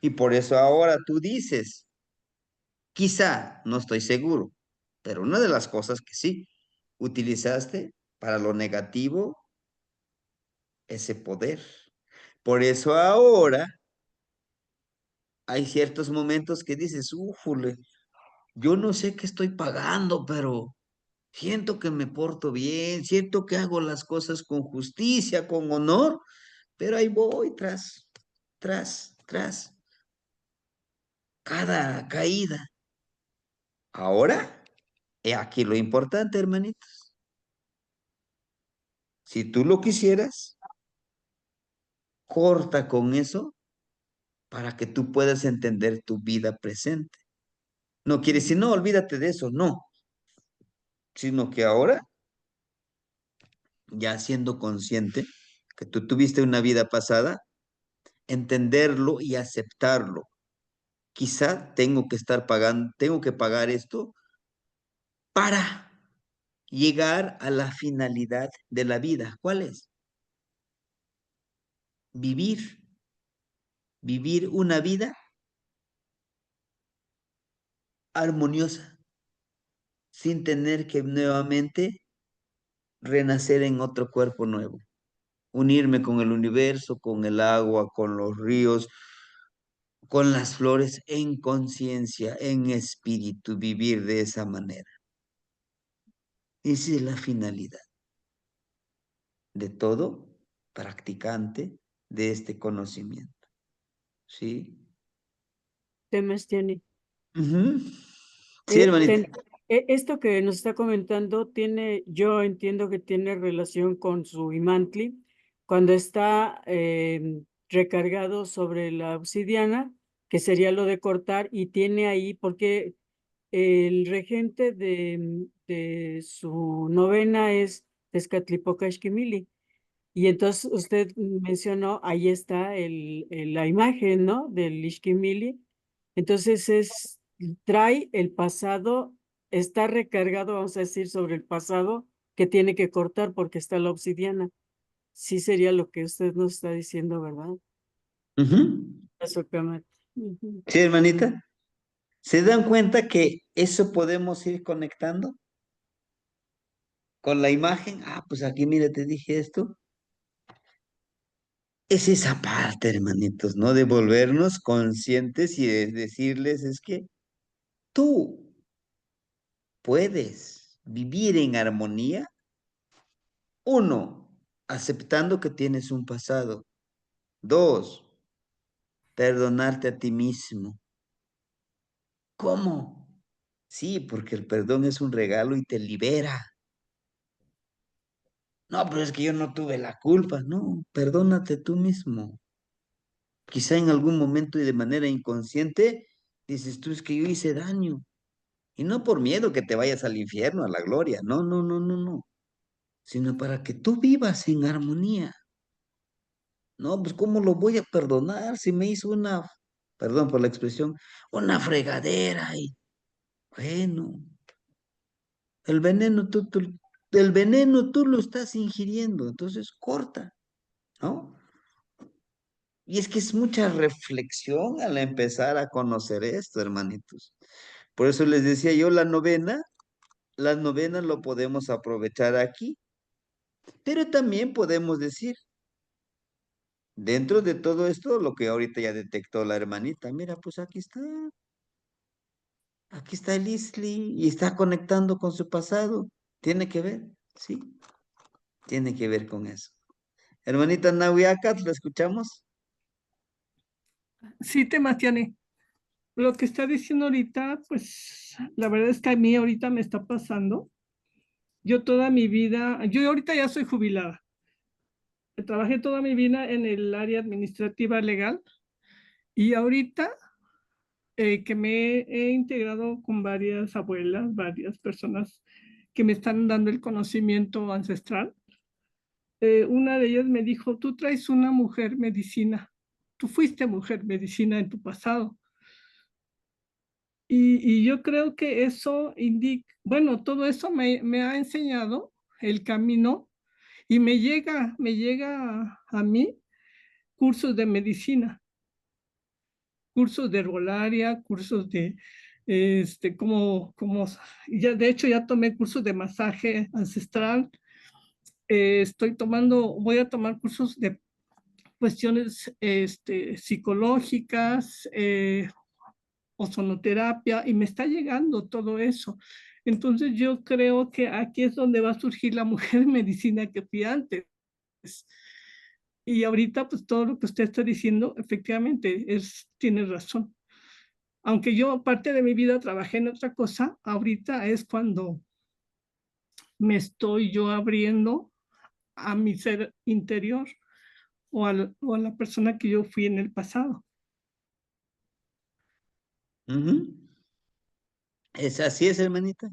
Y por eso ahora tú dices, quizá, no estoy seguro, pero una de las cosas que sí utilizaste para lo negativo, ese poder. Por eso ahora hay ciertos momentos que dices, újule, yo no sé qué estoy pagando, pero siento que me porto bien, siento que hago las cosas con justicia, con honor, pero ahí voy tras cada caída. Ahora, he aquí lo importante, hermanitos. Si tú lo quisieras, corta con eso para que tú puedas entender tu vida presente. No quiere decir, no, olvídate de eso, no. Sino que ahora, ya siendo consciente que tú tuviste una vida pasada, entenderlo y aceptarlo. Quizá tengo que estar pagando, tengo que pagar esto para llegar a la finalidad de la vida. ¿Cuál es? Vivir. Vivir una vida armoniosa, sin tener que nuevamente renacer en otro cuerpo nuevo. Unirme con el universo, con el agua, con los ríos, con las flores, en conciencia, en espíritu, vivir de esa manera. Esa es la finalidad de todo practicante de este conocimiento. ¿Sí? Temas tiene. Ujú. Sí, hermanita. Esto que nos está comentando yo entiendo que tiene relación con su imantli, cuando está recargado sobre la obsidiana, que sería lo de cortar, y tiene ahí, porque el regente de su novena es Tezcatlipoca Xquimili. Y entonces usted mencionó, ahí está la imagen, ¿no? Del Ixquimili. Entonces trae el pasado, está recargado, vamos a decir, sobre el pasado que tiene que cortar porque está la obsidiana. Sí sería lo que usted nos está diciendo, ¿verdad? Ujú. Eso, Kamat. Ujú. Sí, hermanita. ¿Se dan cuenta que eso podemos ir conectando con la imagen? Ah, pues aquí, mira, te dije esto. Es esa parte, hermanitos, ¿no? De volvernos conscientes y de decirles, es que tú puedes vivir en armonía. Uno, aceptando que tienes un pasado. Dos, perdonarte a ti mismo. ¿Cómo? Sí, porque el perdón es un regalo y te libera. No, pero es que yo no tuve la culpa. No, perdónate tú mismo. Quizá en algún momento y de manera inconsciente dices tú es que yo hice daño. Y no por miedo que te vayas al infierno, a la gloria. No. Sino para que tú vivas en armonía. No, pues ¿cómo lo voy a perdonar si me hizo una, perdón por la expresión, una fregadera? Y bueno, el veneno el veneno tú lo estás ingiriendo, entonces corta, ¿no? Y es que es mucha reflexión al empezar a conocer esto, hermanitos. Por eso les decía yo, las novenas lo podemos aprovechar aquí, pero también podemos decir, dentro de todo esto, lo que ahorita ya detectó la hermanita, mira, pues aquí está el Isli y está conectando con su pasado. ¿Tiene que ver? Sí, tiene que ver con eso. Hermanita Nahuiacat, ¿la escuchamos? Sí, Tematiane, lo que está diciendo ahorita, pues la verdad es que a mí ahorita me está pasando. Yo toda mi vida, yo ahorita ya soy jubilada. Trabajé toda mi vida en el área administrativa legal y ahorita que me he integrado con varias abuelas, varias personas que me están dando el conocimiento ancestral. Una de ellas me dijo, tú traes una mujer medicina, tú fuiste mujer medicina en tu pasado. Y yo creo que eso indica, bueno, todo eso me ha enseñado el camino y me llega a mí cursos de medicina, cursos de herbolaria, cursos de, ya de hecho ya tomé cursos de masaje ancestral, voy a tomar cursos de cuestiones psicológicas, ozonoterapia, y me está llegando todo eso. Entonces yo creo que aquí es donde va a surgir la mujer en medicina que fui antes. Y ahorita, pues todo lo que usted está diciendo, efectivamente, tiene razón. Aunque yo parte de mi vida trabajé en otra cosa, ahorita es cuando me estoy yo abriendo a mi ser interior o a la persona que yo fui en el pasado. Es así es, hermanita.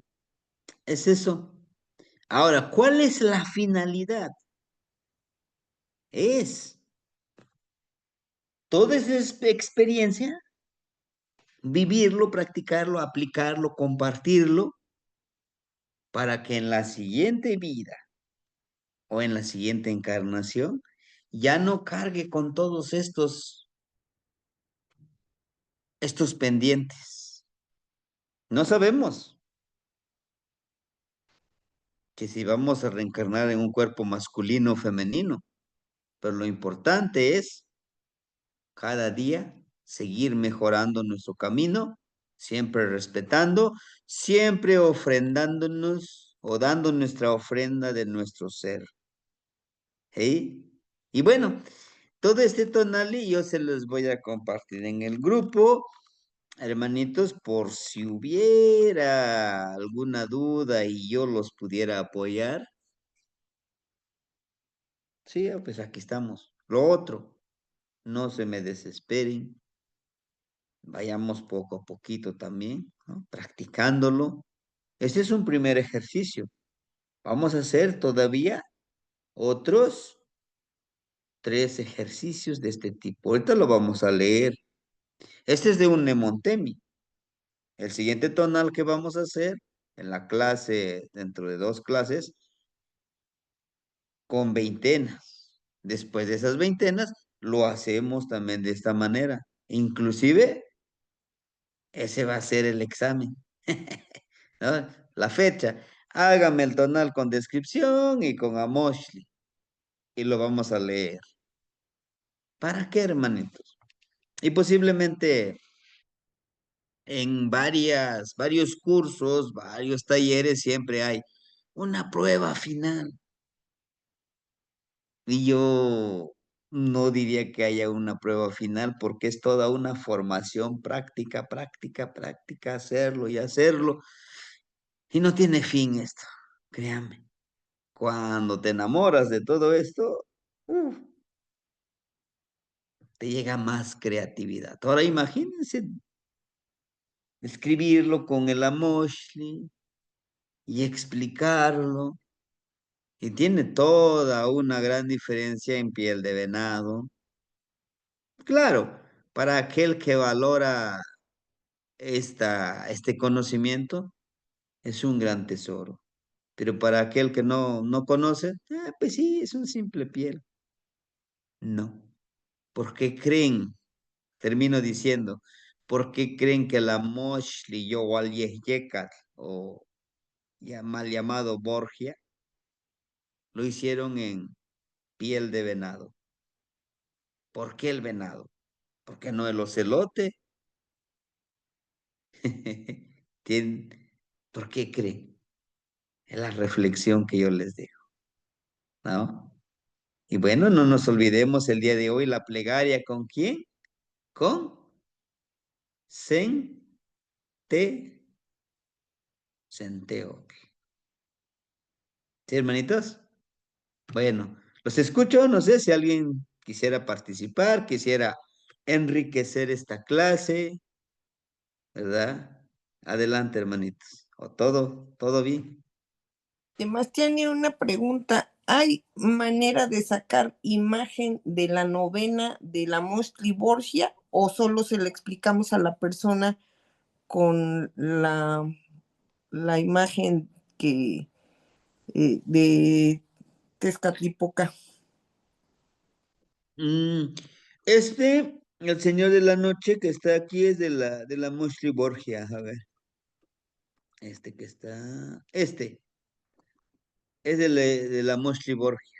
Es eso. Ahora, ¿cuál es la finalidad? Es toda esa experiencia, vivirlo, practicarlo, aplicarlo, compartirlo, para que en la siguiente vida o en la siguiente encarnación ya no cargue con todos estos pendientes. No sabemos que si vamos a reencarnar en un cuerpo masculino o femenino, pero lo importante es cada día seguir mejorando nuestro camino, siempre respetando, siempre ofrendándonos o dando nuestra ofrenda de nuestro ser. ¿Sí? Y bueno, todo este tonali yo se los voy a compartir en el grupo, hermanitos, por si hubiera alguna duda y yo los pudiera apoyar. Sí, pues aquí estamos. Lo otro, no se me desesperen. Vayamos poco a poquito también, ¿no? Practicándolo. Este es un primer ejercicio. Vamos a hacer todavía otros 3 ejercicios de este tipo. Ahorita lo vamos a leer. Este es de un Nemontemi. El siguiente tonal que vamos a hacer en la clase, dentro de 2 clases, con veintenas. Después de esas veintenas, lo hacemos también de esta manera. Inclusive, ese va a ser el examen. ¿No? La fecha. Hágame el tonal con descripción y con Amoshli. Y lo vamos a leer. ¿Para qué, hermanitos? Y posiblemente en varios cursos, varios talleres, siempre hay una prueba final. Y yo no diría que haya una prueba final porque es toda una formación práctica, práctica, práctica, hacerlo y hacerlo. Y no tiene fin esto, créanme. Cuando te enamoras de todo esto, te llega más creatividad. Ahora imagínense escribirlo con el Amoshli y explicarlo. Y tiene toda una gran diferencia en piel de venado. Claro, para aquel que valora este conocimiento, es un gran tesoro. Pero para aquel que no conoce, pues sí, es un simple piel. No. ¿Por qué creen? Termino diciendo, ¿por qué creen que la Moshli Yowal Yekat, o ya mal llamado Borgia, lo hicieron en piel de venado? ¿Por qué el venado? ¿Por qué no el ocelote? ¿Por qué creen? Es la reflexión que yo les dejo, ¿no? Y bueno, no nos olvidemos el día de hoy la plegaria, ¿con quién? con centeo. ¿Sí, hermanitos? Bueno, los escucho, no sé si alguien quisiera participar, quisiera enriquecer esta clase, ¿verdad? Adelante, hermanitos. O todo bien. Además, tiene una pregunta. ¿Hay manera de sacar imagen de la novena de la Mostly Borgia o solo se le explicamos a la persona con la imagen que de Tezcatlipoca? El Señor de la Noche que está aquí es de la Mostly Borgia, a ver. Es de la Mostly Borgia.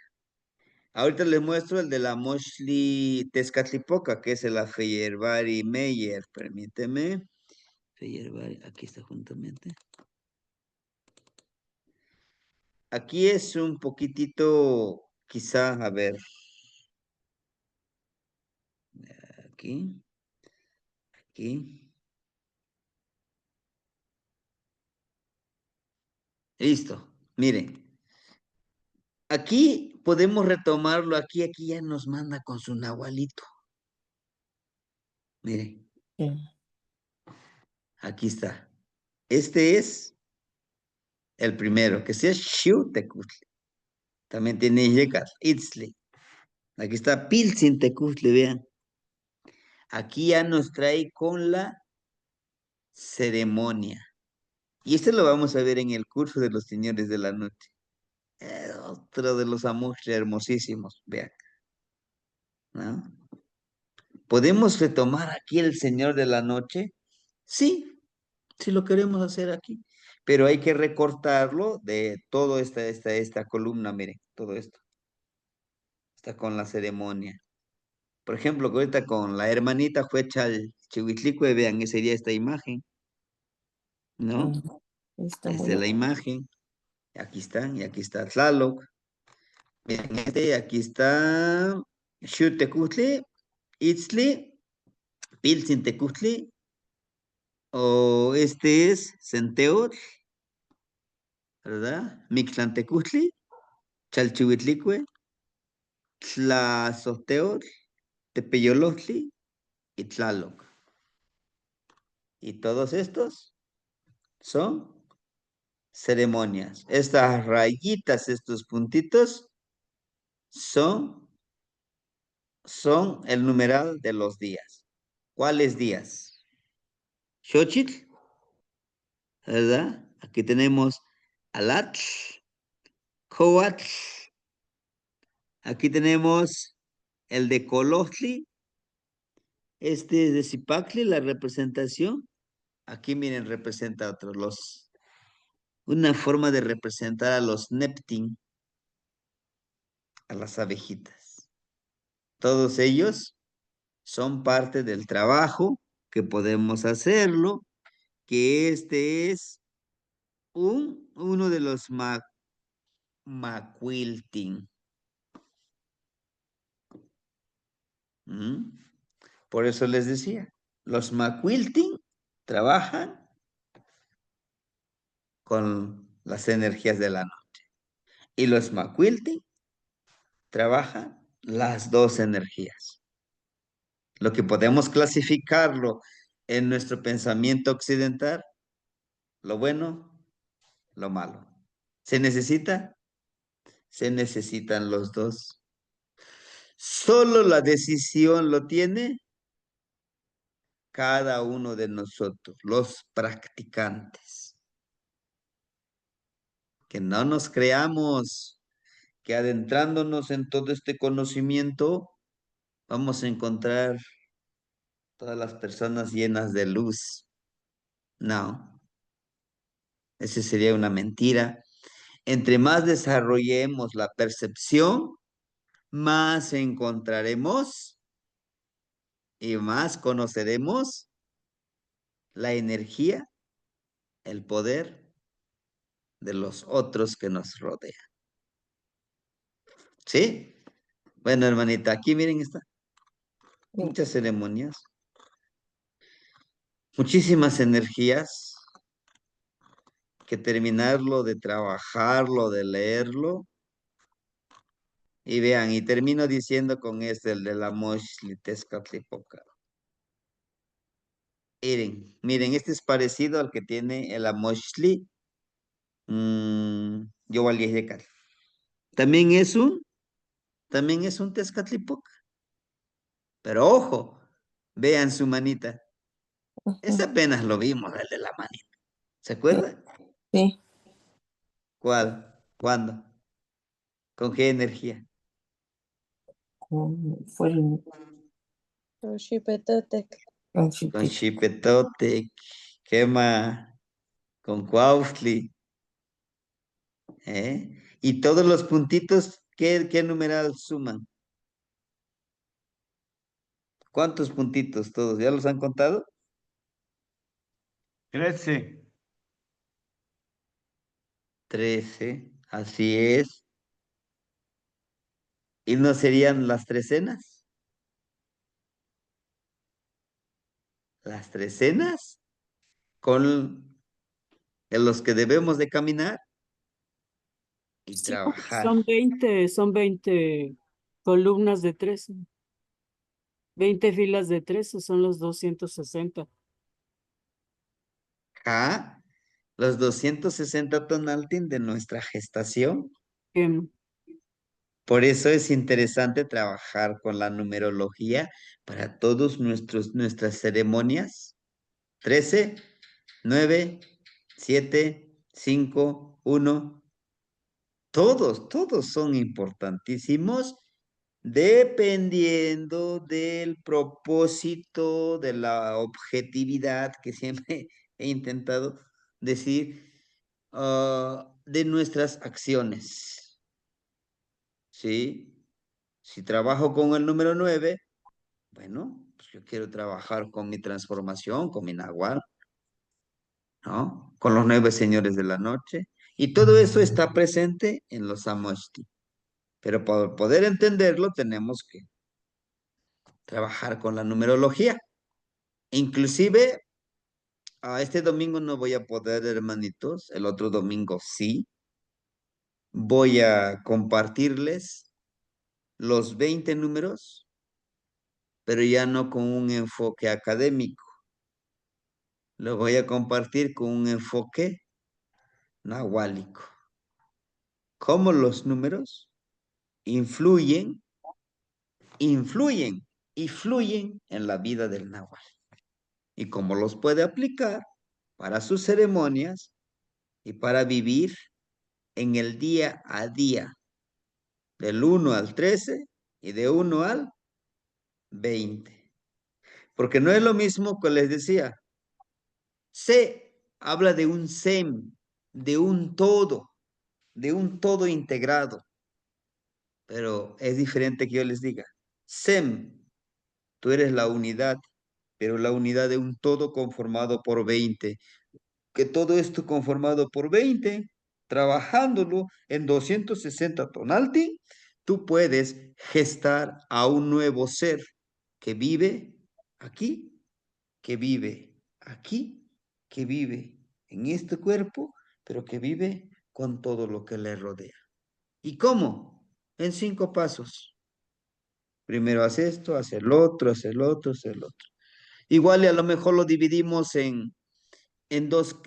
Ahorita les muestro el de la Mostly Tezcatlipoca, que es el Feyerabadi Meyer, permíteme. Feyerabadi, aquí está juntamente. Aquí es un poquitito, quizá, a ver. Aquí. Listo. Miren. Aquí podemos retomarlo. Aquí ya nos manda con su nahualito. Miren. Aquí está. Este es el primero, que sea Xiutecutli. También tiene Yecat, Itzli. Aquí está Pilsin Tecutli, vean. Aquí ya nos trae con la ceremonia. Y este lo vamos a ver en el curso de los señores de la noche. Otro de los amores hermosísimos, vean. ¿No? ¿Podemos retomar aquí el Señor de la Noche? Sí, si lo queremos hacer aquí. Pero hay que recortarlo de toda esta columna, miren, todo esto. Está con la ceremonia. Por ejemplo, que ahorita con la hermanita fue Chihuitlicue, vean, ese sería esta imagen, ¿no? Está Esta muy es la imagen. Aquí están, y aquí está Tlaloc. Miren, aquí está Xutecutli, Itzli, Pilsintecutli, o este es Centeotl, ¿verdad? Mixtlantecutli, Chalchihuitlicue, Tlazoteotl, Tepeyolotli y Tlaloc. Y todos estos son ceremonias. Estas rayitas, estos puntitos, son el numeral de los días. ¿Cuáles días? Xochitl, ¿verdad? Aquí tenemos Alatl, Coatl. Aquí tenemos el de Colostli. Este es de Zipacli, la representación. Aquí miren, representa otros. Una forma de representar a los Neptin, a las abejitas. Todos ellos son parte del trabajo que podemos hacerlo, que este es uno de los maquilting. Por eso les decía, los maquilting trabajan con las energías de la noche. Y los maquilting trabajan las dos energías. Lo que podemos clasificarlo en nuestro pensamiento occidental, lo bueno, lo malo. ¿Se necesita? Se necesitan los dos. Solo la decisión lo tiene cada uno de nosotros, los practicantes. Que no nos creamos que adentrándonos en todo este conocimiento, vamos a encontrar todas las personas llenas de luz. No, esa sería una mentira. Entre más desarrollemos la percepción, más encontraremos y más conoceremos la energía, el poder de los otros que nos rodean. ¿Sí? Bueno, hermanita, aquí miren está. Muchas ceremonias. muchísimas energías que terminarlo de trabajarlo, de leerlo. Y vean, y termino diciendo con este, el de la Moshli Tezcatlipoca. Miren, este es parecido al que tiene el Amoshli Yowalguejecal. También es un Tezcatlipoca. Pero ojo, vean su manita. Ese apenas lo vimos, el de la manita. ¿Se acuerdan? Sí. ¿Cuál? ¿Cuándo? ¿Con qué energía? Fue el... Con Xipetotec. con Con Xipit- Xipetote, Quema, con Cuautli. ¿Eh? Y todos los puntitos, ¿qué numeral suman? ¿Cuántos puntitos todos? ¿Ya los han contado? 13. 13, así es. ¿Y no serían las trecenas? Las trecenas con en los que debemos de caminar y Sí, porque trabajar. son 20 columnas de 13. 20 filas de 13 son los 260. Ajá, los 260 tonaltin de nuestra gestación. Em, Por eso es interesante trabajar con la numerología para todos nuestras ceremonias. 13, 9, 7, 5, 1. Todos son importantísimos dependiendo del propósito, de la objetividad que siempre he intentado decir, de nuestras acciones. ¿Sí? Si trabajo con el número 9, bueno, pues yo quiero trabajar con mi transformación, con mi nahual, ¿no? Con los 9 señores de la noche. Y todo eso está presente en los Samoshti. Pero para poder entenderlo tenemos que trabajar con la numerología. Inclusive, este domingo no voy a poder, hermanitos, el otro domingo sí. Voy a compartirles los 20 números, pero ya no con un enfoque académico. Lo voy a compartir con un enfoque nahuálico. Cómo los números influyen y fluyen en la vida del nahual. Y cómo los puede aplicar para sus ceremonias y para vivir en el día a día, del 1 al 13 y de 1 al 20. Porque no es lo mismo que les decía. Se habla de un sem, de un todo integrado. Pero es diferente que yo les diga, sem, tú eres la unidad, pero la unidad de un todo conformado por 20. Que todo esto conformado por 20, trabajándolo en 260 tonalti, tú puedes gestar a un nuevo ser que vive aquí, que vive aquí, que vive en este cuerpo, pero que vive con todo lo que le rodea. ¿Y cómo? En 5 pasos. Primero hace esto, hace el otro, hace el otro, hace el otro. Igual y a lo mejor lo dividimos en dos,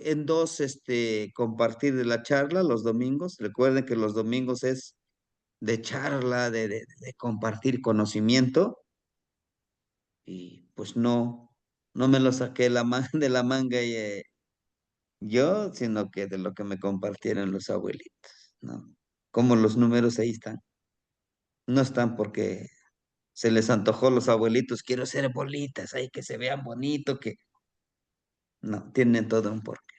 compartir de la charla los domingos. Recuerden que los domingos es de charla, de compartir conocimiento. Y pues no me lo saqué de la manga yo, sino que de lo que me compartieron los abuelitos, ¿no? Como los números ahí están. No están porque se les antojó a los abuelitos, quiero ser bolitas, ahí que se vean bonito, que no, tienen todo un porqué.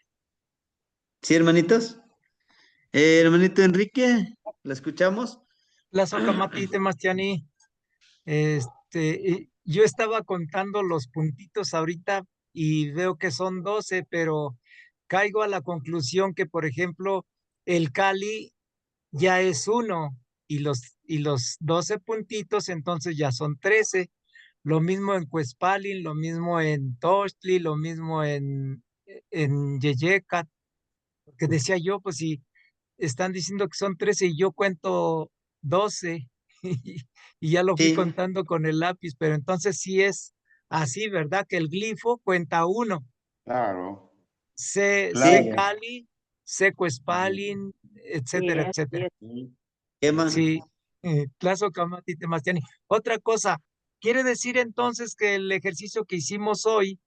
¿Sí, hermanitos? Hermanito Enrique, ¿la escuchamos? La Socamati Temastiani, yo estaba contando los puntitos ahorita y veo que son 12, pero caigo a la conclusión que, por ejemplo, el Cali ya es 1 y los 12 puntitos entonces ya son 13. lo mismo en Cuespalin, lo mismo en Tochtli, lo mismo en Yeyecat, porque decía yo, pues si están diciendo que son 13 y yo cuento 12 y ya lo fui Sí, contando con el lápiz, pero entonces sí es así, ¿verdad? Que el glifo cuenta 1. Claro, C sí. claro. Cali, C Cuespalin, etcétera, Así etcétera. es. ¿Qué más? Sí, Tlazocamati Temastiani. Otra cosa, quiere decir entonces que el ejercicio que hicimos hoy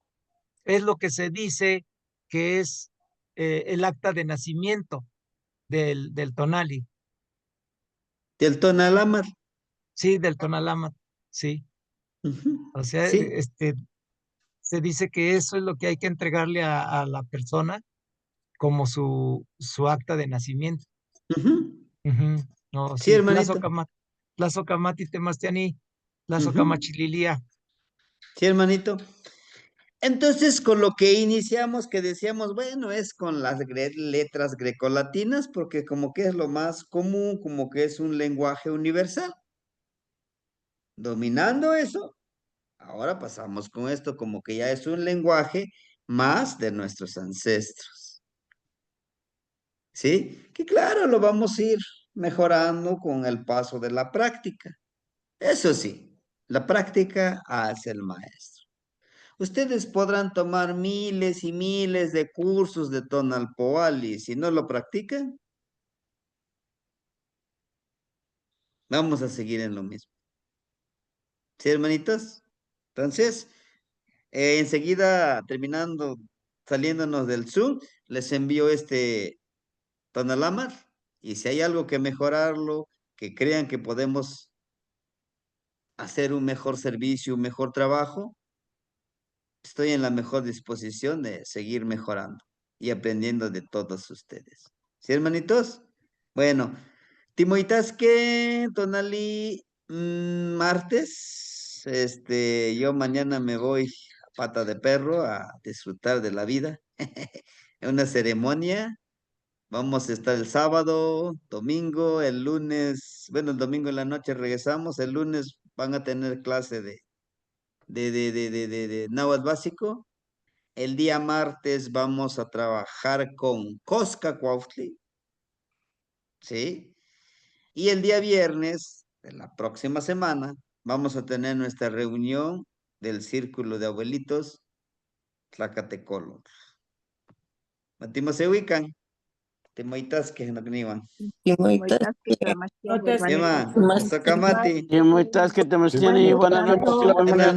es lo que se dice que es el acta de nacimiento del Tonali. Del Tonalámatl. Sí, del Tonalama, sí. Ujú. O sea, Sí. se dice que eso es lo que hay que entregarle a la persona como su acta de nacimiento. Ujú. Ujú. No, Sí, sí, hermanito. Tlazocamati Temastiani, Ujú. Tlazocamachililia. Sí, hermanito. Entonces, con lo que iniciamos, que decíamos, bueno, es con las letras grecolatinas, porque como que es lo más común, como que es un lenguaje universal. Dominando eso, ahora pasamos con esto como que ya es un lenguaje más de nuestros ancestros. ¿Sí? Que claro, lo vamos a ir mejorando con el paso de la práctica. Eso sí, la práctica hace el maestro. Ustedes podrán tomar miles y miles de cursos de Tonalpoal y si no lo practican, vamos a seguir en lo mismo. ¿Sí, hermanitos? Entonces, enseguida, terminando, saliéndonos del Zoom, les envío este Tonalámatl y si hay algo que mejorarlo, que crean que podemos hacer un mejor servicio, un mejor trabajo, estoy en la mejor disposición de seguir mejorando y aprendiendo de todos ustedes. ¿Sí, hermanitos? Bueno, Timoitasque, Tonali, martes, yo mañana me voy a pata de perro a disfrutar de la vida. En una ceremonia. Vamos a estar el sábado, domingo, el lunes, bueno, el domingo en la noche regresamos, el lunes van a tener clase de náhuatl básico. El día martes vamos a trabajar con Cosca Cuautli, ¿sí? Y el día viernes de la próxima semana vamos a tener nuestra reunión del Círculo de Abuelitos Tlacatecolo. Matimos se ubican, Timoitas que no iban. Timoitasque, Tlamachtiani, Notas. Ema, hermanito. Socamati. Y muchas que te Igual, buenas noches. Buenas noches.